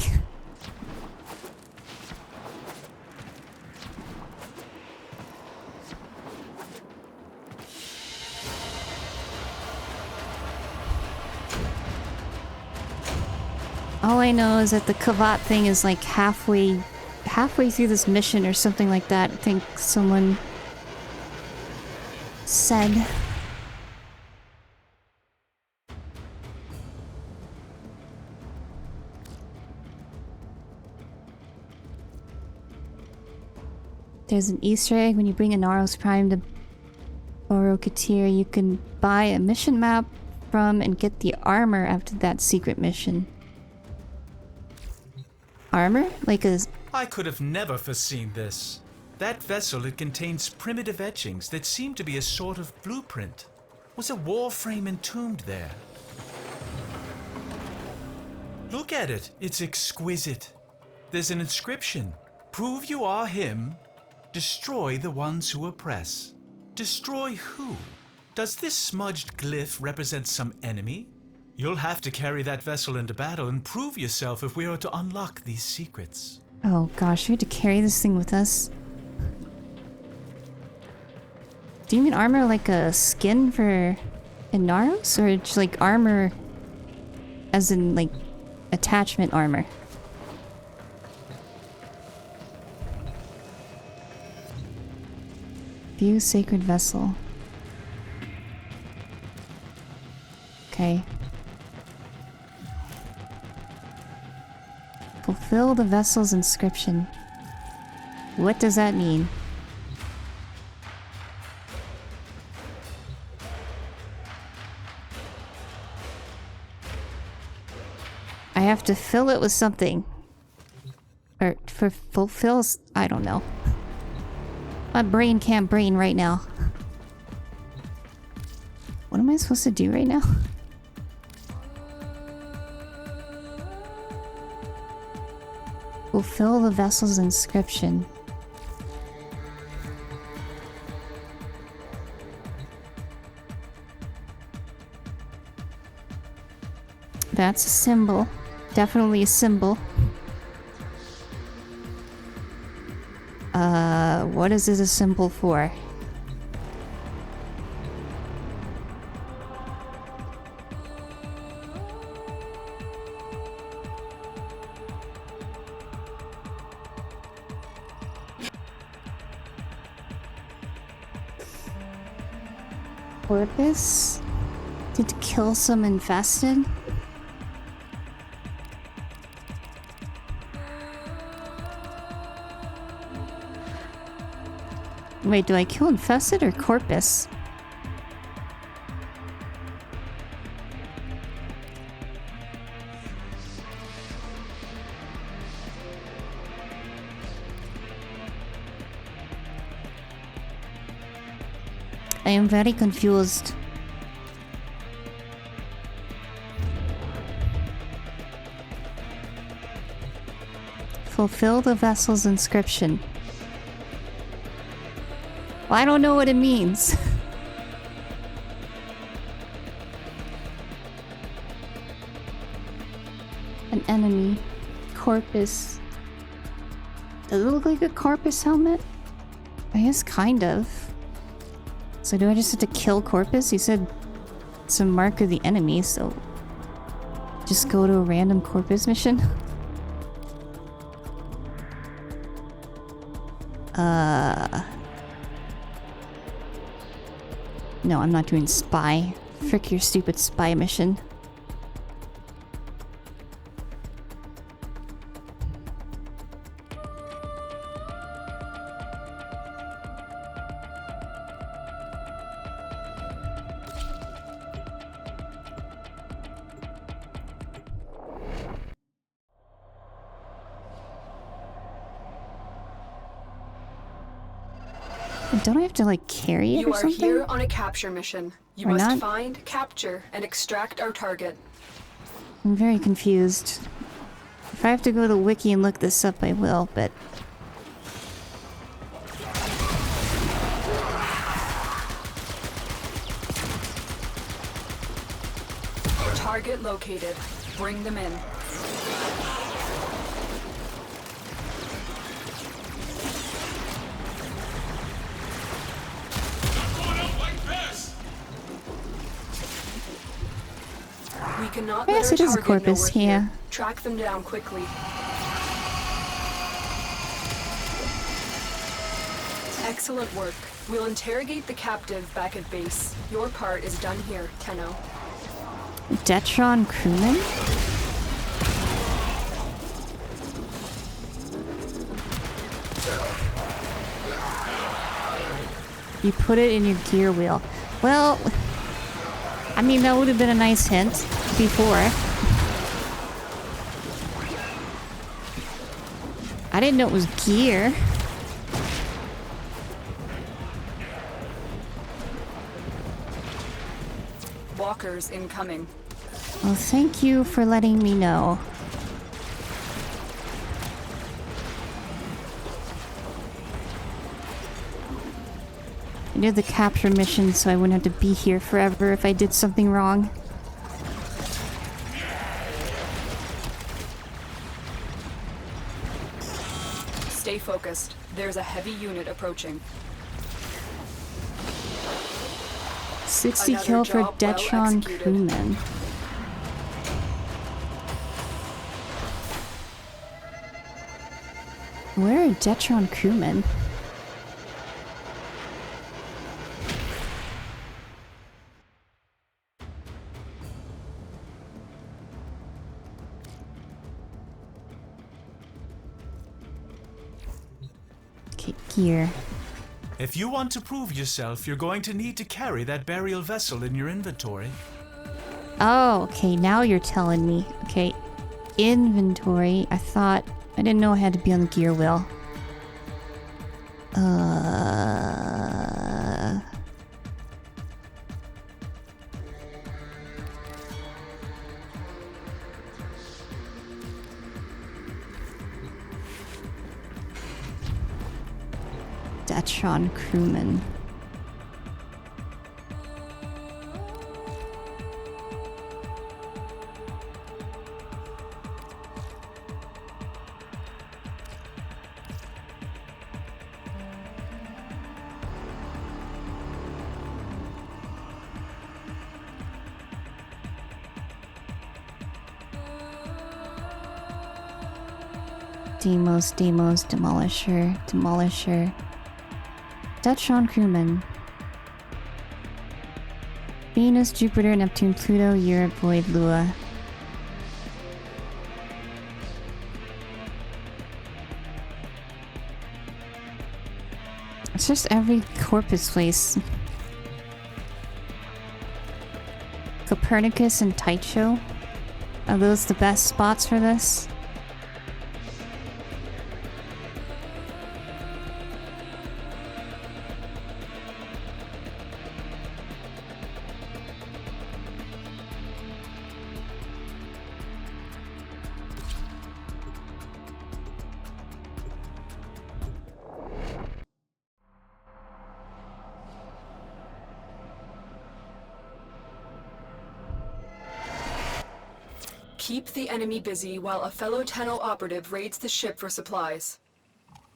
Speaker 1: All I know is that the Kavat thing is like halfway through this mission or something like that. I think someone said. There's an Easter egg when you bring Inaros Prime to Borokatir. You can buy a mission map from and get the armor after that secret mission. Armor? Like a...
Speaker 9: I could have never foreseen this. That vessel, it contains primitive etchings that seem to be a sort of blueprint. Was a Warframe entombed there? Look at it. It's exquisite. There's an inscription. Prove you are him. Destroy the ones who oppress. Destroy who? Does this smudged glyph represent some enemy? You'll have to carry that vessel into battle and prove yourself if we are to unlock these secrets.
Speaker 1: Oh gosh, we have to carry this thing with us. Do you mean armor like a skin for Inaros? Or just like armor as in like attachment armor? View sacred vessel. Okay. Fulfill the vessel's inscription. What does that mean? I have to fill it with something. Or for fulfills, I don't know. My brain can't brain right now. What am I supposed to do right now? Fulfill the vessel's inscription. That's a symbol. Definitely a symbol. What is this a symbol for? Purpose? To kill some infested? Wait, do I kill infested or corpus? I am very confused. Fulfill the vessel's inscription. Well, I don't know what it means. An enemy. Corpus. Does it look like a corpus helmet? I guess kind of. So do I just have to kill Corpus? He said it's a mark of the enemy, so just go to a random Corpus mission? No, I'm not doing spy. Frick your stupid spy mission. Don't I have to, like, carry it or something?
Speaker 14: You are here on a capture mission. You must find, capture, and extract our target.
Speaker 1: I'm very confused. If I have to go to the wiki and look this up, I will, but...
Speaker 14: Target located. Bring them in. We cannot let
Speaker 1: Yes,
Speaker 14: our
Speaker 1: it is a
Speaker 14: target know
Speaker 1: corpus,
Speaker 14: we're
Speaker 1: yeah.
Speaker 14: here. Track them down quickly. Excellent work. We'll interrogate the captive back at base. Your part is done here, Tenno.
Speaker 1: Detron crewman? You put it in your gear wheel. Well, I mean, that would have been a nice hint before. I didn't know it was gear.
Speaker 14: Walkers incoming.
Speaker 1: Well, thank you for letting me know. I did the capture mission so I wouldn't have to be here forever if I did something wrong.
Speaker 14: Stay focused. There's a heavy unit approaching.
Speaker 1: 60 kill for Detron crewman. Where are Detron crewmen? Okay, gear.
Speaker 9: If you want to prove yourself, you're going to need to carry that burial vessel in your inventory.
Speaker 1: Oh, okay, now you're telling me. Okay, inventory. I didn't know I had to be on the gear wheel. Detron crewman. Demos, Demolisher. Detron crewman. Venus, Jupiter, Neptune, Pluto, Europe, Void, Lua. It's just every corpus place. Copernicus and Taicho? Are those the best spots for this?
Speaker 14: Keep the enemy busy while a fellow Tenno operative raids the ship for supplies.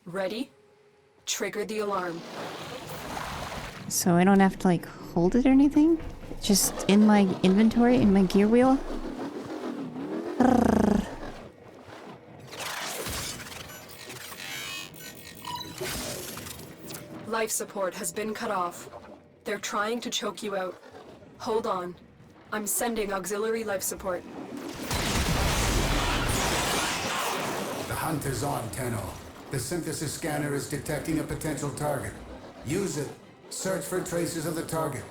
Speaker 14: Ready? Trigger the alarm.
Speaker 1: So I don't have to like hold it or anything? It's just in my inventory, in my gear wheel?
Speaker 14: Life support has been cut off. They're trying to choke you out. Hold on. I'm sending auxiliary life support.
Speaker 12: The hunt is on, Tenno. The synthesis scanner is detecting a potential target. Use it. Search for traces of the target.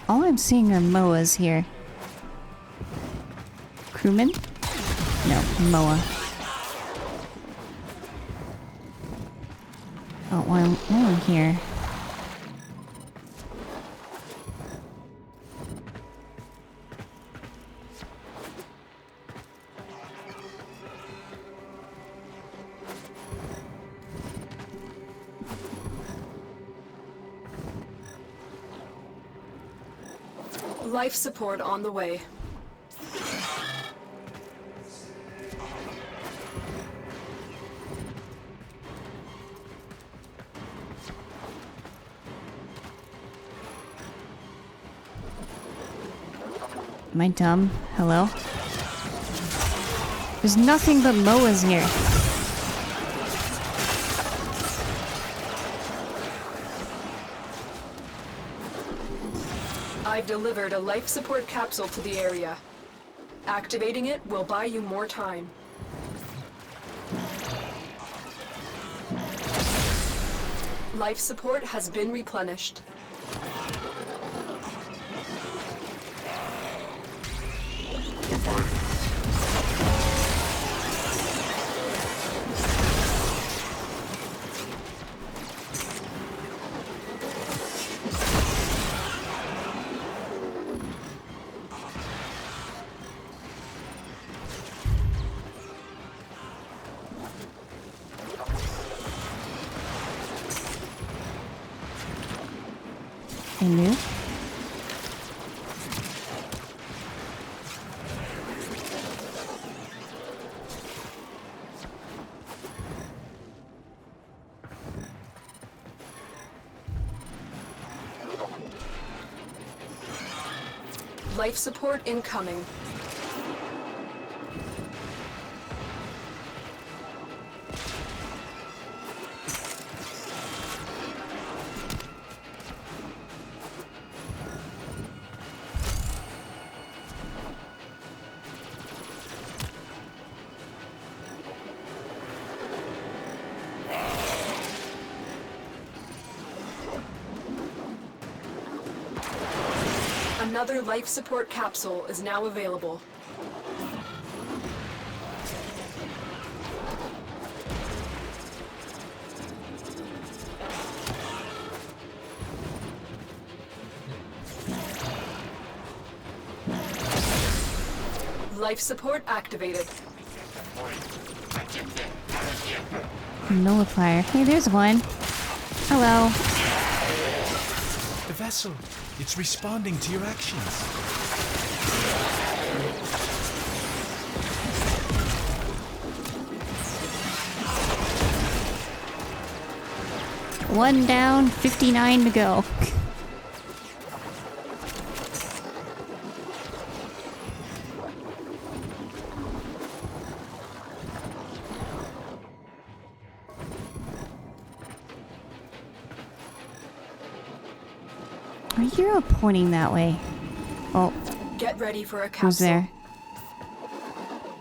Speaker 1: All I'm seeing are MOAs here. Crewman? No, MOA. Oh, while I'm here.
Speaker 14: Life support on the way.
Speaker 1: Am I dumb? Hello? There's nothing but Moas here.
Speaker 14: I've delivered a life support capsule to the area. Activating it will buy you more time. Life support has been replenished.
Speaker 1: I knew.
Speaker 14: Life support incoming. Another life support capsule is now available. Life support activated.
Speaker 1: Nullifier. Hey, there's one. Hello.
Speaker 9: The vessel. It's responding to your actions.
Speaker 1: One down, 59 to go. You're pointing that way. Oh.
Speaker 14: Get ready for a capsule.
Speaker 1: Who's there?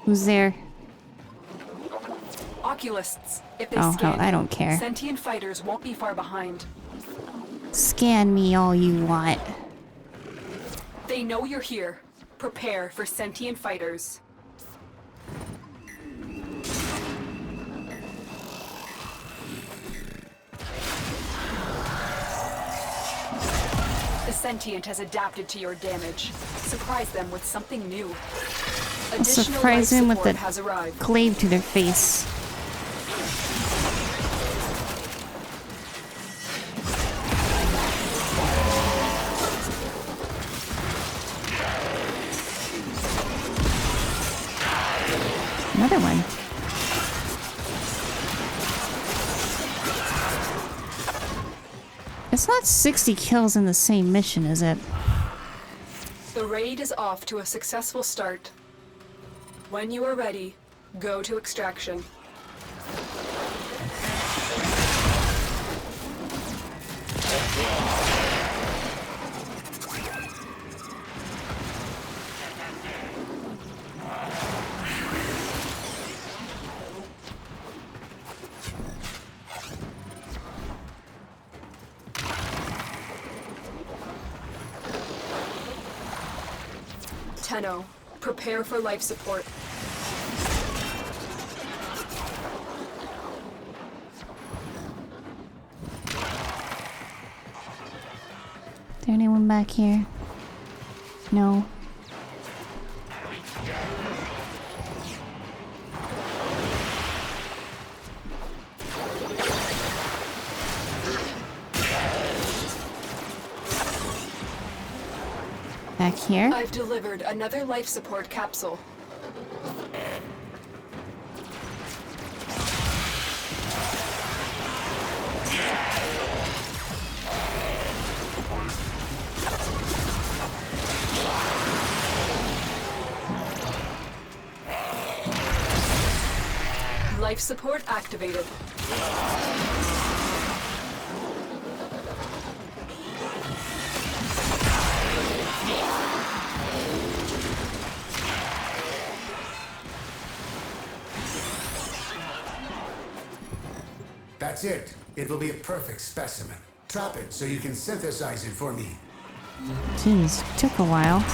Speaker 1: Who's there?
Speaker 14: Oculists. If they
Speaker 1: Oh,
Speaker 14: scan
Speaker 1: I don't care.
Speaker 14: Sentient fighters won't be far behind.
Speaker 1: Scan me all you want.
Speaker 14: They know you're here. Prepare for sentient fighters. The sentient has adapted to your damage. Surprise them with something new.
Speaker 1: Surprise them with the
Speaker 14: has arrived.
Speaker 1: glaive to their face. Another one. It's not 60 kills in the same mission, is it?
Speaker 14: The raid is off to a successful start. When you are ready, go to extraction. Tenno, prepare for life support.
Speaker 1: there anyone back here? No. Back here?
Speaker 14: I've delivered another life support capsule. Life support activated.
Speaker 12: That's it. It will be a perfect specimen. Trap it so you can synthesize it for me.
Speaker 1: Jeez, took a while.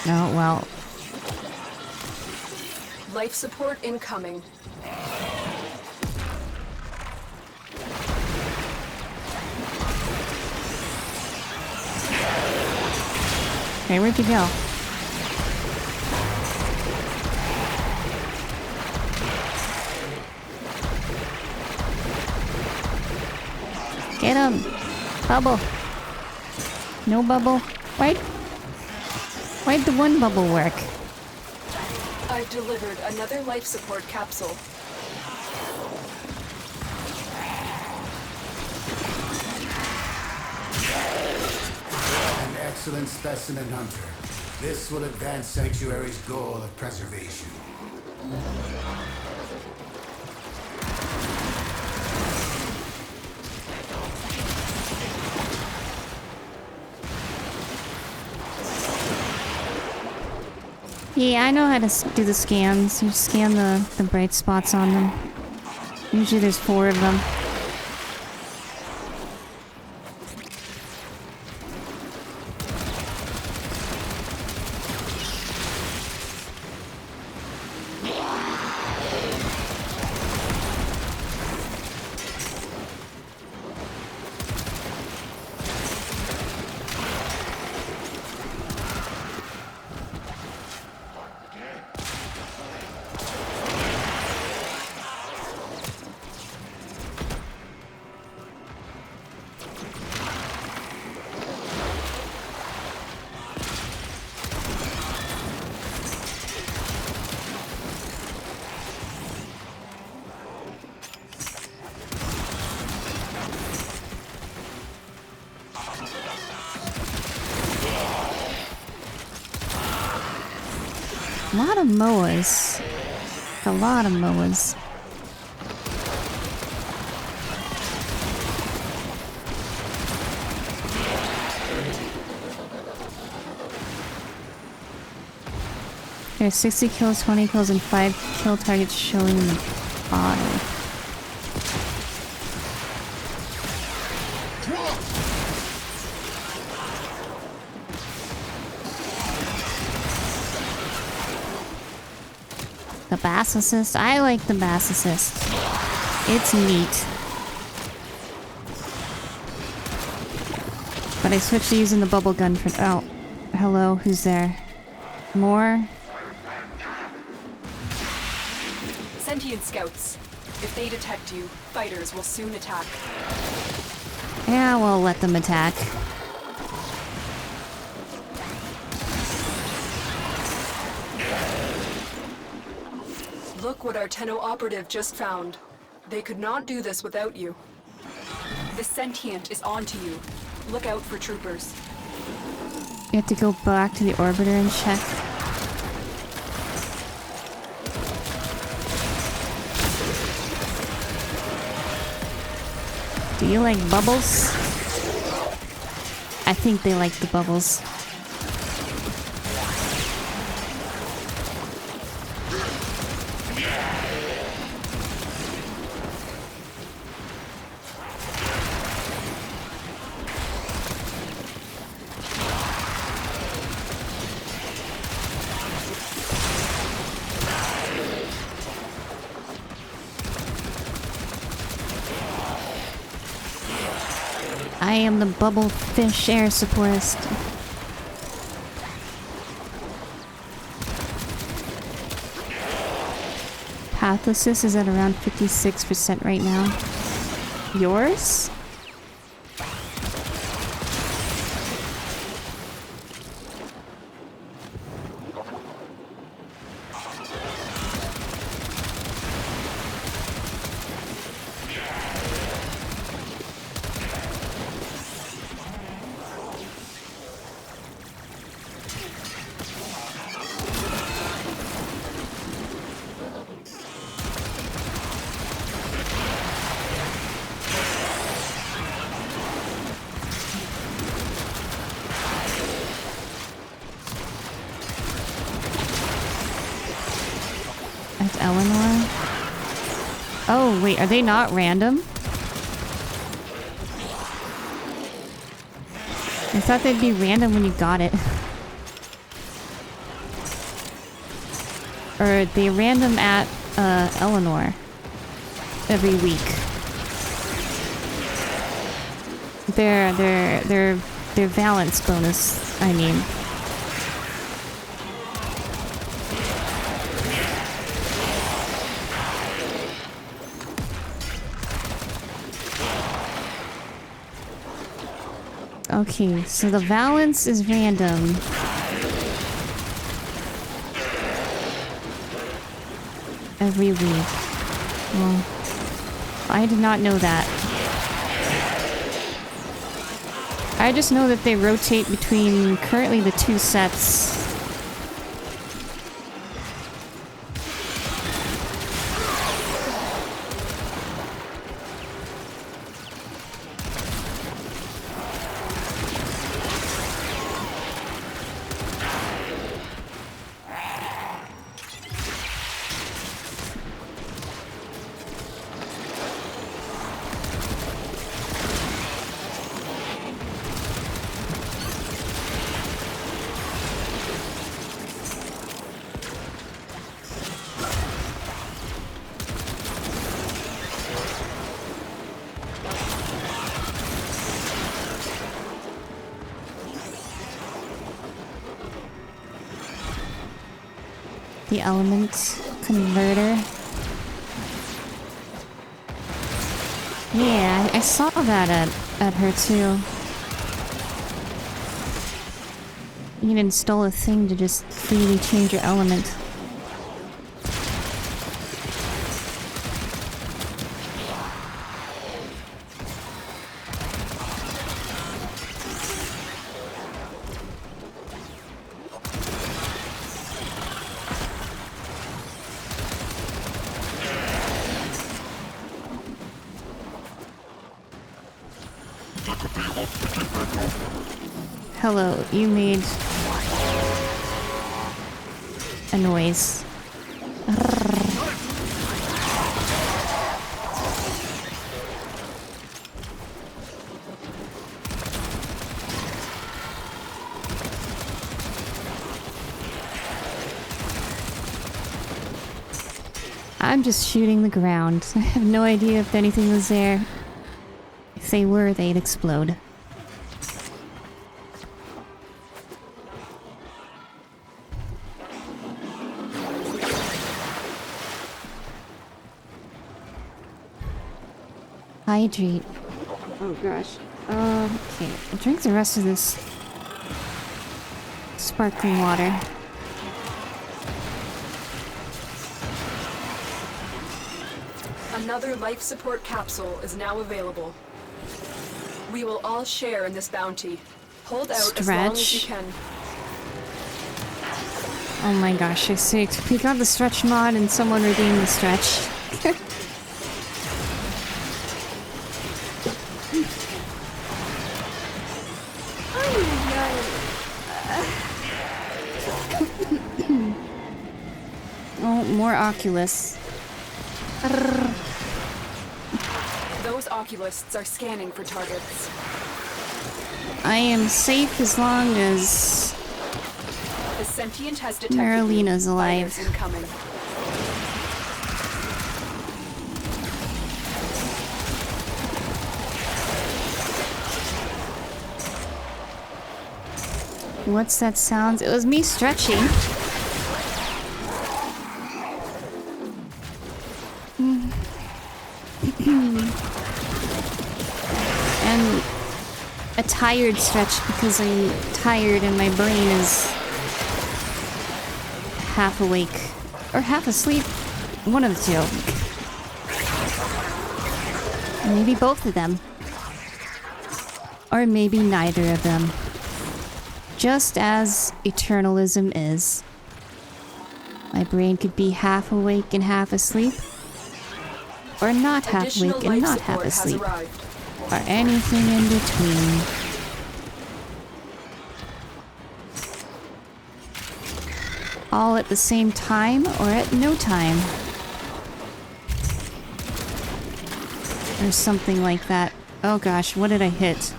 Speaker 1: No, well.
Speaker 14: Life support incoming.
Speaker 1: Okay, where'd you go? Get him! Bubble! No bubble? Why'd the one bubble work?
Speaker 14: I've delivered another life support capsule.
Speaker 12: An excellent specimen, Hunter. This will advance Sanctuary's goal of preservation.
Speaker 1: Yeah, I know how to do the scans. You scan the bright spots on them. Usually there's 4 of them. A lot of moas. A lot of moas. There's 60 kills, 20 kills, and 5 kill targets showing in the bottom. The bass assist? I like the bass assist. It's neat. But I switched to using the bubble gun for— oh. Hello, who's there? More?
Speaker 14: Sentient scouts. If they detect you, fighters will soon attack.
Speaker 1: Yeah, we'll let them attack.
Speaker 14: Look what our Tenno operative just found. They could not do this without you. The sentient is onto you. Look out for troopers.
Speaker 1: You have to go back to the orbiter and check. Do you like bubbles? I think they like the bubbles. I am the bubble fish air supportist. Pathosis is at around 56% right now. Yours? Oh, wait, are they not random? I thought they'd be random when you got it. Or they random at Eleanor every week. Their valence bonus, I mean. Okay, so the valence is random. Every week. Well, I did not know that. I just know that they rotate between currently the two sets. The element converter. Yeah, I saw that at her too. You can install a thing to just freely change your element. Hello, you made a noise. I'm just shooting the ground. I have no idea if anything was there. If they were, they'd explode. Hydrate. Oh gosh. Okay. I'll drink the rest of this sparkling water.
Speaker 14: Another life support capsule is now available. We will all share in this bounty. Hold out as long as you can.
Speaker 1: Oh my gosh, I see. We got the stretch mod and someone redeemed the stretch. Oh, more Oculus.
Speaker 14: Those Oculists are scanning for targets.
Speaker 1: I am safe as long as
Speaker 14: The sentient has detected
Speaker 1: Maralina's alive.
Speaker 14: fighters incoming.
Speaker 1: What's that sound? It was me stretching. And a tired stretch because I'm tired and my brain is half awake. Or half asleep. One of the two. Maybe both of them. Or maybe neither of them. Just as eternalism is. My brain could be half awake and half asleep. Or not half awake and not half asleep. Or anything in between. All at the same time or at no time. Or something like that. Oh gosh, what did I hit?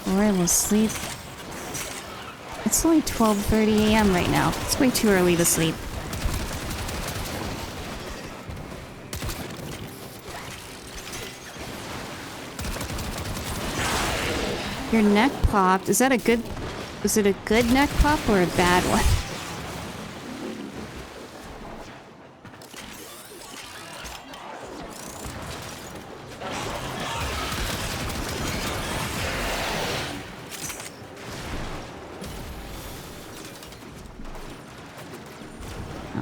Speaker 1: Or I will sleep. It's only 12:30 a.m. right now. It's way too early to sleep. Your neck popped. Is that a good... Was it a good neck pop or a bad one?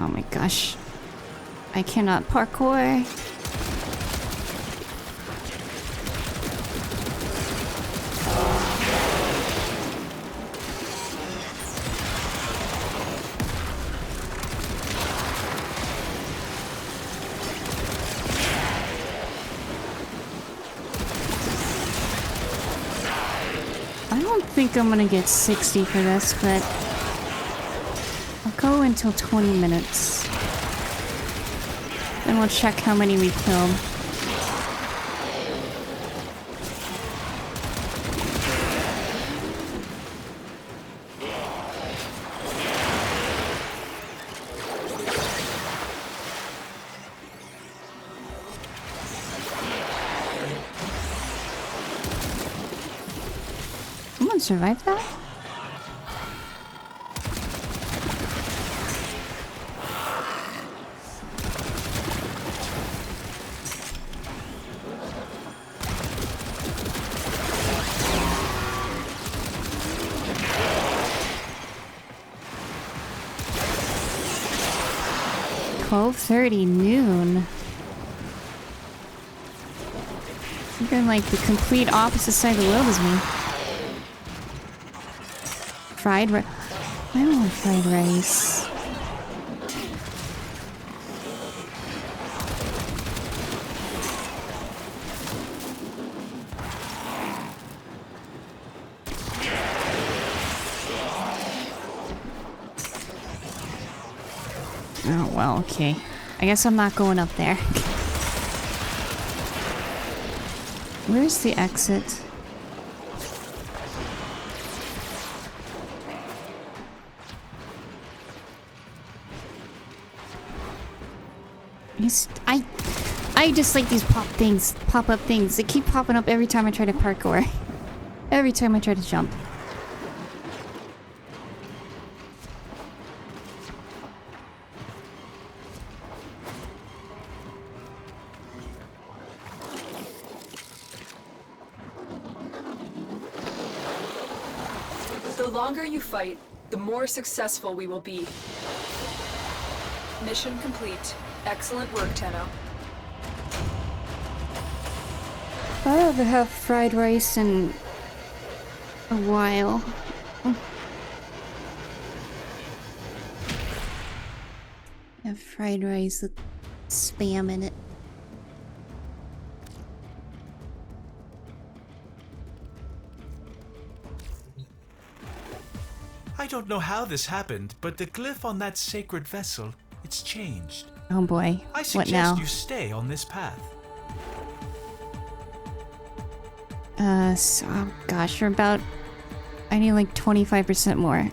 Speaker 1: Oh my gosh. I cannot parkour. I don't think I'm gonna get 60 for this, but I'll go until 20 minutes. Then we'll check how many we killed. Someone survived that? Noon. You're like the complete opposite side of the world as me. Fried rice. I don't want fried rice. Oh, well, okay. I guess I'm not going up there. Where's the exit? I just like these pop-up things. They keep popping up every time I try to parkour. Every time I try to jump.
Speaker 14: The longer you fight, the more successful we will be. Mission complete. Excellent work, Tenno.
Speaker 1: I haven't had fried rice in a while. I have fried rice with spam in it.
Speaker 9: I don't know how this happened, but the glyph on that sacred vessel, it's changed.
Speaker 1: Oh boy,
Speaker 9: I
Speaker 1: what now?
Speaker 9: suggest you stay on this path.
Speaker 1: Oh gosh, we're about... I need like 25% more.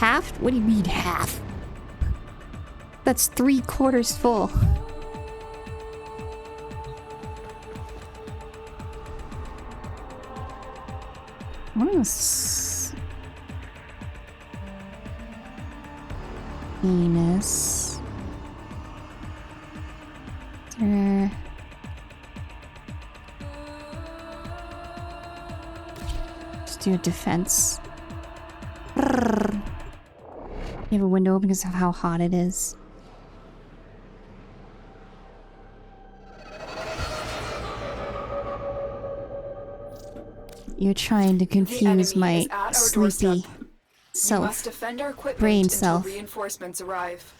Speaker 1: Half? What do you mean half? That's 3/4 full. What is penis? Let's do a defense. You have a window open because of how hot it is. You're trying to confuse my sleepy self.
Speaker 14: You must defend our equipment
Speaker 1: brain
Speaker 14: until
Speaker 1: self.
Speaker 14: reinforcements arrive.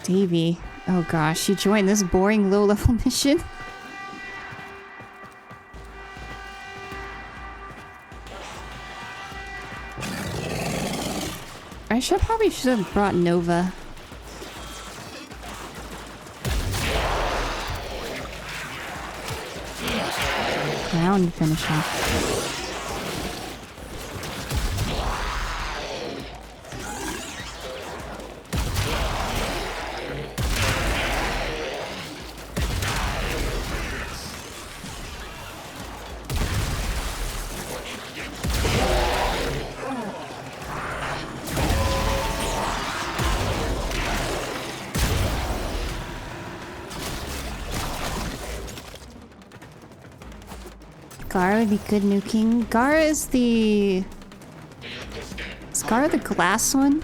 Speaker 1: Davey. Oh gosh, you joined this boring low-level mission? I probably should have brought Nova. Round finish off. Gara would be good nuking. Gara is the... Is Gara the glass one?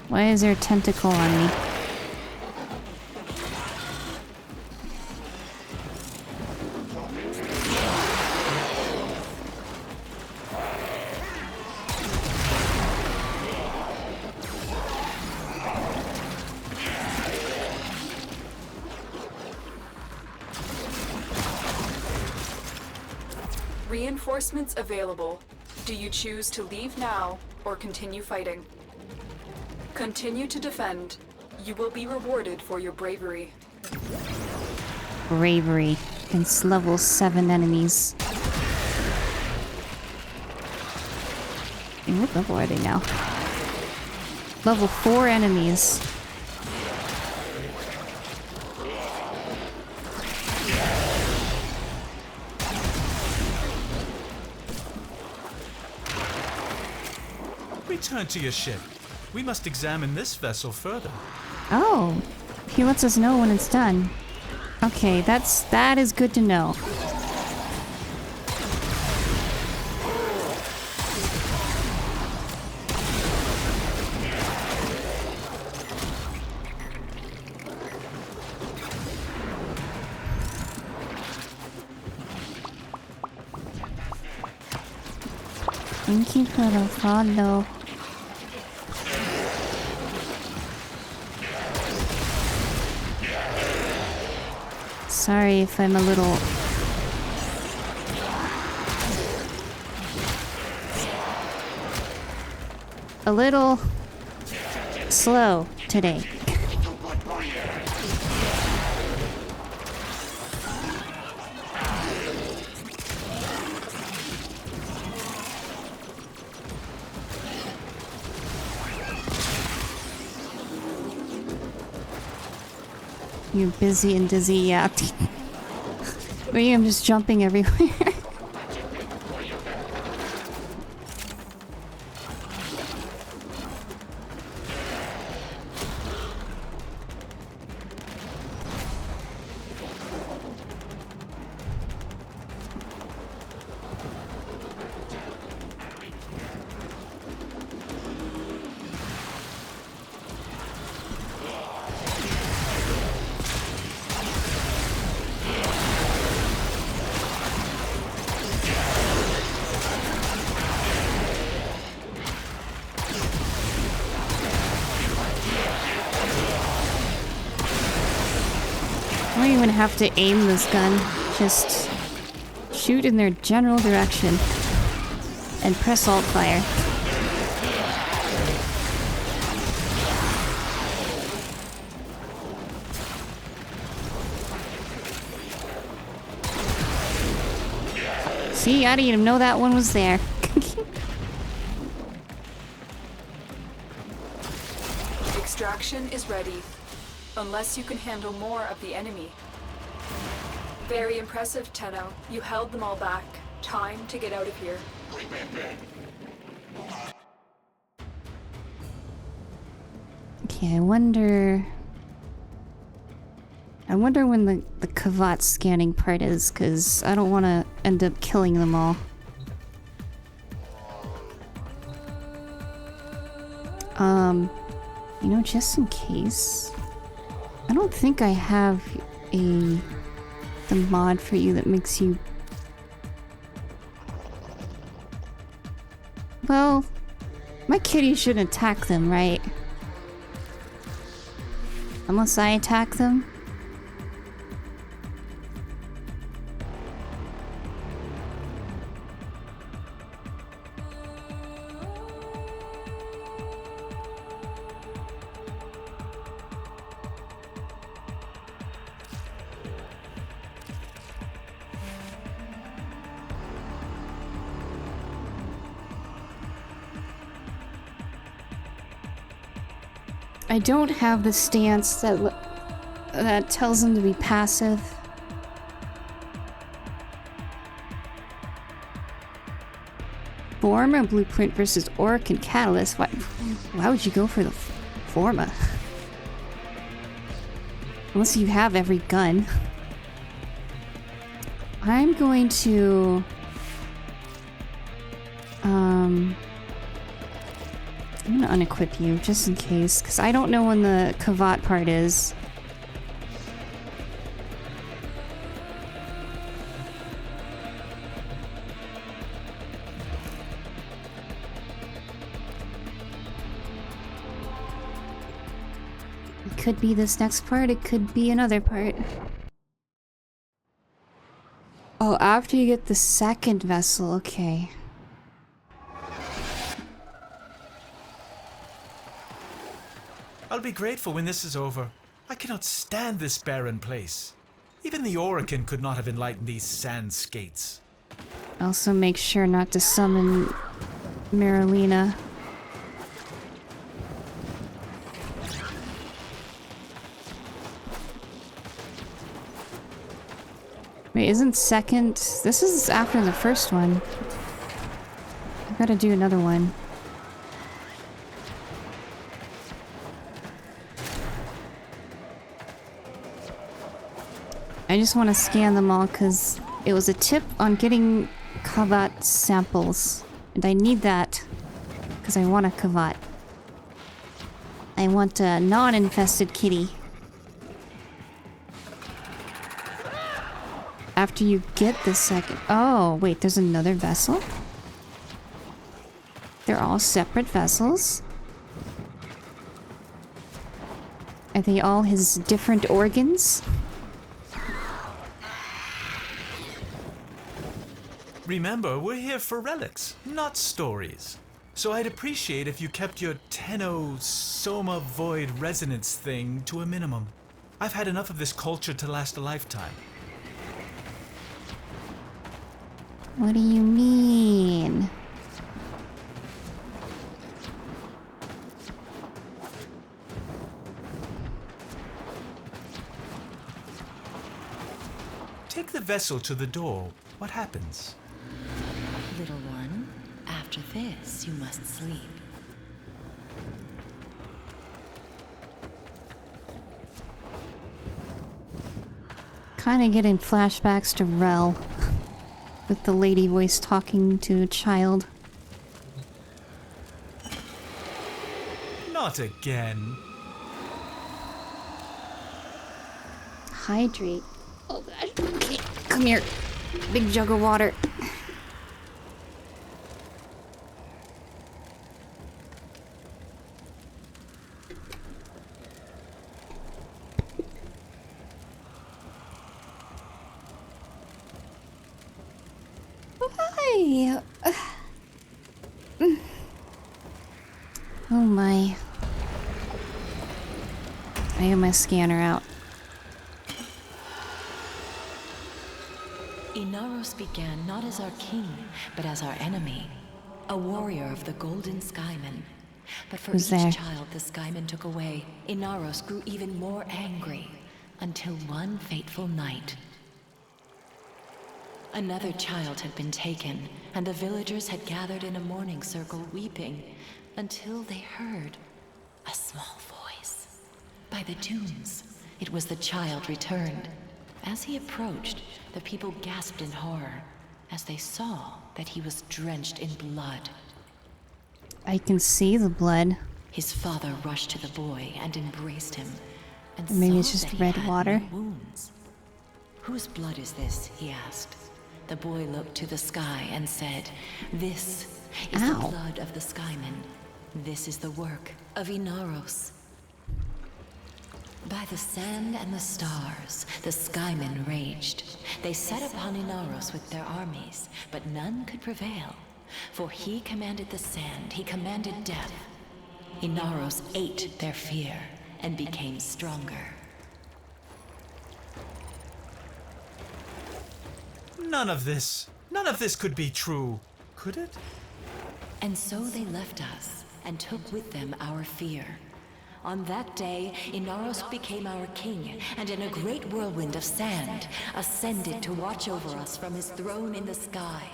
Speaker 1: Why is there a tentacle on me?
Speaker 14: Reinforcements available. Do you choose to leave now or continue fighting? Continue to defend. You will be rewarded for your bravery.
Speaker 1: Bravery against level 7 enemies. And what level are they now? Level 4 enemies.
Speaker 9: Return to your ship. We must examine this vessel further.
Speaker 1: Oh, he lets us know when it's done. Okay, that is good to know. Thank you for the follow. Sorry if I'm a little slow today. You're busy and dizzy, yeah. Me, I'm just jumping everywhere. I don't even have to aim this gun. Just shoot in their general direction and press alt fire. See, I didn't even know that one was there.
Speaker 14: Extraction is ready. Unless you can handle more of the enemy. Very impressive, Tenno. You held them all back. Time to get out of here.
Speaker 1: Okay, I wonder when the Kavat scanning part is, because I don't want to end up killing them all. You know, just in case. I don't think I have the mod for you that makes you... Well, my kitty shouldn't attack them, right? Unless I attack them? I don't have the stance that tells them to be passive. Forma blueprint versus Orc and Catalyst. Why would you go for the Forma? Unless you have every gun. I'm going to... I'm gonna unequip you, just in case, because I don't know when the Kavat part is. It could be this next part, it could be another part. Oh, after you get the second vessel, okay.
Speaker 9: I'll be grateful when this is over. I cannot stand this barren place. Even the Orokin could not have enlightened these sand skates.
Speaker 1: Also make sure not to summon Marilena. Wait, isn't second... This is after the first one. I've got to do another one. I just want to scan them all because it was a tip on getting Kavat samples. And I need that because I want a Kavat. I want a non-infested kitty. After you get the second... Oh, wait, there's another vessel? They're all separate vessels? Are they all his different organs?
Speaker 9: Remember, we're here for relics, not stories. So I'd appreciate if you kept your Tenno Soma Void resonance thing to a minimum. I've had enough of this culture to last a lifetime.
Speaker 1: What do you mean?
Speaker 9: Take the vessel to the door. What happens?
Speaker 6: Little one, after this, you must sleep.
Speaker 1: Kinda getting flashbacks to Rel. With the lady voice talking to a child.
Speaker 9: Not again.
Speaker 1: Hydrate. Oh gosh. Okay, come here. Big jug of water. Hi. Oh my. I have my scanner out.
Speaker 6: Inaros began not as our king, but as our enemy. A warrior of the Golden Skymen. But for
Speaker 1: Who's
Speaker 6: each
Speaker 1: there?
Speaker 6: child the Skymen took away, Inaros grew even more angry. Until one fateful night. Another child had been taken, and the villagers had gathered in a mourning circle weeping, until they heard a small voice. By the dunes, it was the child returned. As he approached, the people gasped in horror, as they saw that he was drenched in blood.
Speaker 1: I can see the blood.
Speaker 6: His father rushed to the boy and embraced him, and
Speaker 1: Maybe it's
Speaker 6: saw
Speaker 1: just
Speaker 6: that he
Speaker 1: red
Speaker 6: had
Speaker 1: water.
Speaker 6: no wounds. Whose blood is this? He asked. The boy looked to the sky and said, "This is the blood of the Skymen. This is the work of Inaros." By the sand and the stars, the Skymen raged. They set upon Inaros with their armies, but none could prevail. For he commanded the sand, he commanded death. Inaros ate their fear and became stronger.
Speaker 9: None of this could be true, could it?
Speaker 6: And so they left us and took with them our fear. On that day, Inaros became our king, and in a great whirlwind of sand, ascended to watch over us from his throne in the sky.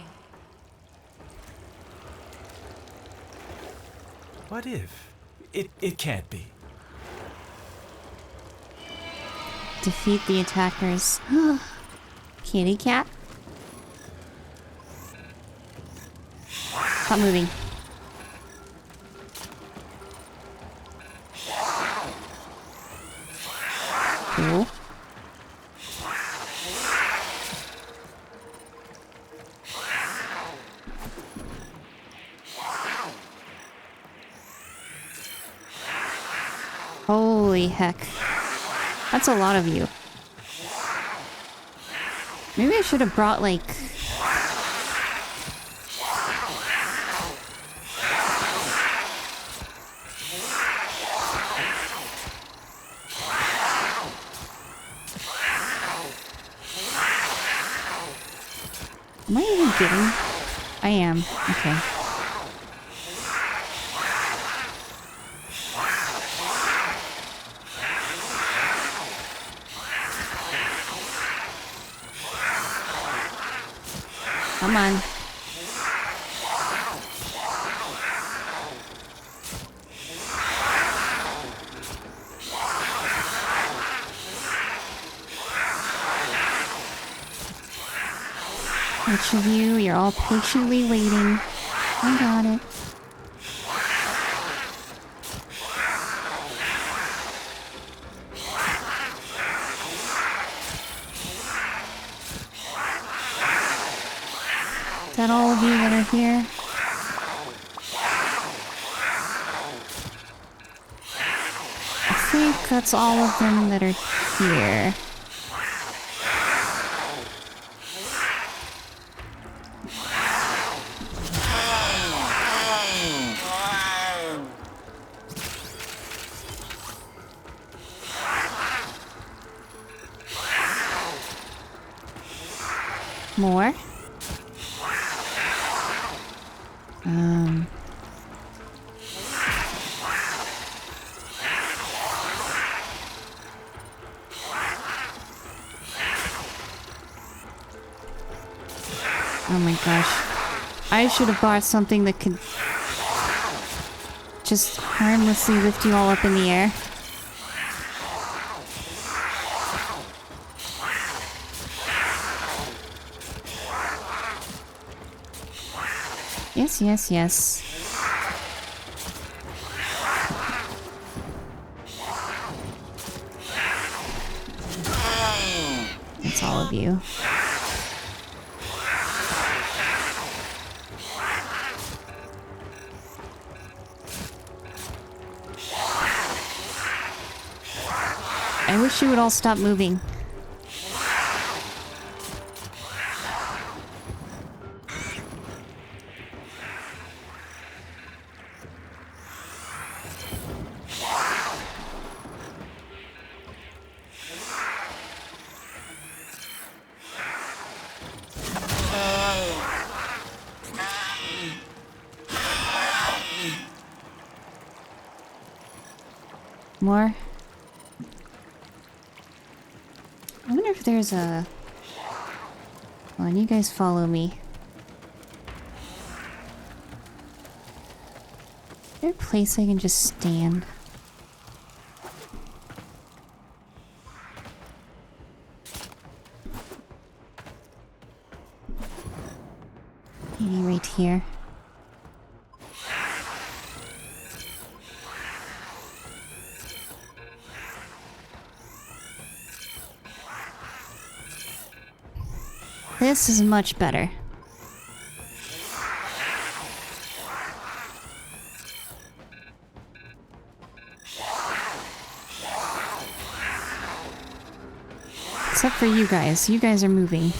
Speaker 9: What if? It can't be.
Speaker 1: Defeat the attackers. Kitty cat. Stop moving. Cool. Holy heck. That's a lot of you. Maybe I should have brought, like... Am I even getting? I am. Okay. Come on. Each of you, you're all patiently waiting. I got it. Is that all of you that are here? I think that's all of them that are here. More. Oh my gosh. I should have bought something that could just harmlessly lift you all up in the air. Yes, yes, yes. That's all of you. I wish you would all stop moving. More? I wonder if there's a... Come on, you guys follow me. Is there a place I can just stand? Maybe right here. This is much better. Except for you guys. You guys are moving.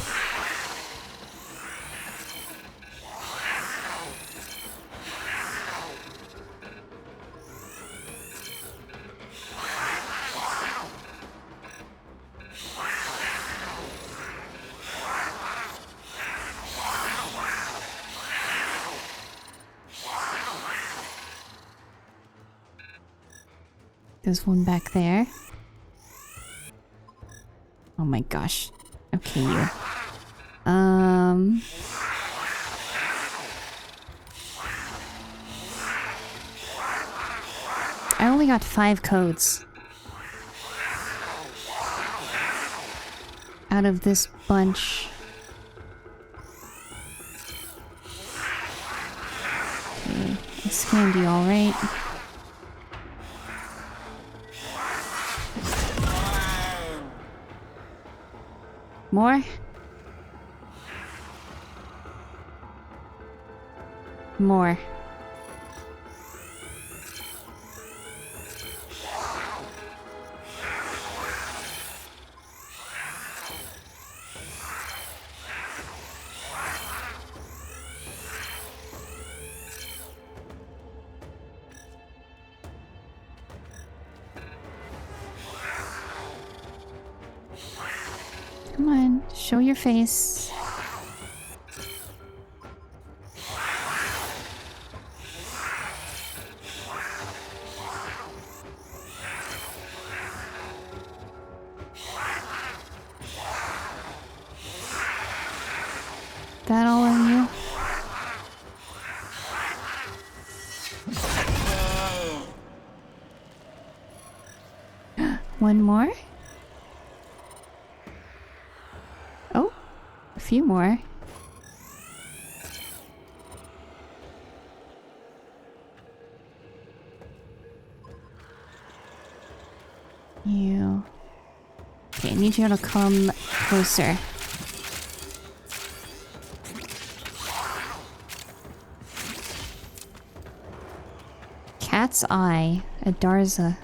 Speaker 1: There's one back there. Oh my gosh. Okay, you. I only got 5 codes. Out of this bunch. Okay, I scanned you all right. More? More. Come on, show your face. That all of you? One more? Oh, a few more. You. Okay, I need you to come closer. Cat's Eye, a Darza.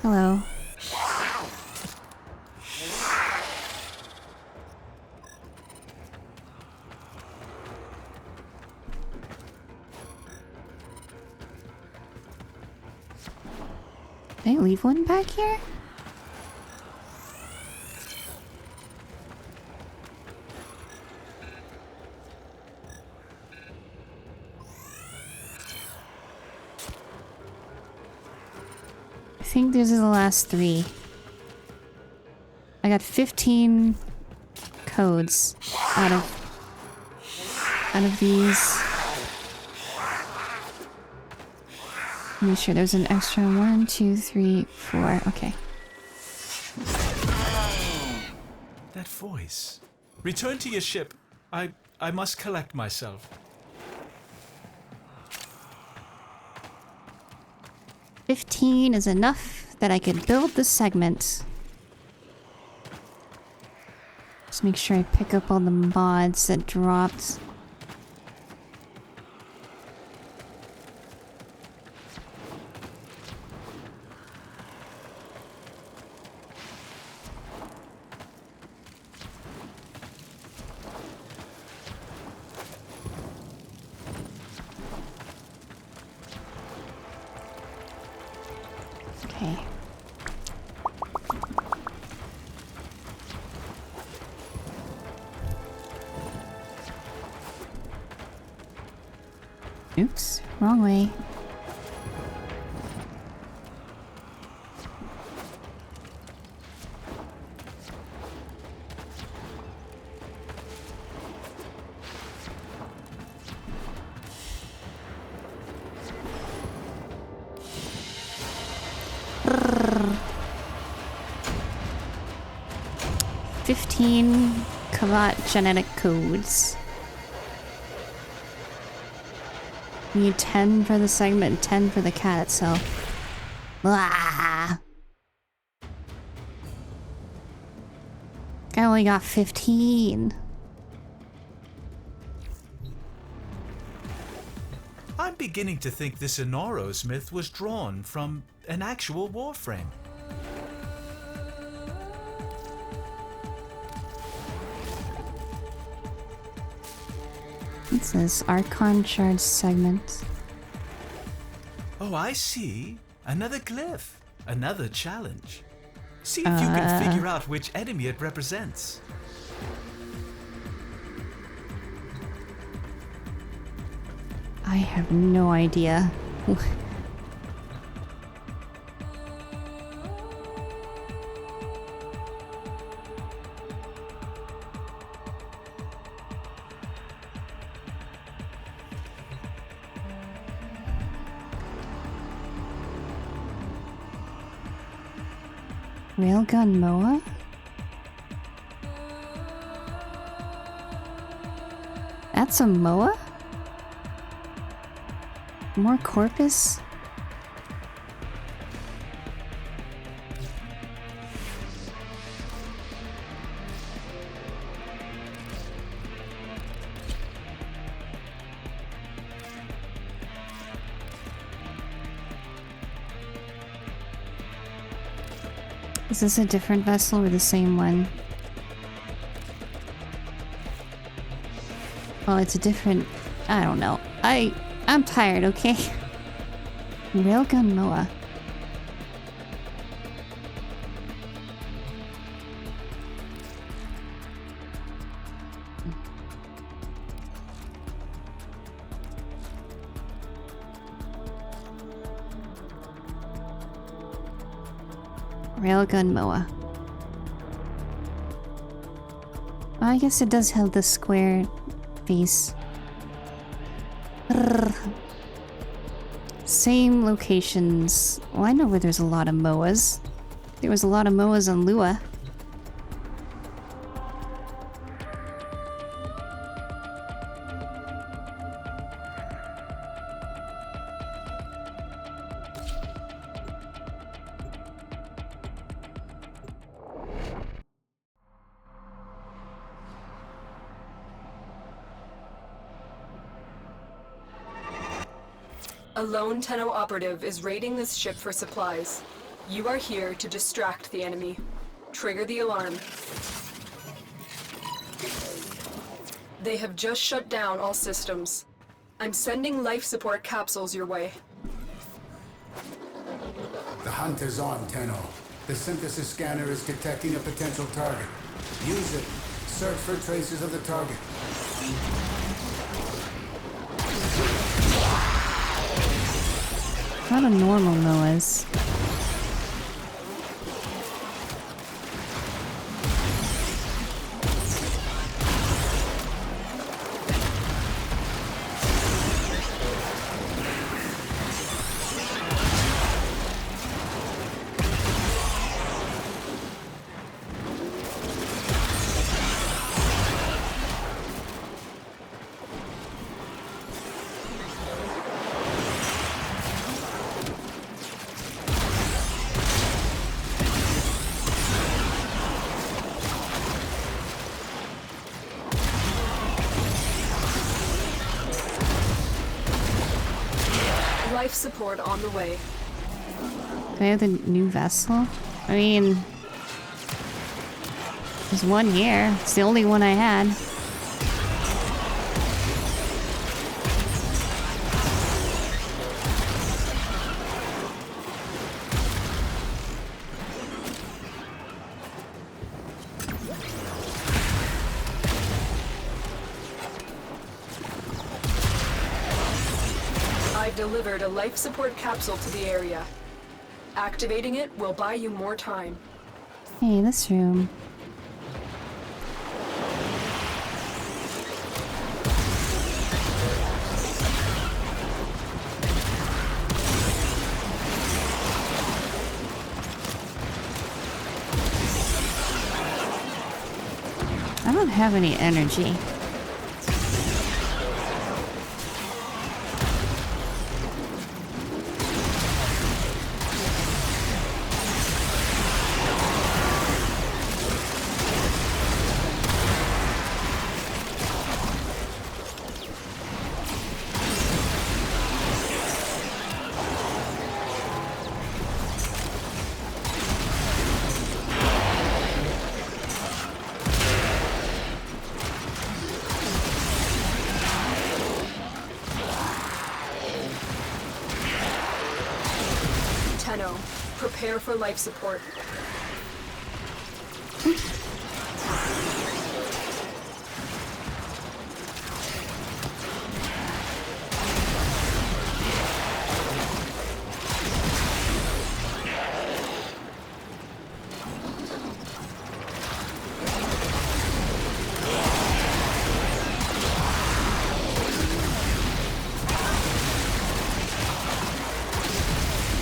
Speaker 1: Hello. Did I leave one back here? I think these are the last 3. I got 15 codes out of these. Make sure there's an extra 1, 2, 3, 4. Okay.
Speaker 9: That voice. Return to your ship. I must collect myself.
Speaker 1: $15 is enough that I could build the segment. Just make sure I pick up all the mods that dropped. Okay. Oops, wrong way. Brrr. 15 Kavat genetic codes. We need 10 for the segment and 10 for the cat itself. Blah. I only got 15.
Speaker 9: I'm beginning to think this Inaros myth was drawn from an actual Warframe.
Speaker 1: It says Archon Charge segment.
Speaker 9: Oh, I see. Another glyph. Another challenge. See if you can figure out which enemy it represents.
Speaker 1: I have no idea. Railgun Moa? That's a Moa? More corpus? Is this a different vessel or the same one? Well, it's a different... I don't know. I'm tired, okay? Railgun Moa. Railgun Moa. Well, I guess it does have the square face. Brrr. Same locations. Well, I know where there's a lot of Moas. There was a lot of Moas on Lua.
Speaker 14: A lone Tenno operative is raiding this ship for supplies. You are here to distract the enemy. Trigger the alarm. They have just shut down all systems. I'm sending life support capsules your way.
Speaker 12: The hunt is on, Tenno. The synthesis scanner is detecting a potential target. Use it. Search for traces of the target.
Speaker 1: Not a normal noise.
Speaker 14: Life support on the way.
Speaker 1: Do I have the new vessel? I mean, there's one here. It's the only one I had.
Speaker 14: Delivered a life support capsule to the area. Activating it will buy you more time.
Speaker 1: Hey, this room. I don't have any energy.
Speaker 14: Prepare for life support.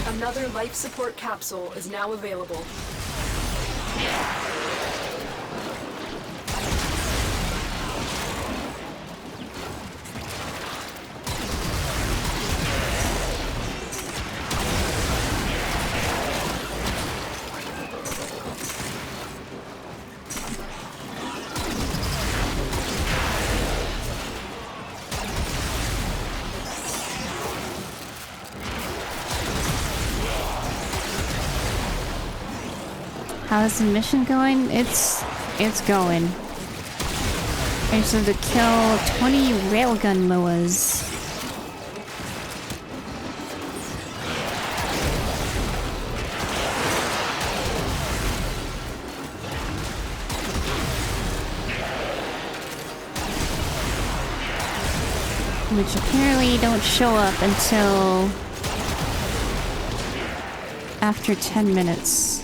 Speaker 14: Another life support capsule is now available.
Speaker 1: How's the mission going? It's going. I just have to kill 20 railgun Moas. Which apparently don't show up until after 10 minutes.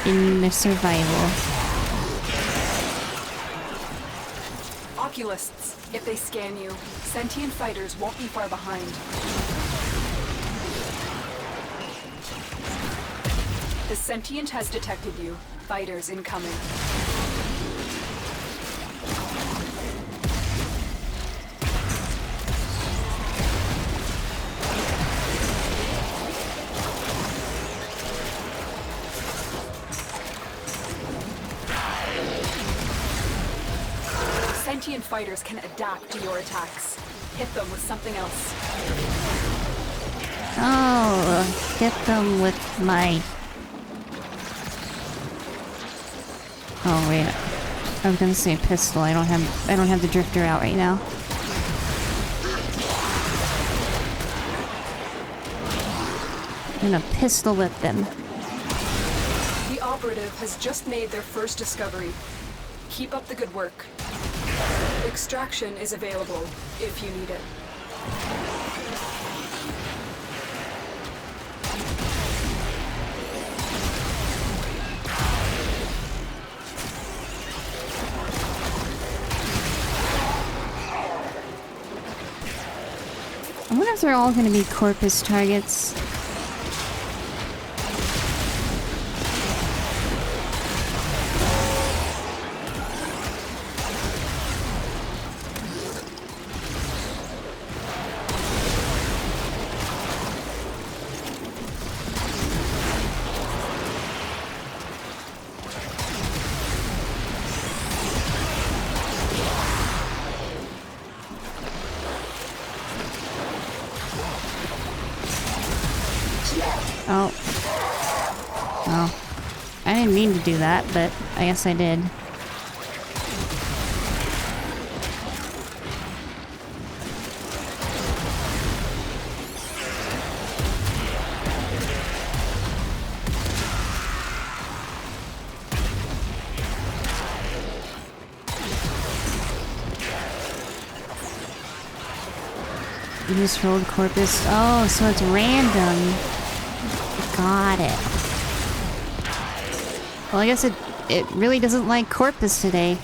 Speaker 1: In the survival.
Speaker 14: Oculists, if they scan you, sentient fighters won't be far behind. The sentient has detected you. Fighters incoming. Sentient fighters can adapt to your attacks. Hit them with something else.
Speaker 1: Oh, hit them with my... Oh wait, I was gonna say pistol. I don't have the drifter out right now. I'm gonna pistol whip them.
Speaker 14: The operative has just made their first discovery. Keep up the good work. Extraction is available if you need it.
Speaker 1: I wonder if they're all gonna be Corpus targets. Oh. Oh. I didn't mean to do that, but I guess I did. You just rolled Corpus. Oh, so it's random. Got it. Well, I guess it really doesn't like Corpus today.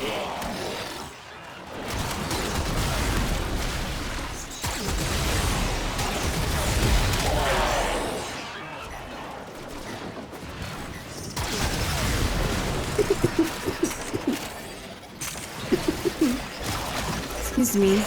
Speaker 1: Excuse me.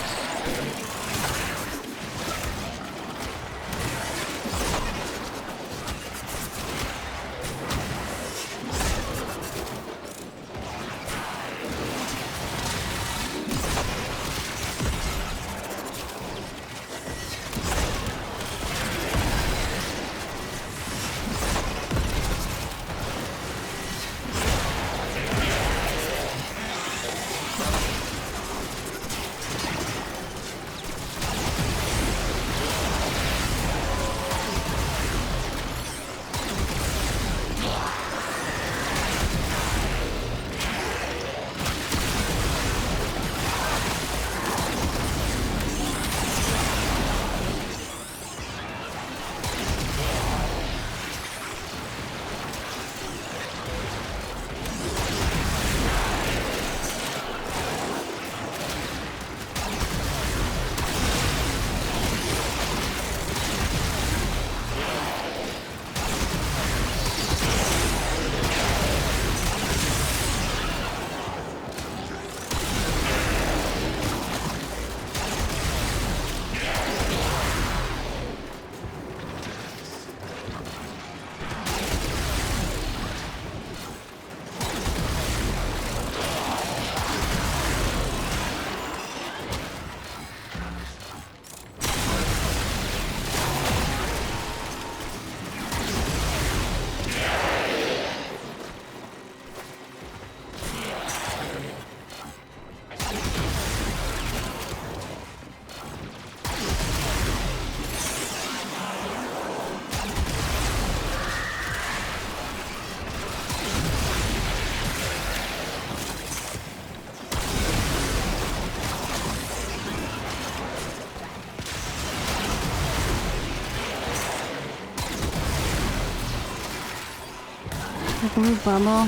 Speaker 1: Blue bubble.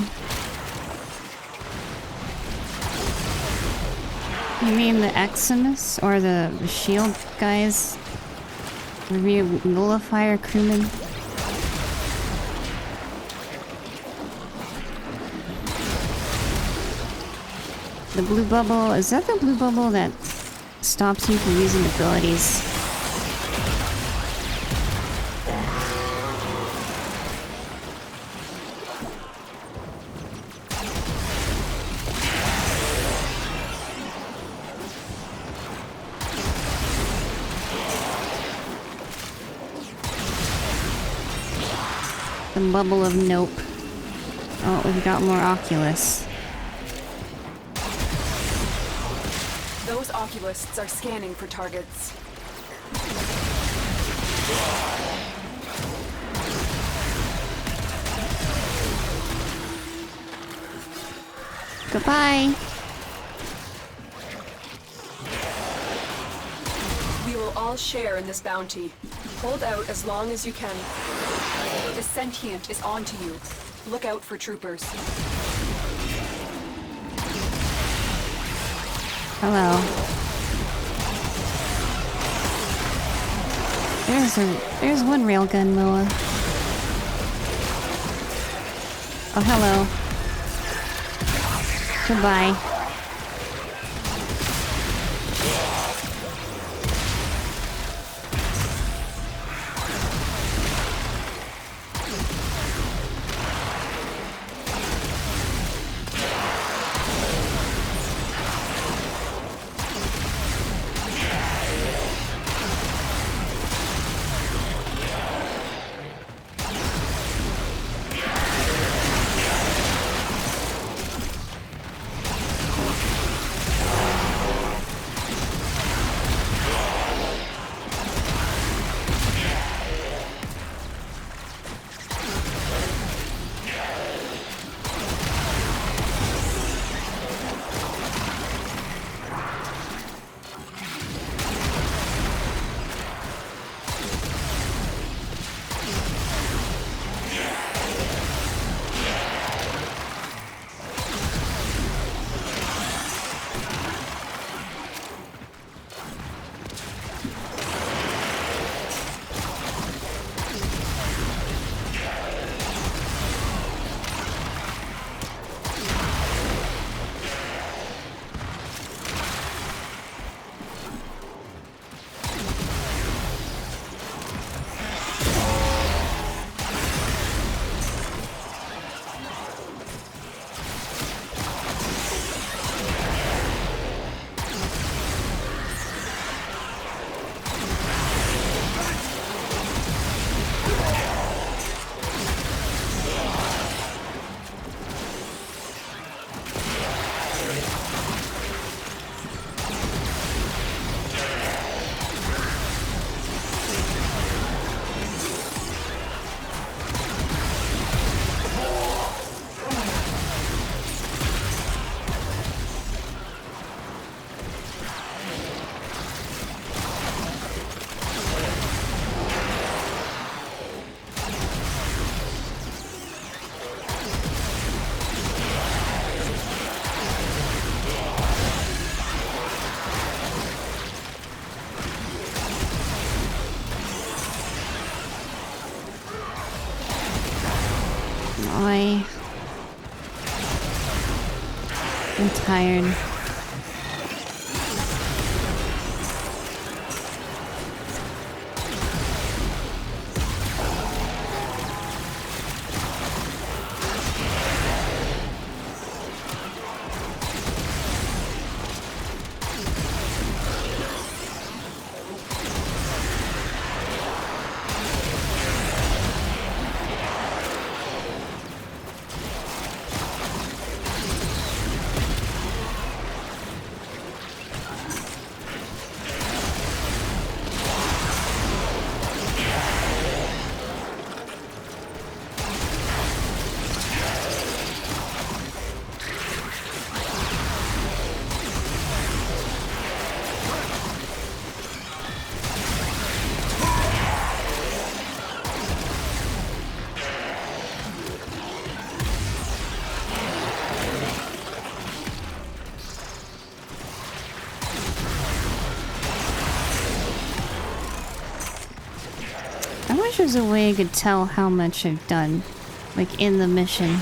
Speaker 1: You mean the Eximus or the shield guys? The nullifier crewmen? The blue bubble, is that the blue bubble that stops you from using abilities? The bubble of nope. Oh, we've got more Oculus.
Speaker 14: Those Oculists are scanning for targets.
Speaker 1: Goodbye.
Speaker 14: We will all share in this bounty. Hold out as long as you can. The sentient is on to you. Look out for troopers.
Speaker 1: Hello. There's one railgun, Moa. Oh, hello. Goodbye. I'm tired. I wish there's a way I could tell how much I've done, like in the mission.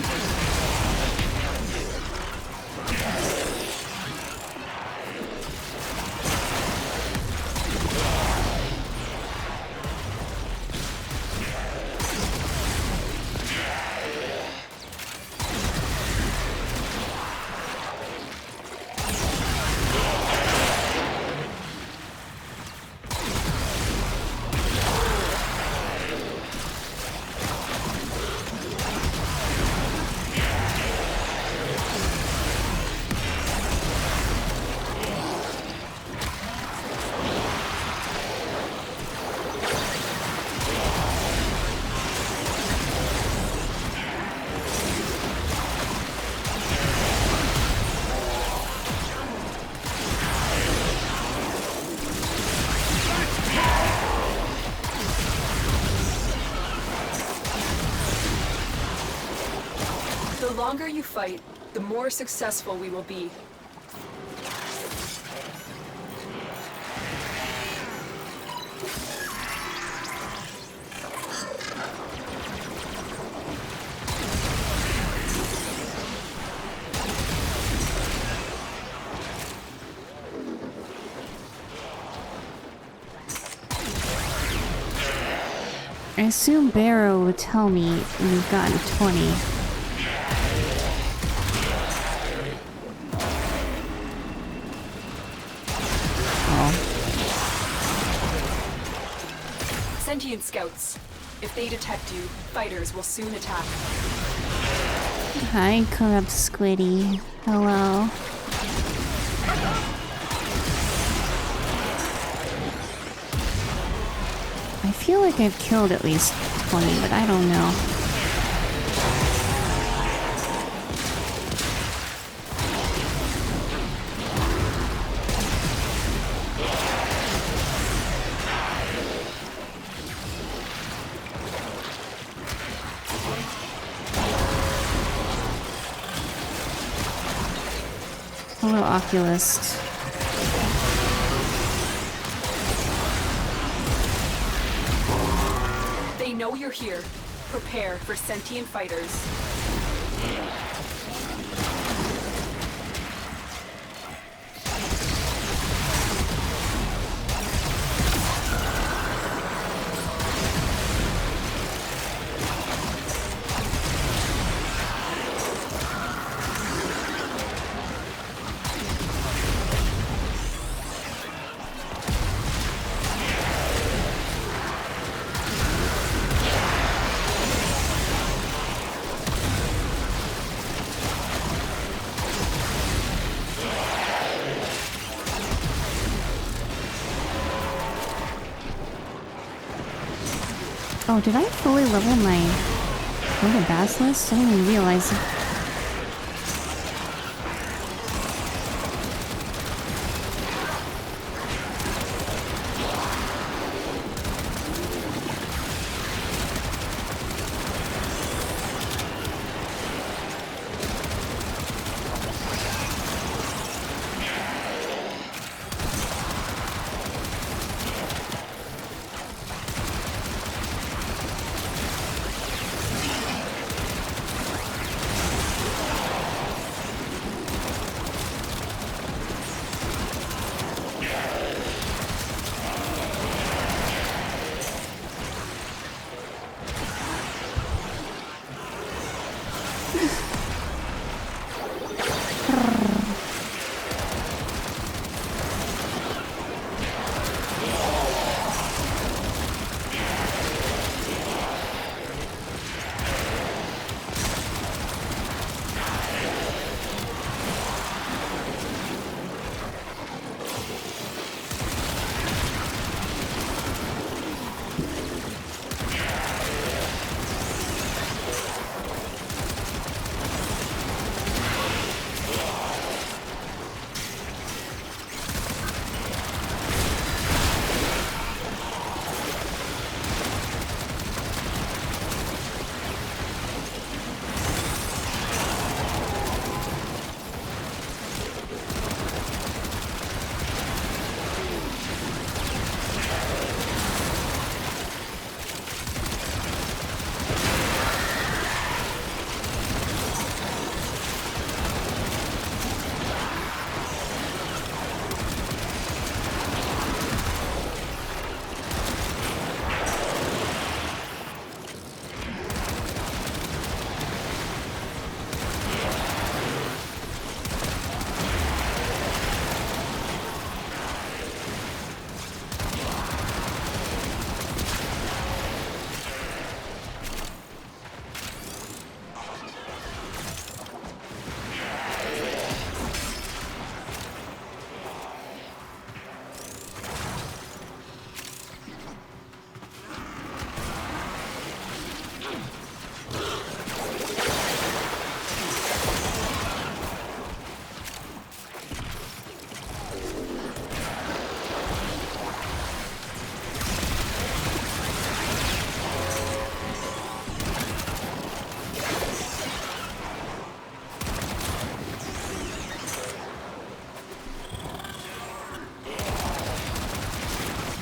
Speaker 14: longer you fight, the more successful we will be.
Speaker 1: I assume Barrow would tell me we've gotten 20. Oh.
Speaker 14: Sentient scouts. If they detect you, fighters will soon attack.
Speaker 1: Hi, Corrupt Squiddy. Hello. I feel like I've killed at least 20, but I don't know. Hello, Oculist.
Speaker 14: They know you're here. Prepare for sentient fighters.
Speaker 1: Oh, did I fully level my Golden Basilisk? I didn't even realize it.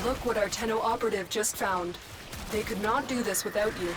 Speaker 14: Look what our Tenno operative just found. They could not do this without you.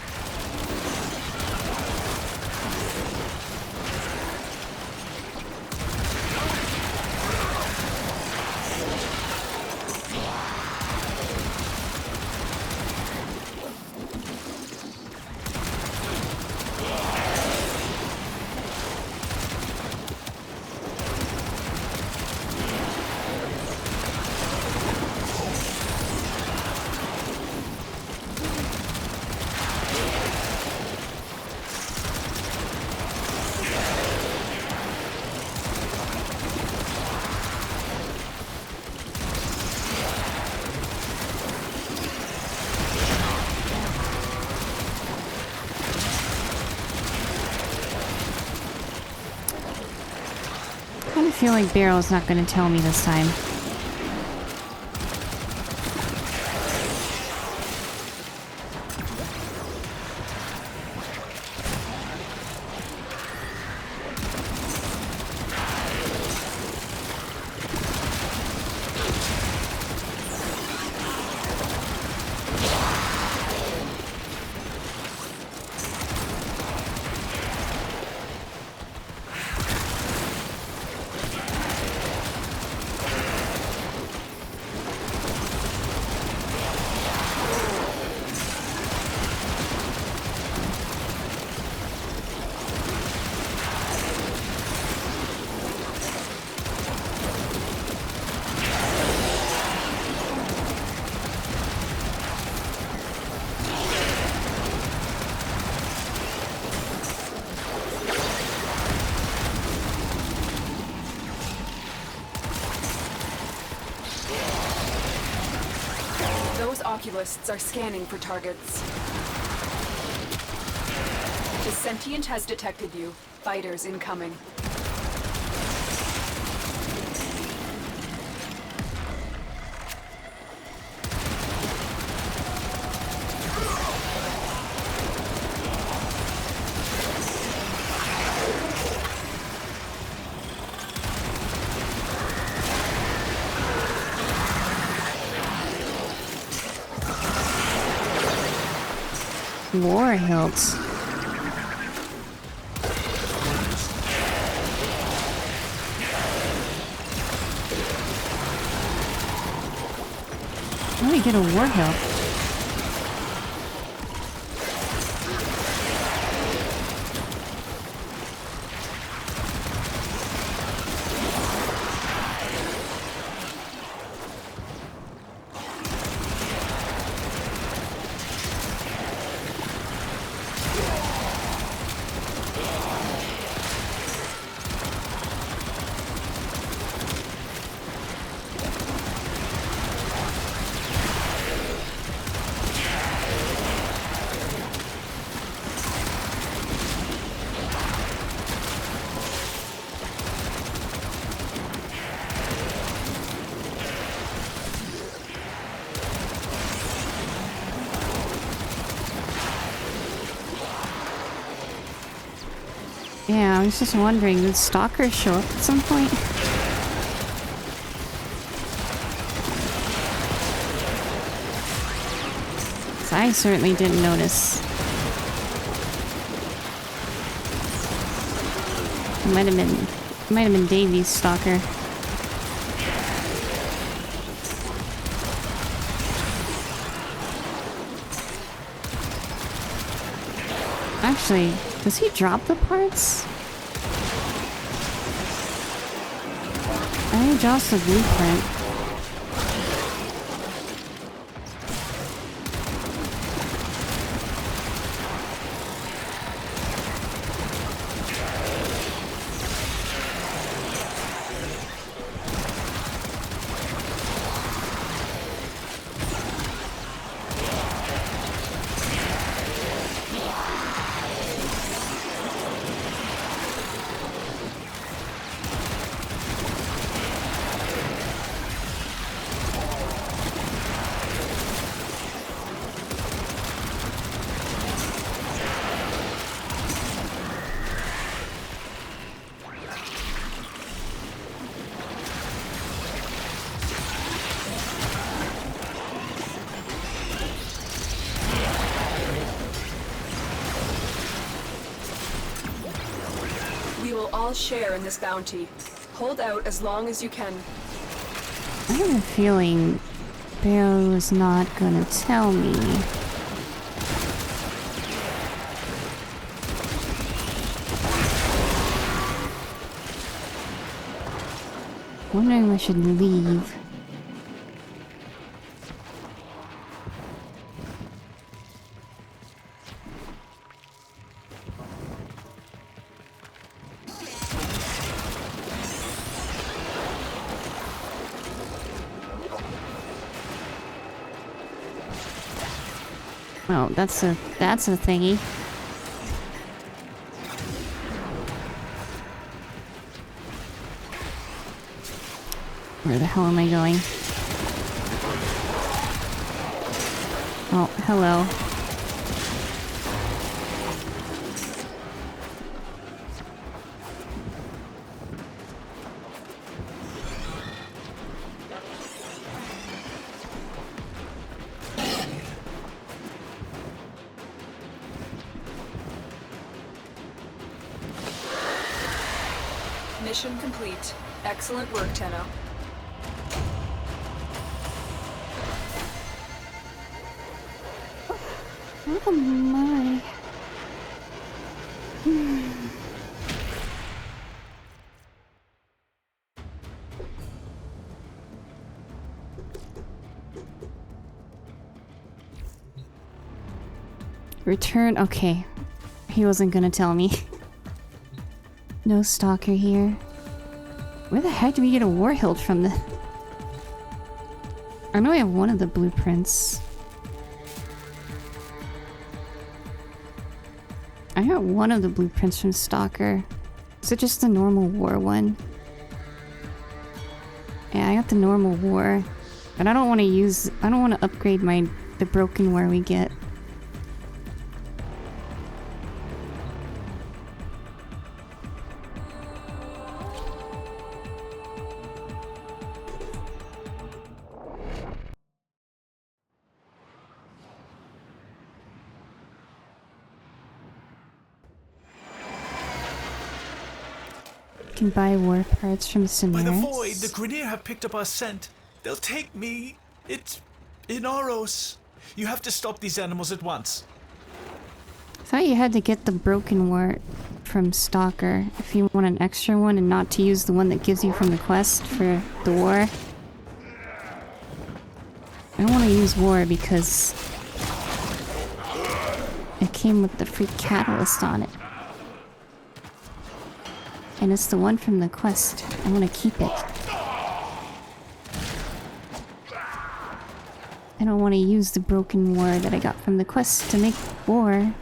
Speaker 1: I feel like Barrel's not going to tell me this time. Oculists are scanning for targets. The sentient has detected you. Fighters incoming. War hilts. How do we get a war hilt? Yeah, I was just wondering, did stalkers show up at some point? So I certainly didn't notice. Might have been Davy's stalker. Actually, does he drop the parts? I think he drops the blueprint.
Speaker 14: all share in this bounty. Hold out as long as you can.
Speaker 1: I have a feeling Barrow's not gonna tell me. Wondering if I should leave. Oh, that's a thingy. Where the hell am I going? Oh, hello.
Speaker 14: Mission complete. Excellent work, Tenno.
Speaker 1: Oh my. Return. Okay. He wasn't gonna tell me. No stalker here. Where the heck do we get a war hilt from the... I know I have one of the blueprints. I got one of the blueprints from Stalker. Is it just the normal war one? Yeah, I got the normal war. But I don't want to use... I don't want to upgrade the broken war we get. Can buy war parts from Inaros.
Speaker 9: By the void, the Grineer have picked up our scent. They'll take me. It's Inaros. You have to stop these animals at once.
Speaker 1: I thought you had to get the broken wart from Stalker if you want an extra one and not to use the one that gives you from the quest for the war. I don't want to use war because it came with the free catalyst on it. And it's the one from the quest. I want to keep it. I don't want to use the broken war that I got from the quest to make war.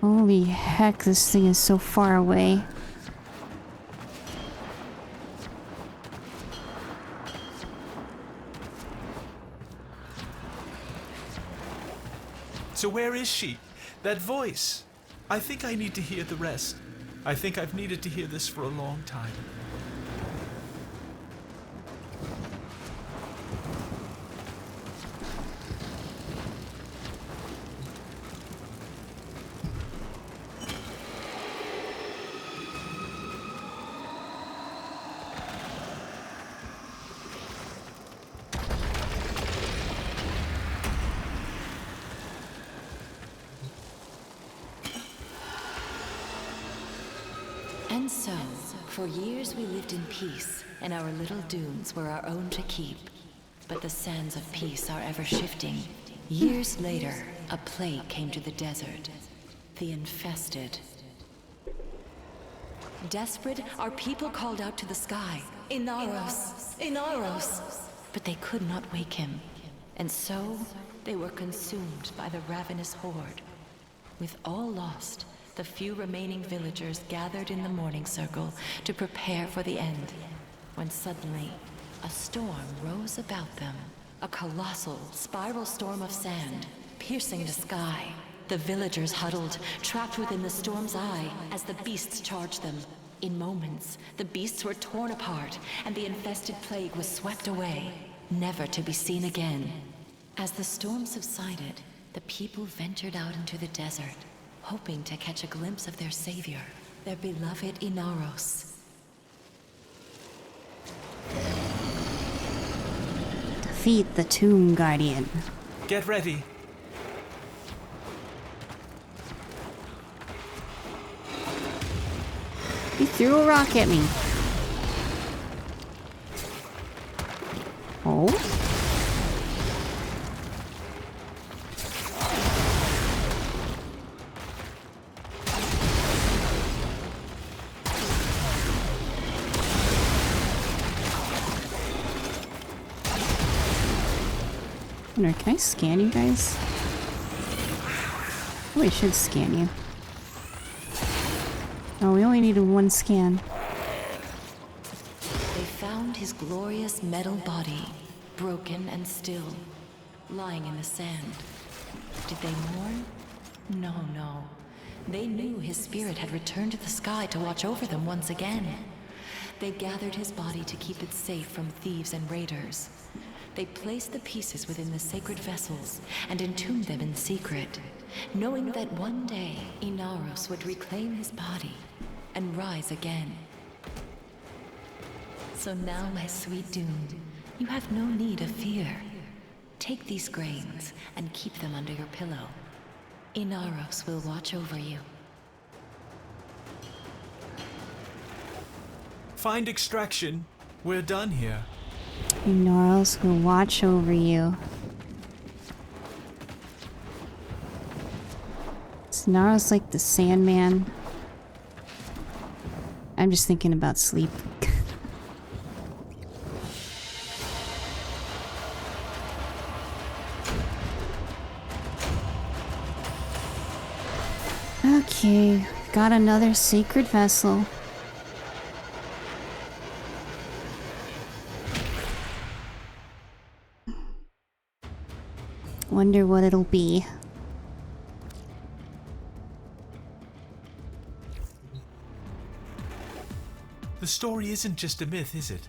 Speaker 1: Holy heck, this thing is so far away.
Speaker 9: So where is she? That voice. I think I need to hear the rest. I think I've needed to hear this for a long time.
Speaker 6: And so, for years we lived in peace, and our little dunes were our own to keep. But the sands of peace are ever shifting. Years later, a plague came to the desert. The infested. Desperate, our people called out to the sky, Inaros! Inaros! But they could not wake him. And so, they were consumed by the ravenous horde. With all lost, the few remaining villagers gathered in the mourning circle to prepare for the end. When suddenly, a storm rose about them. A colossal, spiral storm of sand, piercing the sky. The villagers huddled, trapped within the storm's eye, as the beasts charged them. In moments, the beasts were torn apart, and the infested plague was swept away, never to be seen again. As the storm subsided, the people ventured out into the desert, hoping to catch a glimpse of their savior, their beloved Inaros.
Speaker 1: Defeat the Tomb Guardian.
Speaker 9: Get ready.
Speaker 1: He threw a rock at me. Oh? Can I scan you guys? Oh, I should scan you. Oh, we only needed one scan.
Speaker 6: They found his glorious metal body, broken and still, lying in the sand. Did they mourn? No, no. They knew his spirit had returned to the sky to watch over them once again. They gathered his body to keep it safe from thieves and raiders. They placed the pieces within the sacred vessels and entombed them in secret, knowing that one day Inaros would reclaim his body and rise again. So now, my sweet Doom, you have no need of fear. Take these grains and keep them under your pillow. Inaros will watch over you.
Speaker 9: Find extraction. We're done here.
Speaker 1: Inaros will watch over you. Is Inaros like the Sandman? I'm just thinking about sleep. Okay, got another sacred vessel. Wonder what it'll be.
Speaker 9: The story isn't just a myth, is it?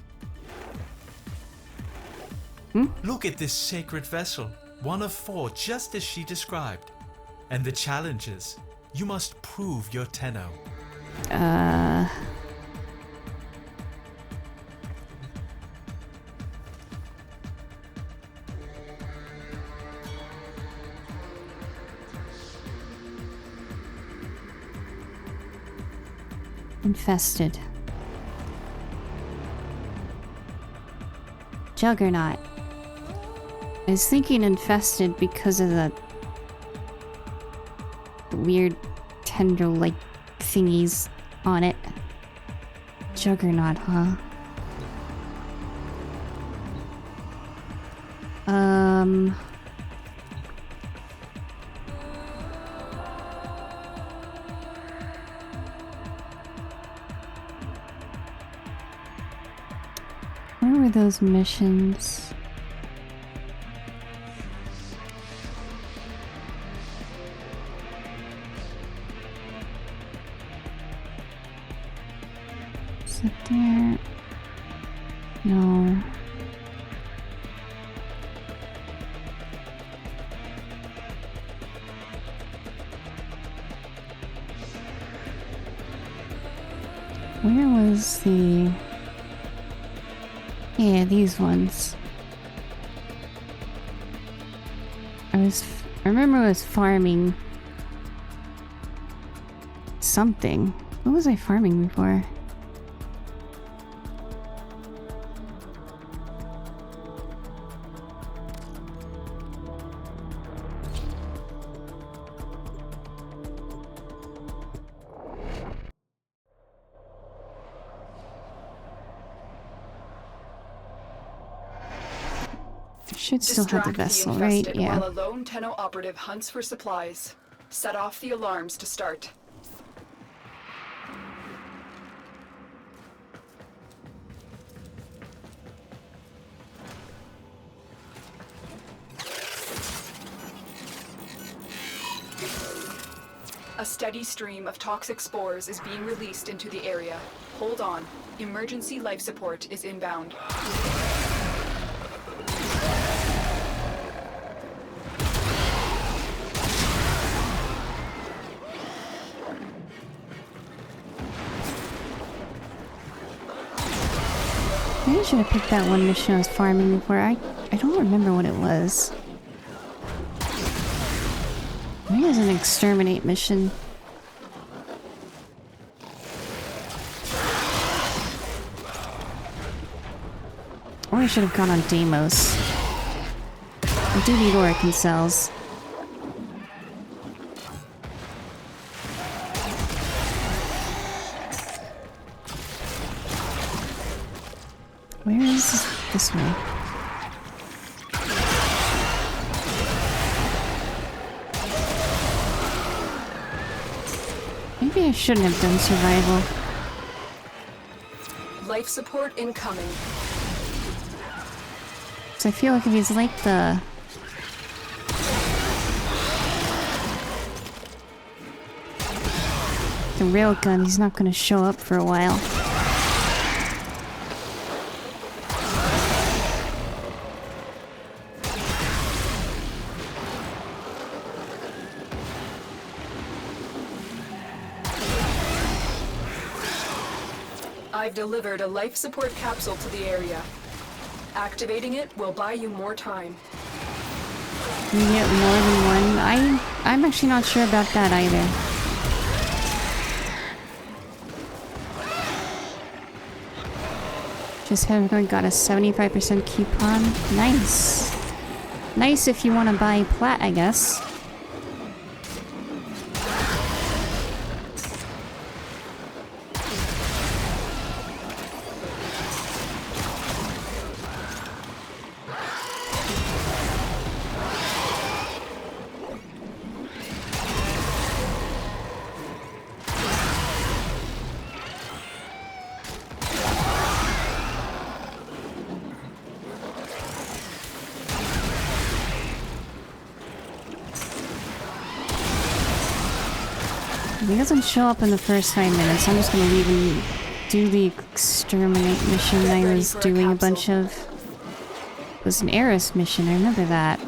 Speaker 9: Look at this sacred vessel. One of 4, just as she described. And the challenges. You must prove your Tenno.
Speaker 1: Infested. Juggernaut. I was thinking infested because of the weird tendril-like thingies on it. Juggernaut, huh? Where were those missions? Is it there? No. Where was the... Yeah, these ones. I remember I was farming something. What was I farming before? Should still have the
Speaker 14: Distract
Speaker 1: vessel,
Speaker 14: infested
Speaker 1: right? Yeah.
Speaker 14: while a lone Tenno operative hunts for supplies. Set off the alarms to start. A steady stream of toxic spores is being released into the area. Hold on. Emergency life support is inbound.
Speaker 1: Maybe I should have picked that one mission I was farming before. I don't remember what it was. Maybe it was an exterminate mission. Or I should have gone on Deimos. I do need Oracle cells. Where is this way? Maybe I shouldn't have done survival.
Speaker 14: Life support incoming.
Speaker 1: So I feel like if he's like the railgun, he's not gonna show up for a while.
Speaker 14: I've delivered a life support capsule to the area. Activating it will buy you more time.
Speaker 1: You get more than one? I'm actually not sure about that either. Just haven't got a 75% coupon. Nice. Nice if you want to buy plat, I guess. If he doesn't show up in the first 5 minutes, I'm just gonna leave and do the exterminate mission I was doing a bunch of. It was an Eris mission, I remember that.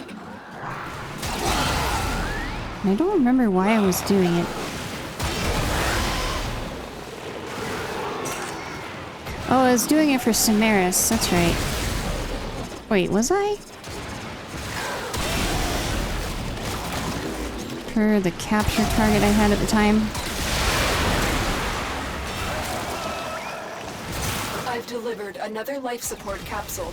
Speaker 1: And I don't remember why I was doing it. Oh, I was doing it for Samaris, that's right. Wait, was I? For the capture target I had at the time.
Speaker 14: I've delivered another life support capsule.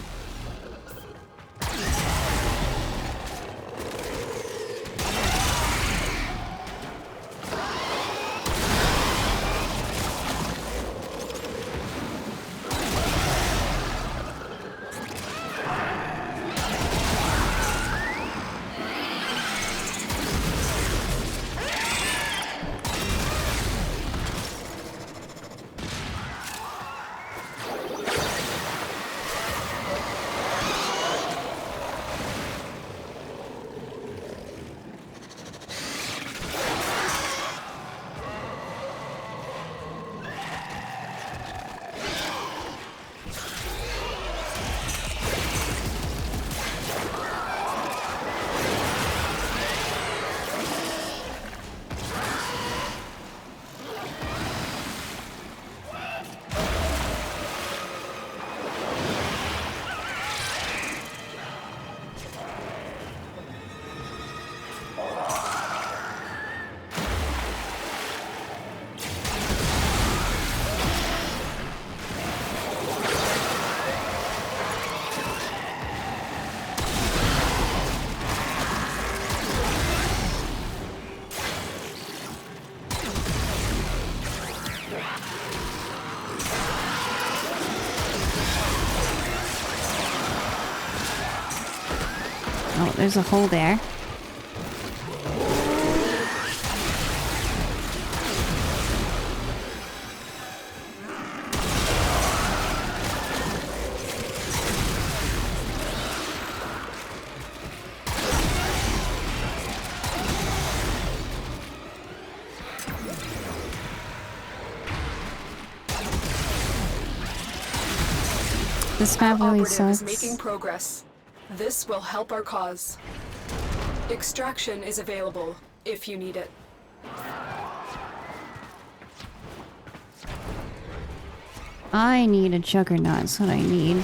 Speaker 1: Oh, there's a hole there. This map really sucks.
Speaker 14: Is making progress. This will help our cause. Extraction is available if you need it.
Speaker 1: I need a juggernaut, that's what I need.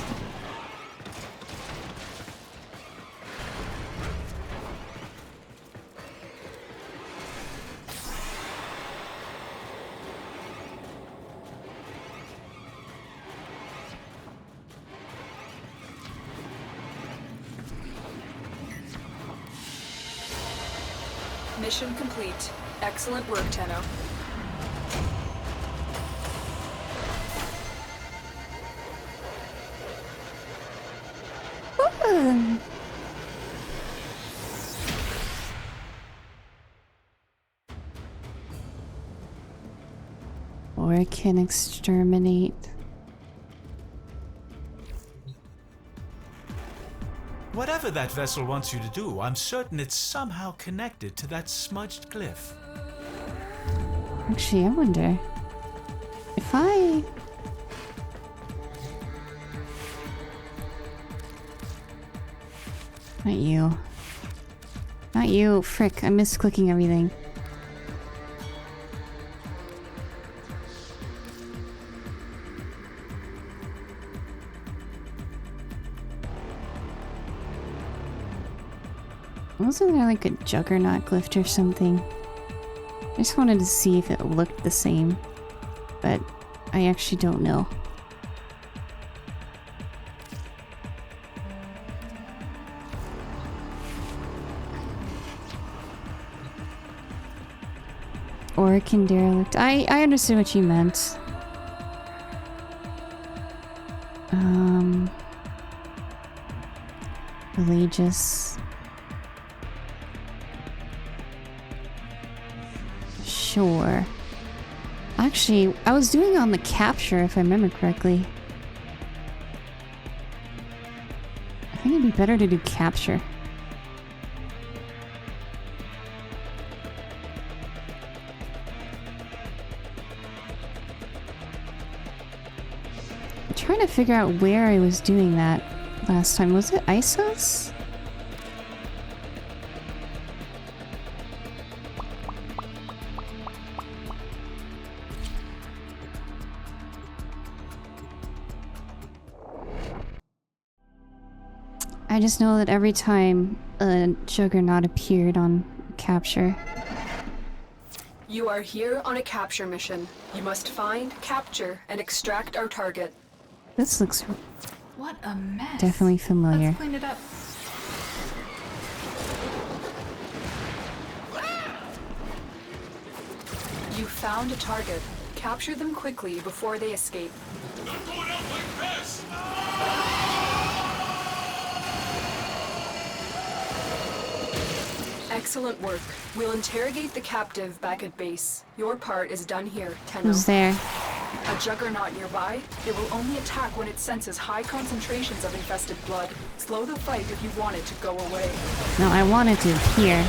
Speaker 14: Mission complete. Excellent work, Tenno.
Speaker 1: Or can exterminate.
Speaker 9: Whatever that vessel wants you to do, I'm certain it's somehow connected to that smudged cliff.
Speaker 1: Actually, I wonder if I... Not you. Not you. Frick, I missed clicking everything. Wasn't there like a juggernaut glyph or something? I just wanted to see if it looked the same, but I actually don't know. Oricon derelict. I understood what you meant. Religious. Sure. Actually, I was doing it on the capture, if I remember correctly. I think it'd be better to do capture. I'm trying to figure out where I was doing that last time. Was it Isos? I just know that every time a juggernaut appeared on capture.
Speaker 14: You are here on a capture mission. You must find, capture, and extract our target.
Speaker 1: This looks
Speaker 5: what a mess.
Speaker 1: Definitely familiar.
Speaker 5: Let's clean it up.
Speaker 14: You found a target. Capture them quickly before they escape.
Speaker 2: Not going out like this!
Speaker 14: Excellent work. We'll interrogate the captive back at base. Your part is done here, Tenno.
Speaker 1: Who's there?
Speaker 14: A juggernaut nearby? It will only attack when it senses high concentrations of infested blood. Slow the fight if you want it to go away.
Speaker 1: No, I wanted to. Here.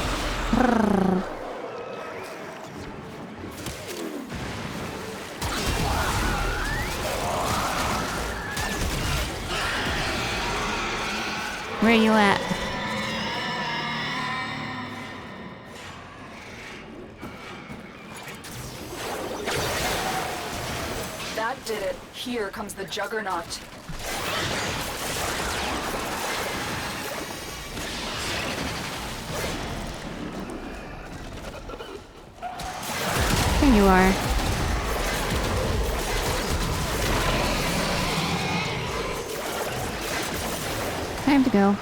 Speaker 1: Where are you at?
Speaker 14: That did it. Here comes the juggernaut.
Speaker 1: There you are. Time to go.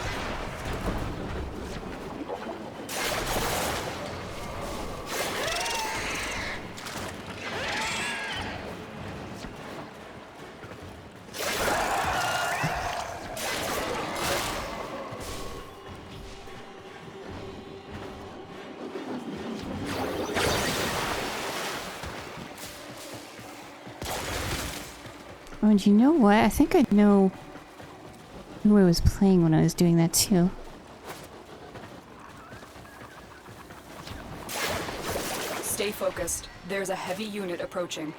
Speaker 1: Oh, and you know what? I think I know who I was playing when I was doing that too.
Speaker 14: Stay focused. There's a heavy unit approaching.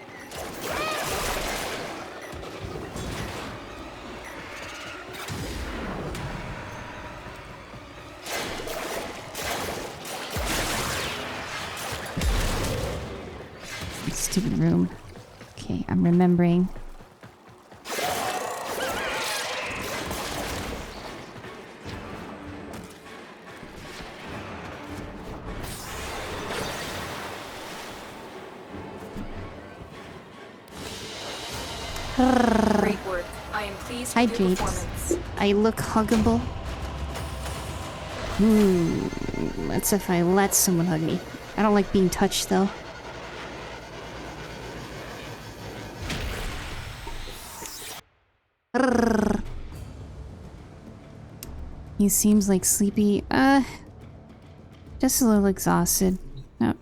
Speaker 1: Stupid room. Okay, I'm remembering.
Speaker 14: Great work. I am pleased
Speaker 1: Hi,
Speaker 14: with your
Speaker 1: Jade.
Speaker 14: performance.
Speaker 1: I look huggable. That's if I let someone hug me. I don't like being touched, though. He seems like sleepy. Just a little exhausted. No.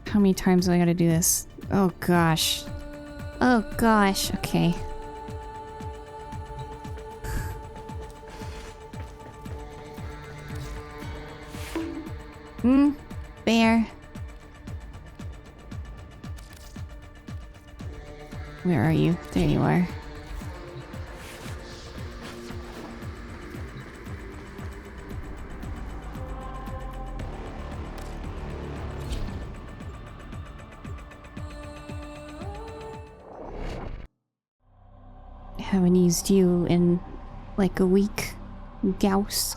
Speaker 1: How many times do I gotta do this? Oh gosh. Oh gosh, okay. Bear. Where are you? There you are. Haven't used you in like a week. Gauss.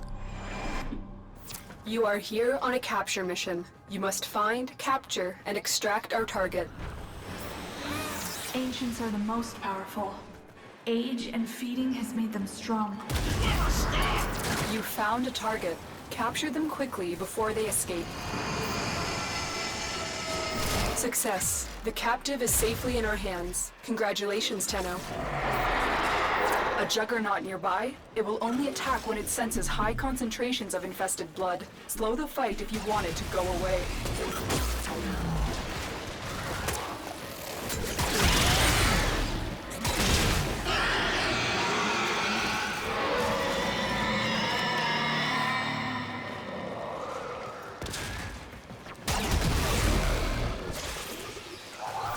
Speaker 14: You are here on a capture mission. You must find, capture, and extract our target.
Speaker 5: Ancients are the most powerful. Age and feeding has made them strong.
Speaker 14: You found a target. Capture them quickly before they escape. Success. The captive is safely in our hands. Congratulations, Tenno. A juggernaut nearby? It will only attack when it senses high concentrations of infested blood. Slow the fight if you want it to go away.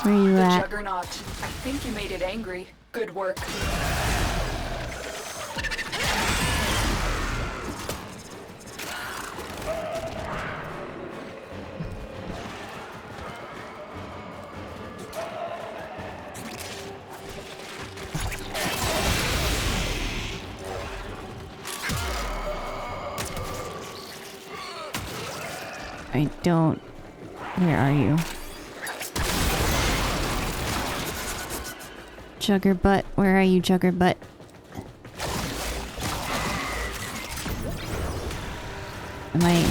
Speaker 1: Where are you
Speaker 14: The
Speaker 1: at?
Speaker 14: juggernaut. I think you made it angry. Good work.
Speaker 1: I don't... Where are you? Juggerbutt, where are you, Juggerbutt? Am I...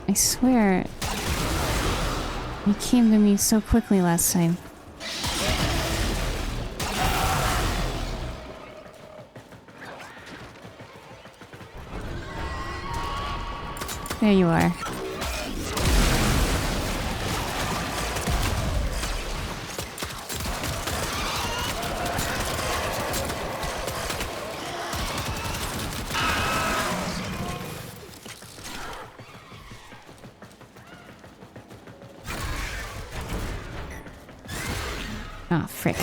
Speaker 1: I swear... You came to me so quickly last time. There you are. Ah, frick.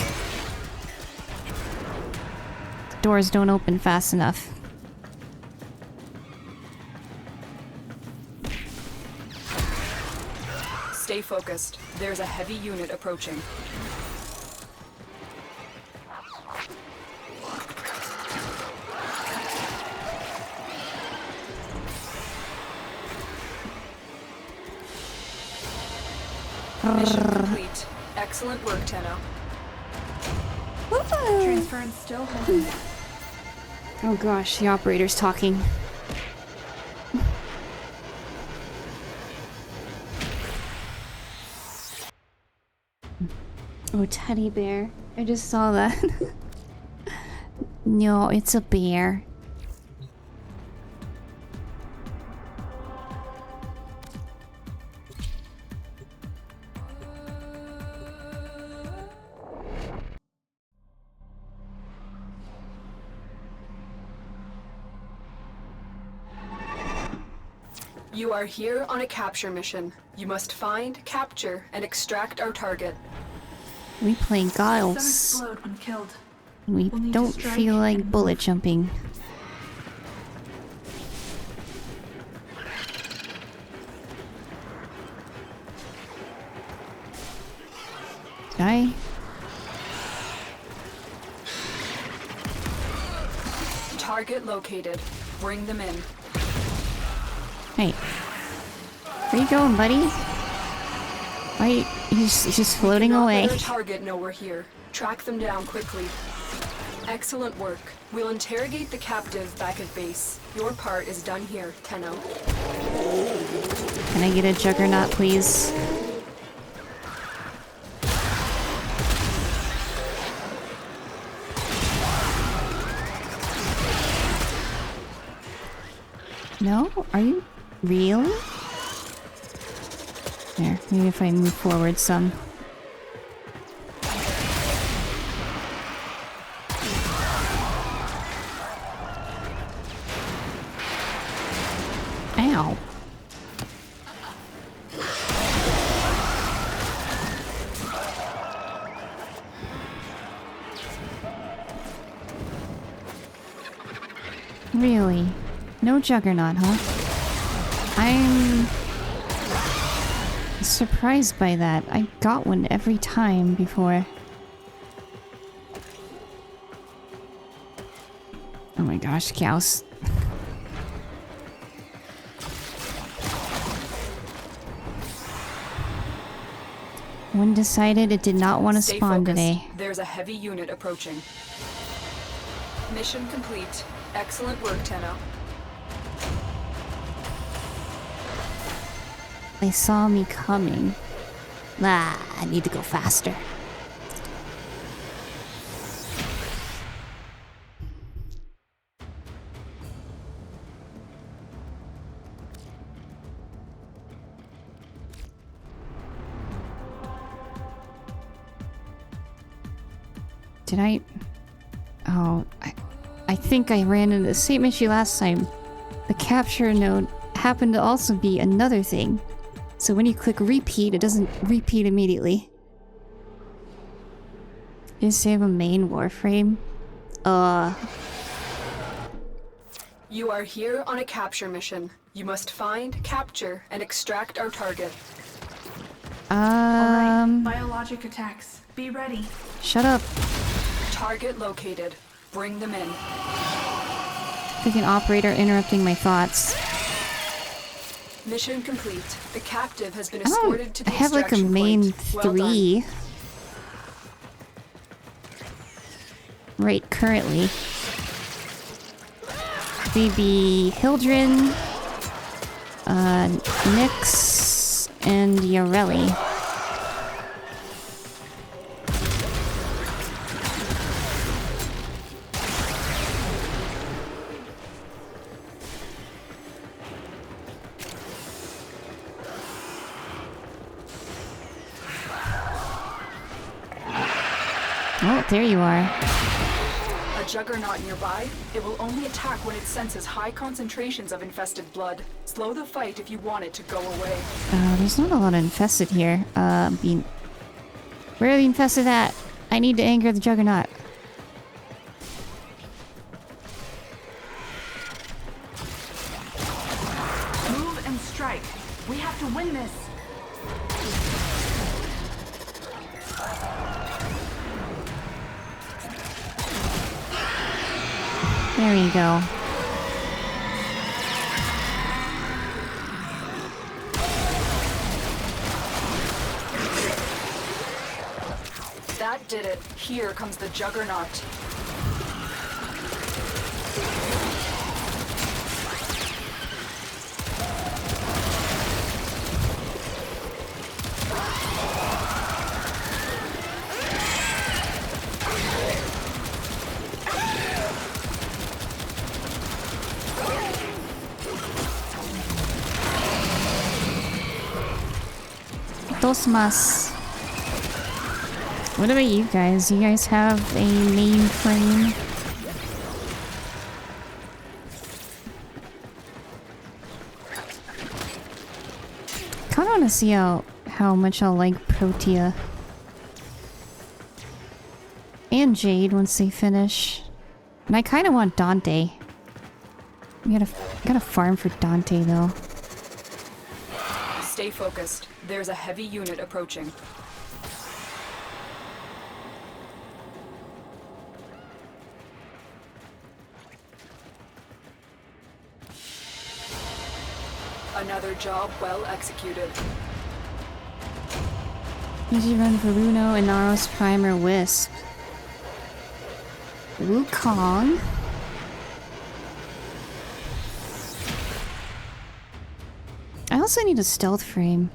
Speaker 1: Doors don't open fast enough.
Speaker 14: Stay focused. There's a heavy unit approaching. Mission complete. Excellent work, Tenno.
Speaker 5: Transference still holding.
Speaker 1: Oh gosh, the operator's talking. Oh, teddy bear. I just saw that. No, it's a bear.
Speaker 14: You are here on a capture mission. You must find, capture, and extract our target.
Speaker 1: We play
Speaker 5: Some
Speaker 1: Giles.
Speaker 5: explode when killed.
Speaker 1: We
Speaker 5: We'll need
Speaker 1: don't
Speaker 5: to strike
Speaker 1: feel like
Speaker 5: and
Speaker 1: bullet jumping. Did I?
Speaker 14: Target located. Bring them in.
Speaker 1: Hey. Where you going, buddy? Why he's just floating away.
Speaker 14: Let our target know we're here. Track them down quickly. Excellent work. We'll interrogate the captive back at base. Your part is done here, Tenno.
Speaker 1: Can I get a juggernaut, please? No? Are you really? There, maybe if I move forward some. Ow. Really? No juggernaut, huh? I'm surprised by that. I got one every time before. Oh my gosh, cows. One decided it did not want to
Speaker 14: Stay
Speaker 1: spawn
Speaker 14: focused.
Speaker 1: today.
Speaker 14: There's a heavy unit approaching. Mission complete. Excellent work, Tenno.
Speaker 1: They saw me coming. Ah, I need to go faster. Did I? Oh, I think I ran into the same issue last time. The capture node happened to also be another thing. So when you click repeat, it doesn't repeat immediately. Just save a main Warframe.
Speaker 14: You are here on a capture mission. You must find, capture, and extract our target.
Speaker 5: Alright, biologic attacks. Be ready.
Speaker 1: Shut up.
Speaker 14: Target located. Bring them in.
Speaker 1: Freaking operator interrupting my thoughts.
Speaker 14: Mission complete. The captive has been escorted to the
Speaker 1: I have like a
Speaker 14: extraction
Speaker 1: main
Speaker 14: point. Well
Speaker 1: 3.
Speaker 14: done.
Speaker 1: Right, currently. Maybe Hildren, Nyx, and Joelle. Oh, there you are.
Speaker 14: A juggernaut nearby. It will only attack when it senses high concentrations of infested blood. Slow the fight if you want it to go away.
Speaker 1: There's not a lot of infested here. Where are the infested at? I need to anger the juggernaut.
Speaker 5: Move and strike. We have to win this.
Speaker 1: There you go.
Speaker 14: That did it. Here comes the juggernaut.
Speaker 1: Dos más. What about you guys? You guys have a mainframe? kind of want to see how much I'll like Protea and Jade once they finish. And I kind of want Dante. We gotta farm for Dante though.
Speaker 14: Stay focused. There's a heavy unit approaching. Another job well executed.
Speaker 1: Easy run for Luno, Inaros, Primer, Wisp. Wukong. I also need a stealth frame.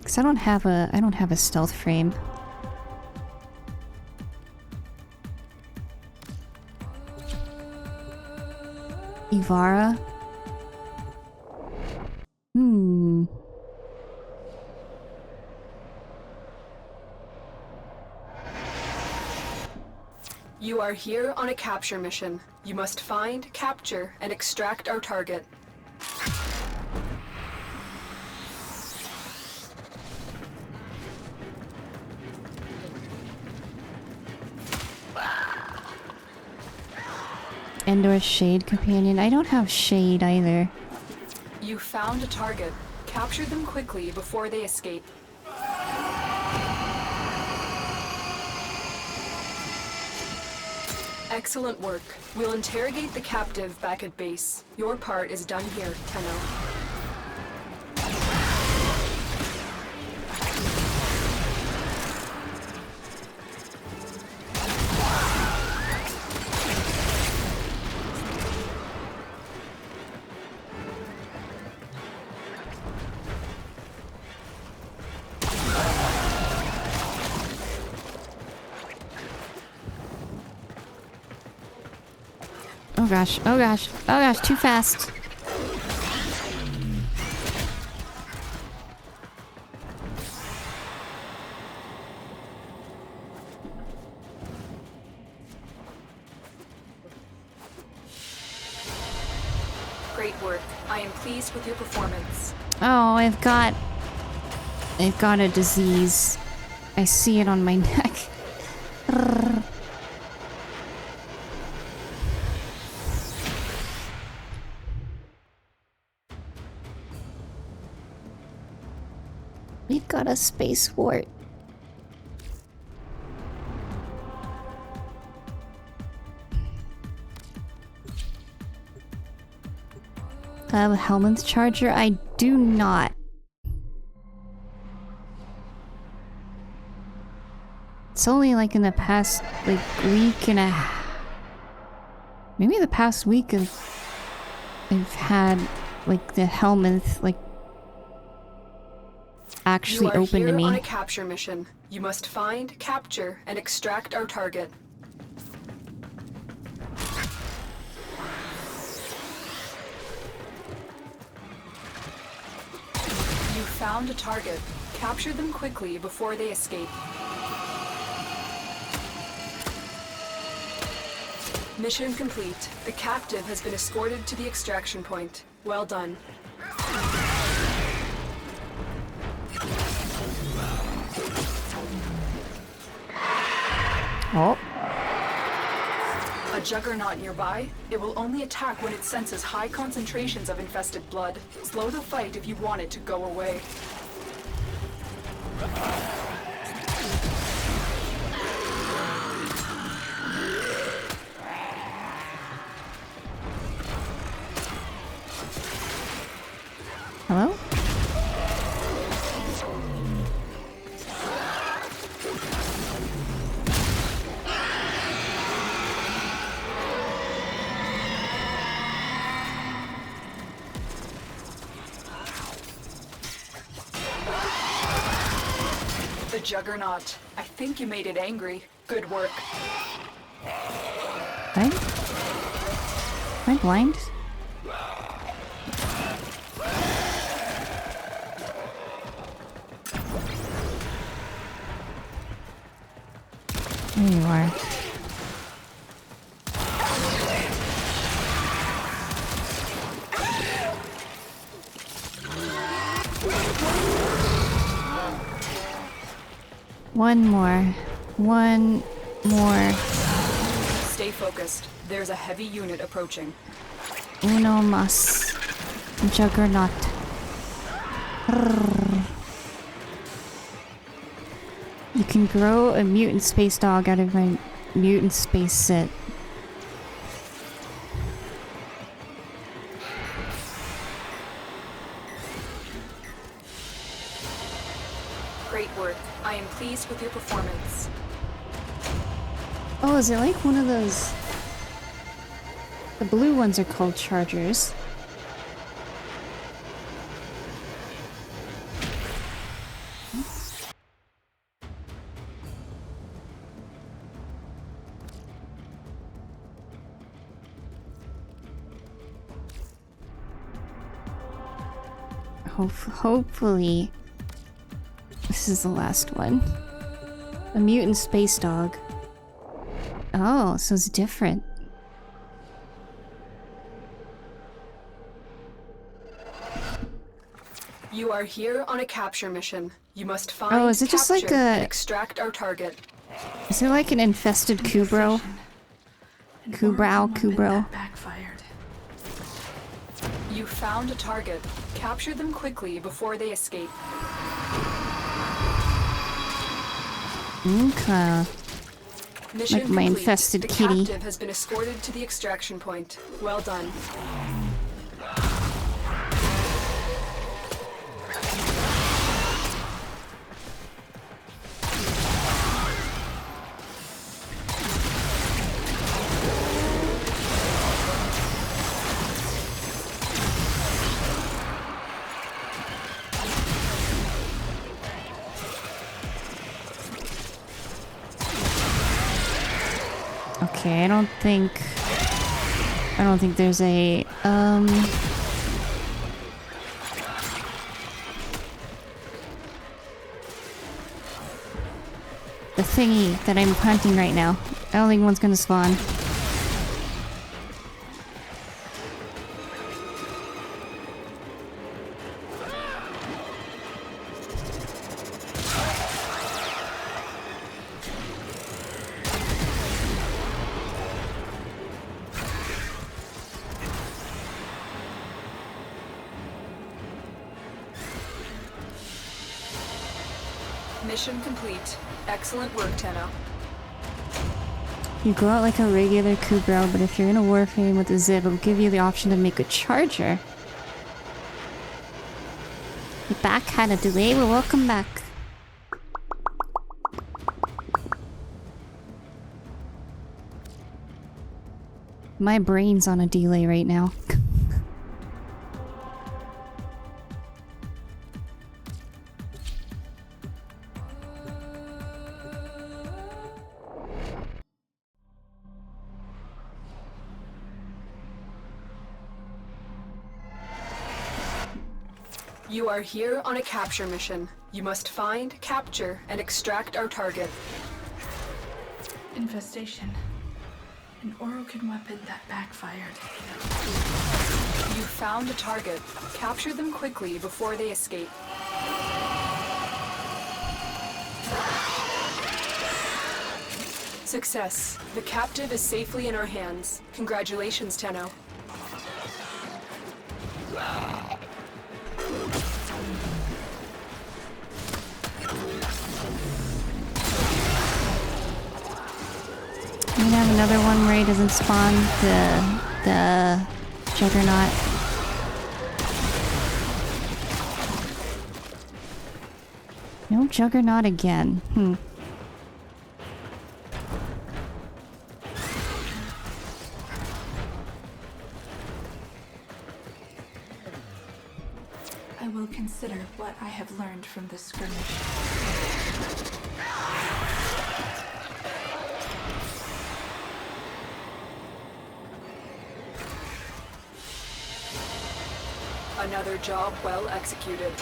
Speaker 1: Cause I don't have a stealth frame. Ivara.
Speaker 14: You are here on a capture mission. You must find, capture, and extract our target.
Speaker 1: Endor Shade Companion. I don't have Shade either.
Speaker 14: You found a target. Capture them quickly before they escape. Excellent work. We'll interrogate the captive back at base. Your part is done here, Tenno.
Speaker 1: Oh gosh, oh gosh, oh gosh, too fast.
Speaker 14: Great work. I am pleased with your performance.
Speaker 1: Oh, I've got a disease. I see it on my neck. We've got a space wart. I have a Helmets charger? I do not. It's only like in the past like week and a maybe the past week I've had like the Helmets like actually open to me.
Speaker 14: You are here on a capture mission. You must find, capture, and extract our target. You found a target. Capture them quickly before they escape. Mission complete. The captive has been escorted to the extraction point. Well done.
Speaker 1: Oh.
Speaker 14: A juggernaut nearby. It will only attack when it senses high concentrations of infested blood. Slow the fight if you want it to go away.
Speaker 1: Hello?
Speaker 14: The juggernaut. I think you made it angry. Good work.
Speaker 1: Am I blind? There you are. One more. One more.
Speaker 14: Stay focused. There's a heavy unit approaching.
Speaker 1: Uno mas. Juggernaut. You can grow a mutant space dog out of my mutant space set.
Speaker 14: Great work. I am pleased with your performance.
Speaker 1: Oh, is it like one of those... The blue ones are called chargers. Hopefully, this is the last one. A mutant space dog. Oh, so it's different.
Speaker 14: You are here on a capture mission. You must find,
Speaker 1: Oh, is it just like
Speaker 14: and
Speaker 1: a...
Speaker 14: extract our target.
Speaker 1: Is it like an infested Kubro? Kubro?
Speaker 5: Backfired.
Speaker 14: You found a target. Capture them quickly before they escape.
Speaker 1: Okay.
Speaker 14: Mission
Speaker 1: Like my
Speaker 14: complete.
Speaker 1: infested
Speaker 14: the
Speaker 1: kitty.
Speaker 14: captive has been escorted to the extraction point. Well done.
Speaker 1: Okay, I don't think there's a, the thingy that I'm hunting right now. I don't think one's gonna spawn.
Speaker 14: Mission complete. Excellent work, Tenno.
Speaker 1: You go out like a regular Kubro, but if you're in a Warframe with a zip, it'll give you the option to make a charger. You're back, had a delay, well welcome back. My brain's on a delay right now.
Speaker 14: You are here on a capture mission. You must find, capture, and extract our target.
Speaker 5: Infestation. An Orokin weapon that backfired.
Speaker 14: You found a target. Capture them quickly before they escape. Success. The captive is safely in our hands. Congratulations, Tenno.
Speaker 1: You can have another one where he doesn't spawn the Juggernaut. No Juggernaut again.
Speaker 5: I will consider what I have learned from this skirmish.
Speaker 14: Another job well executed.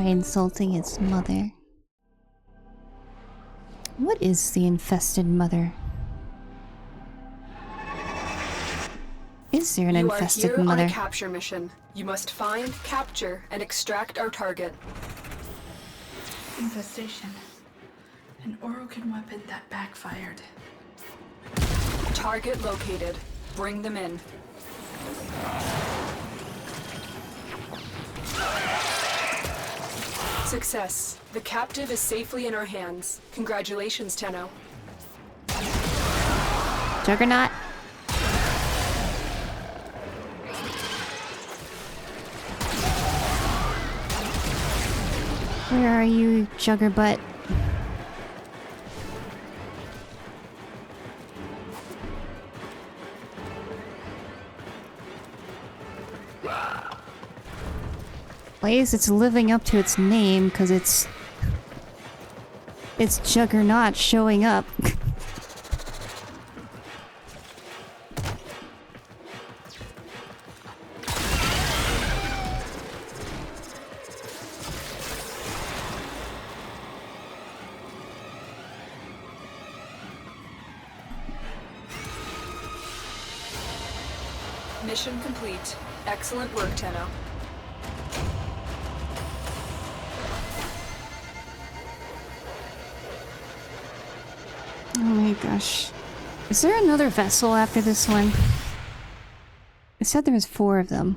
Speaker 1: Try insulting its mother. What is the infested mother? Is there an infested
Speaker 14: mother? You are here
Speaker 1: mother?
Speaker 14: on a capture mission. You must find, capture, and extract our target.
Speaker 5: Infestation. An Orokin weapon that backfired.
Speaker 14: Target located. Bring them in. Success. The captive is safely in our hands. Congratulations, Tenno.
Speaker 1: Juggernaut? Where are you, Juggerbutt? Place, it's living up to its name because it's Juggernaut showing up.
Speaker 14: Mission complete. Excellent work, Tenno.
Speaker 1: Oh my gosh. Is there another vessel after this one? It said there was 4 of them.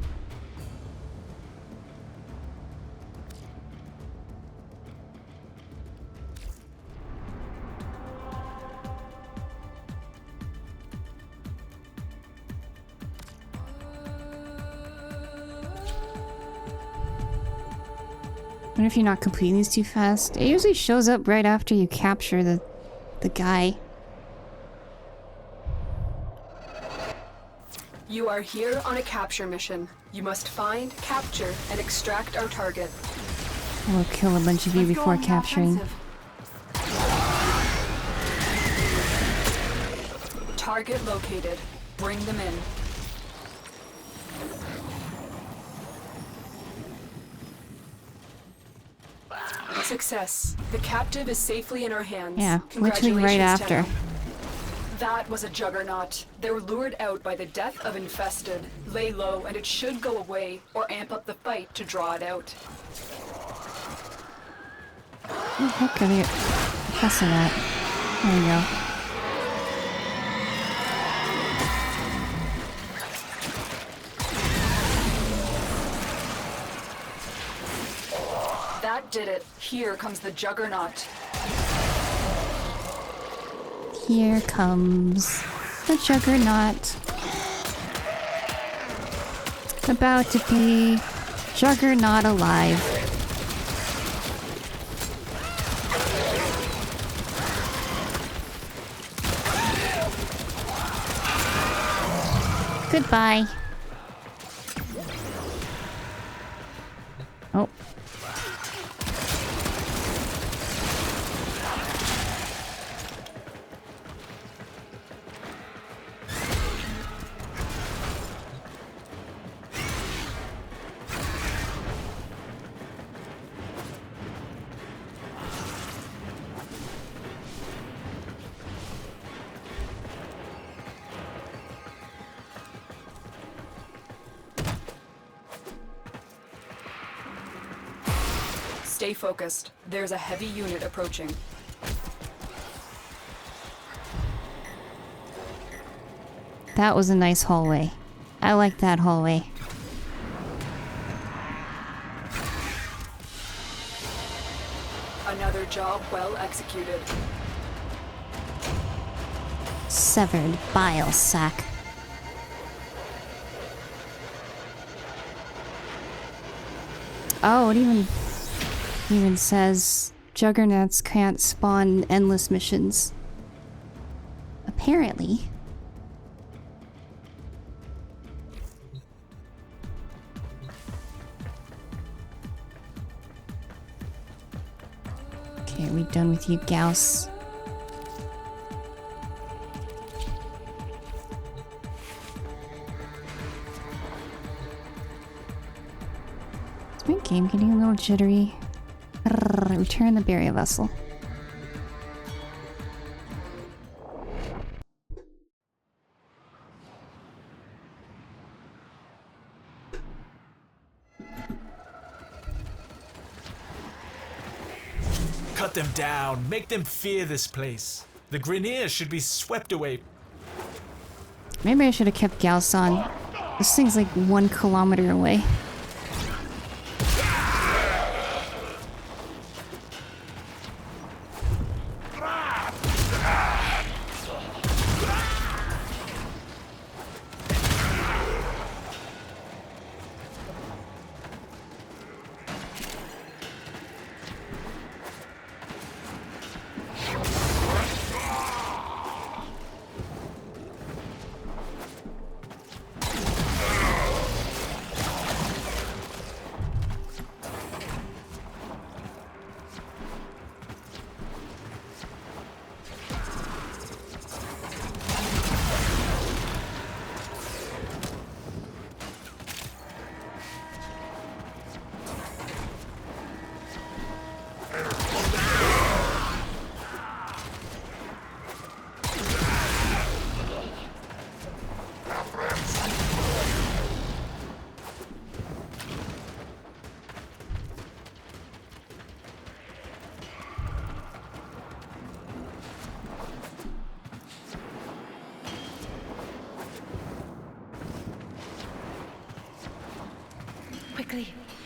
Speaker 1: What if you're not completing these too fast? It usually shows up right after you capture the guy.
Speaker 14: You are here on a capture mission. You must find, capture, and extract our target.
Speaker 1: We'll kill a bunch of you before capturing.
Speaker 14: Target located. Bring them in. Success. The captive is safely in our hands.
Speaker 1: Yeah, literally right after.
Speaker 14: Tenno. That was a juggernaut. They were lured out by the death of infested. Lay low and it should go away, or amp up the fight to draw it out.
Speaker 1: What the heck are they pressing at? There we go.
Speaker 14: That did it. Here comes the juggernaut.
Speaker 1: Here comes the juggernaut. About to be juggernaut alive. Goodbye. Oh.
Speaker 14: Stay focused. There's a heavy unit approaching.
Speaker 1: That was a nice hallway. I like that hallway.
Speaker 14: Another job well executed.
Speaker 1: Severed bile sac. Oh, it even says juggernauts can't spawn endless missions. Apparently. Okay, are we done with you, Gauss? Is my game getting a little jittery? Return the burial vessel.
Speaker 9: Cut them down. Make them fear this place. The Grineer should be swept away.
Speaker 1: Maybe I should have kept Galson. This thing's like 1 kilometer away.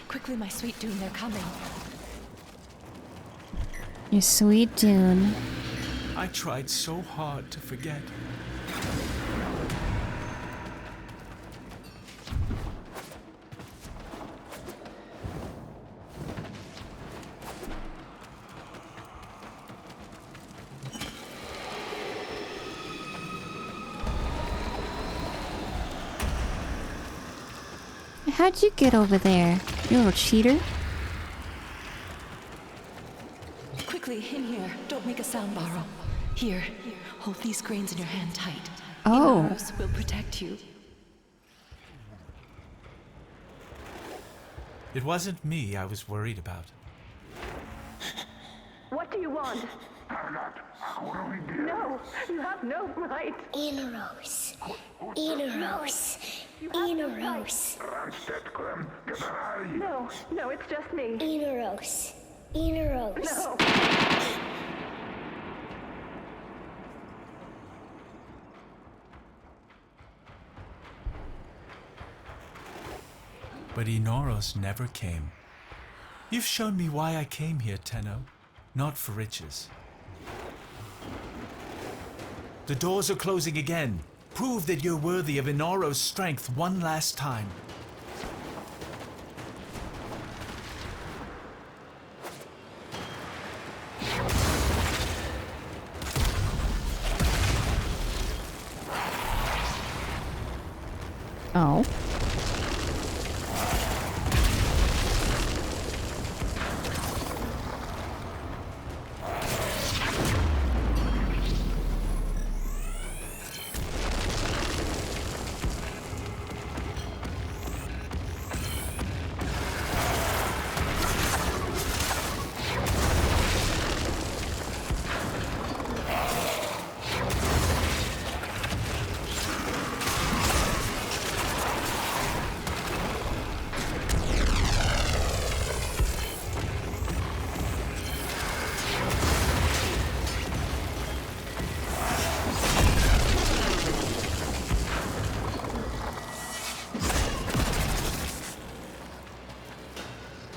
Speaker 6: Quickly, my sweet Dune, they're coming.
Speaker 1: Your sweet Dune.
Speaker 9: I tried so hard to forget.
Speaker 1: How'd you get over there, you little cheater?
Speaker 6: Quickly, in here. Don't make a sound, Borrow. Here, hold these grains in your hand tight.
Speaker 1: Oh.
Speaker 6: Inaros will protect you.
Speaker 9: It wasn't me I was worried about.
Speaker 5: What do you want? No, you have no right.
Speaker 13: Inaros. Inaros. Inaros.
Speaker 5: No, it's just me.
Speaker 13: Inaros. Inaros.
Speaker 5: No.
Speaker 9: But Inaros never came. You've shown me why I came here, Tenno. Not for riches. The doors are closing again. Prove that you're worthy of Inaros' strength one last time.
Speaker 1: Oh.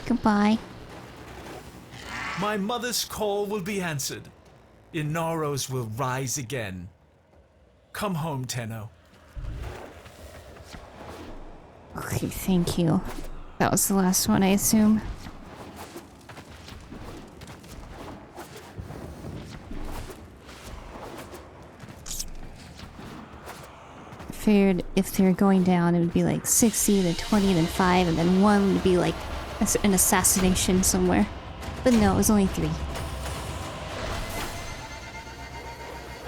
Speaker 1: Goodbye.
Speaker 9: My mother's call will be answered. Inaros will rise again. Come home, Tenno.
Speaker 1: Okay, thank you. That was the last one, I assume. Figured if they were going down, it would be like 60, then 20, then 5, and then 1 would be like an assassination somewhere. But no, it was only 3.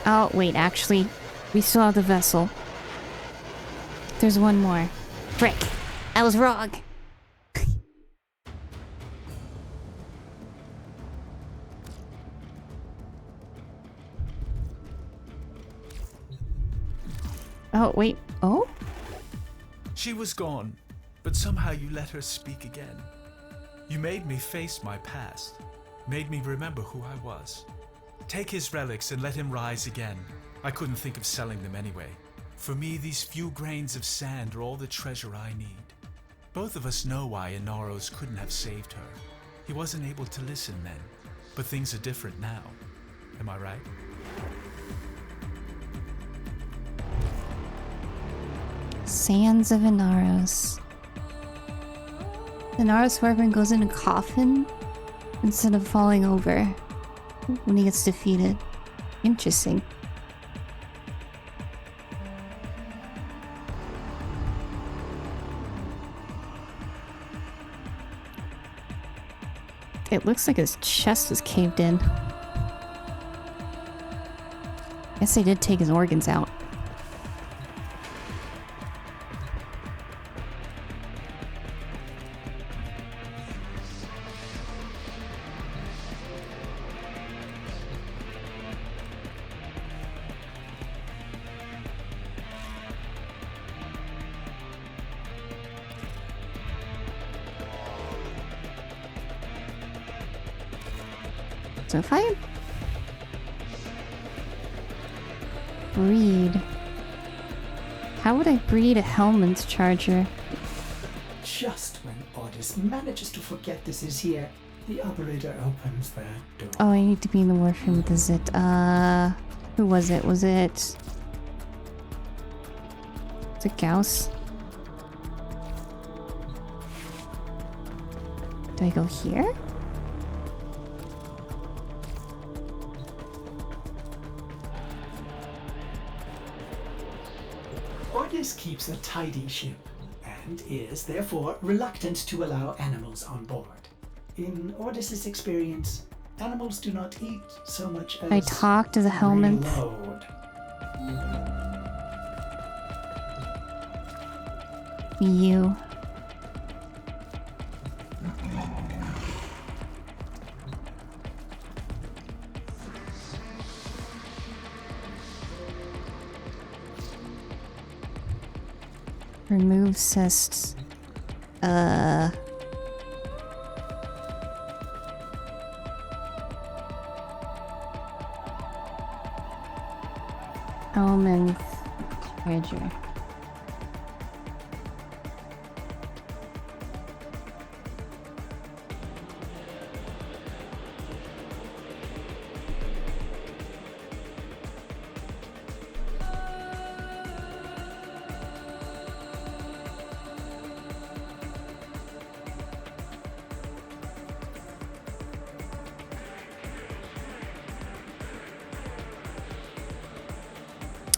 Speaker 1: Oh, wait, actually, we still have the vessel. There's 1 more. Frick! I was wrong! Oh, wait. Oh?
Speaker 9: She was gone, but somehow you let her speak again. You made me face my past, made me remember who I was. Take his relics and let him rise again. I couldn't think of selling them anyway. For me, these few grains of sand are all the treasure I need. Both of us know why Inaros couldn't have saved her. He wasn't able to listen then, but things are different now. Am I right?
Speaker 1: Sands of Inaros. Inaros Warframe goes in a coffin instead of falling over when he gets defeated. Interesting. It looks like his chest was caved in. Guess they did take his organs out. So if I breed, how would I breed a Hellman's Charger?
Speaker 20: Just when Otis manages to forget this is here, the operator opens that door.
Speaker 1: Oh, I need to be in the Warframe with the Zit. Who was it? Was it Gauss? Do I go here?
Speaker 20: Otis keeps a tidy ship, and is therefore reluctant to allow animals on board. In Ordis's experience, animals do not eat so much as
Speaker 1: I talk to the Hellman.
Speaker 20: reload.
Speaker 1: You. Remove cysts. Hellman's Charger.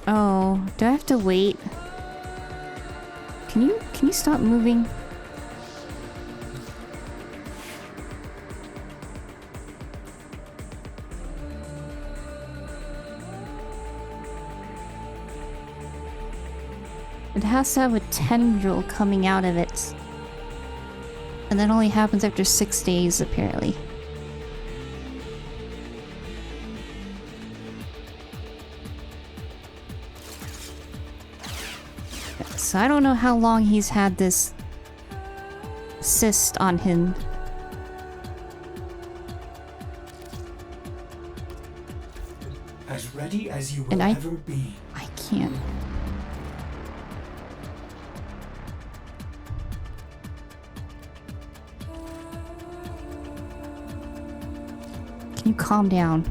Speaker 1: Oh, do I have to wait? Can you stop moving? It has to have a tendril coming out of it. And that only happens after 6 days, apparently. So I don't know how long he's had this cyst on him.
Speaker 20: As ready as you will
Speaker 1: And
Speaker 20: ever be.
Speaker 1: I can't. Can you calm down?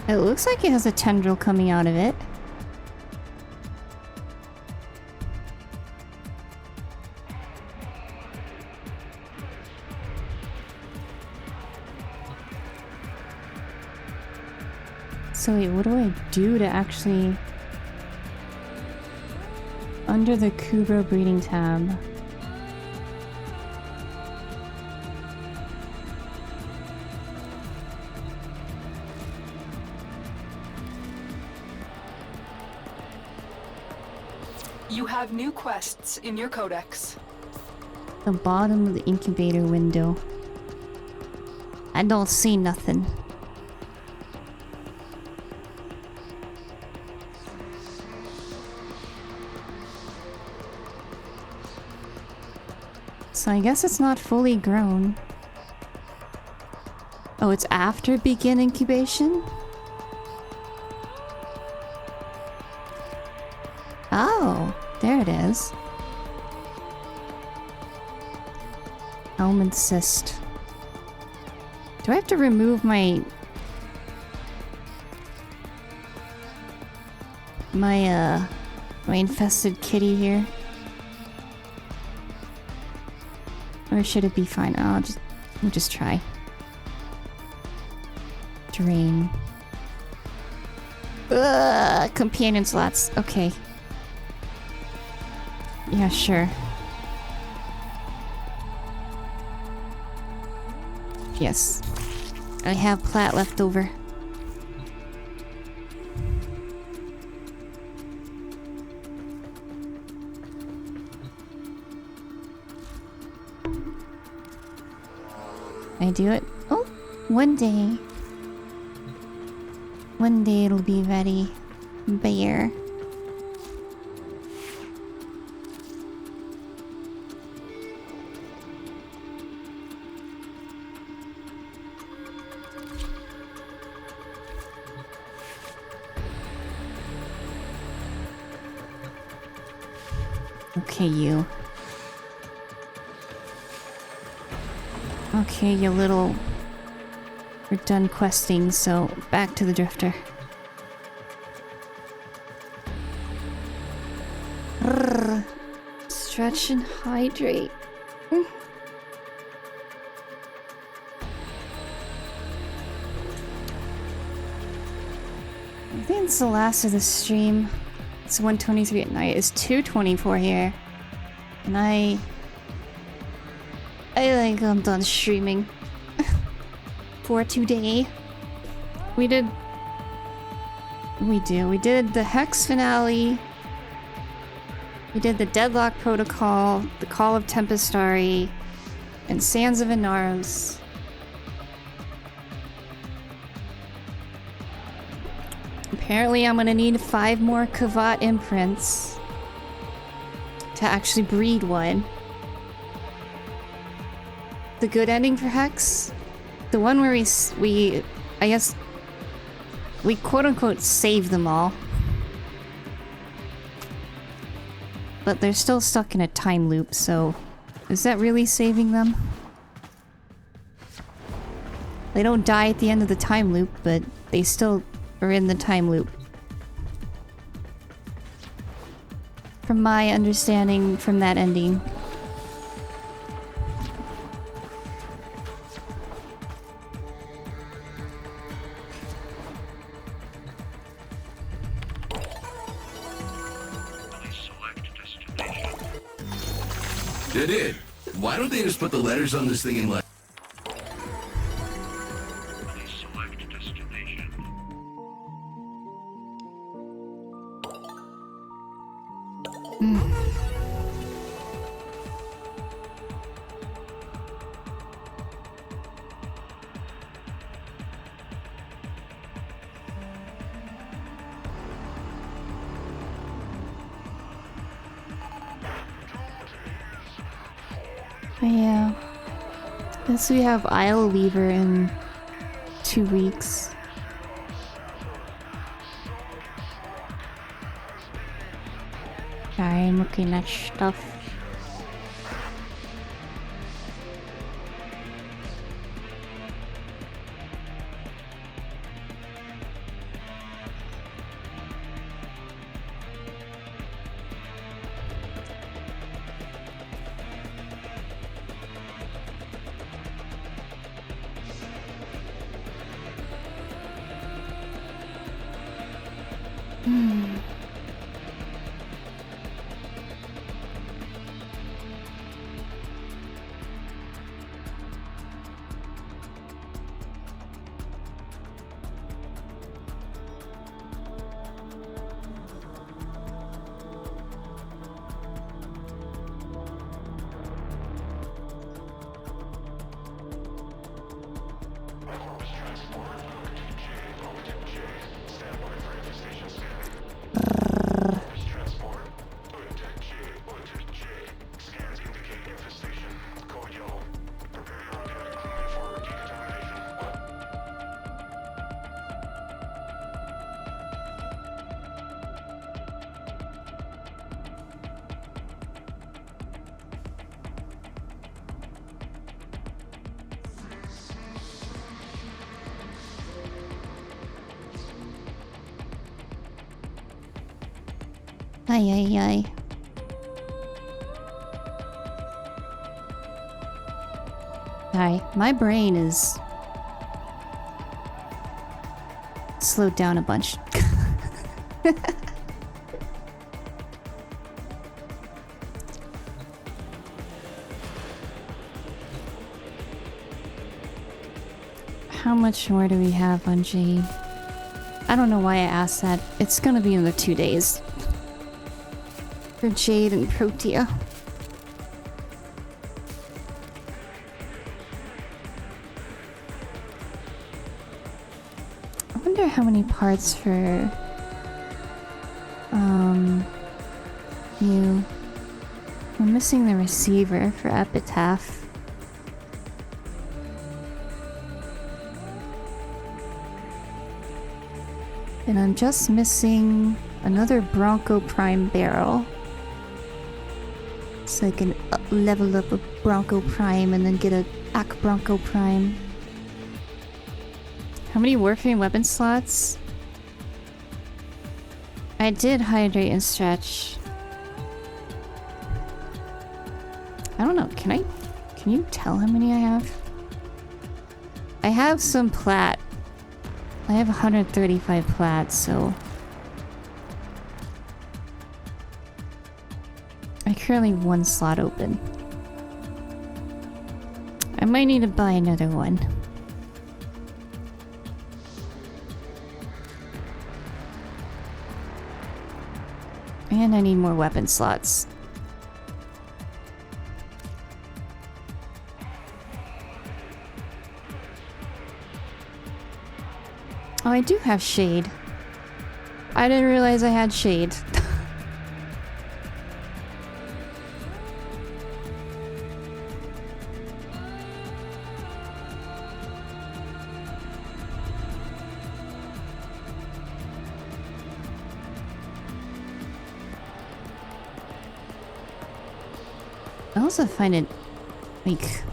Speaker 1: It looks like it has a tendril coming out of it. So wait, what do I do to actually... Under the Kubro breeding tab.
Speaker 14: You have new quests in your codex.
Speaker 1: The bottom of the incubator window. I don't see nothing. So I guess it's not fully grown. Oh, it's after begin incubation? Oh, there it is. Almond cyst. Do I have to remove my infested kitty here? Or should it be fine? We'll just try. Drain. Ugh, companion slots. Okay. Yeah, sure. Yes. I have plat left over. I do it. Oh, one day. One day it'll be ready. Bare. Okay, you. Okay, you little... We're done questing, so back to the drifter. Brrr. Stretch and hydrate. I think it's the last of the stream. It's 1:23 at night. It's 2:24 here. And I think I'm done streaming. For today. We did the Hex finale. We did the Deadlock Protocol, the Call of Tempestarii, and Sands of Inaros. Apparently I'm gonna need 5 more Kavat imprints to actually breed one. The good ending for Hex? The one where we I guess, we quote-unquote save them all. But they're still stuck in a time loop, so... Is that really saving them? They don't die at the end of the time loop, but they still are in the time loop. From my understanding from that ending.
Speaker 2: They did. Why don't they just put the letters on this thing in like...
Speaker 1: Yeah. Guess we have Isle Lever in 2 weeks. Sorry, I'm looking at stuff. Ay, ay, ay. Sorry, my brain is slowed down a bunch. How much more do we have on Jade? I don't know why I asked that. It's gonna be another 2 days. For Jade and Protea. I wonder how many parts for you. We're missing the receiver for Epitaph. And I'm just missing another Bronco Prime barrel. So I can level up a Bronco Prime and then get a Ak Bronco Prime. How many Warframe weapon slots? I did hydrate and stretch. I don't know, can you tell how many I have? I have some plat. I have 135 plat, so I currently have 1 slot open. I might need to buy another one. And I need more weapon slots. Oh, I do have shade. I didn't realize I had shade. I also find it, like,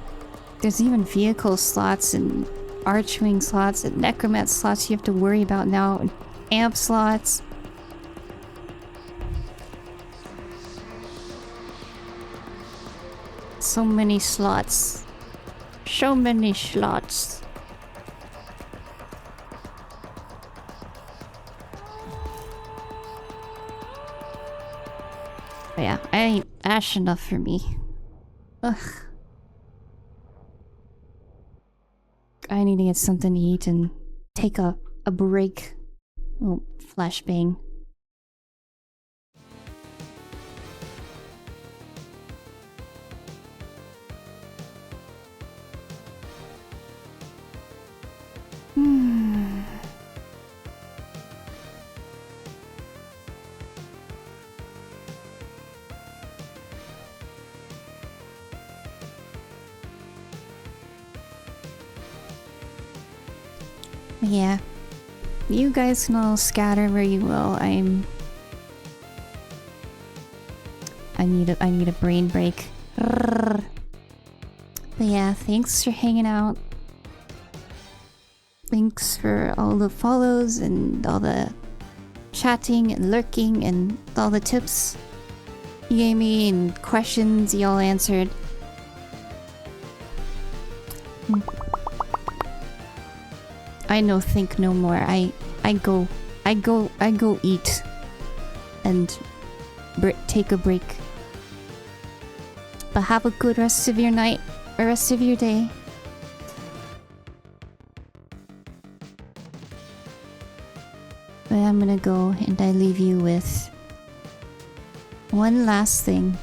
Speaker 1: there's even vehicle slots and Archwing slots and Necromat slots you have to worry about now, and amp slots. So many slots. So many slots. But yeah, I ain't ash enough for me. Ugh. I need to get something to eat and take a break. Oh, flashbang. Yeah. You guys can all scatter where you will. I need a brain break. But yeah, thanks for hanging out. Thanks for all the follows and all the chatting and lurking and all the tips you gave me and questions y'all answered. I no think no more. I go eat and take a break. But have a good rest of your night or rest of your day. But I'm gonna go and I leave you with one last thing.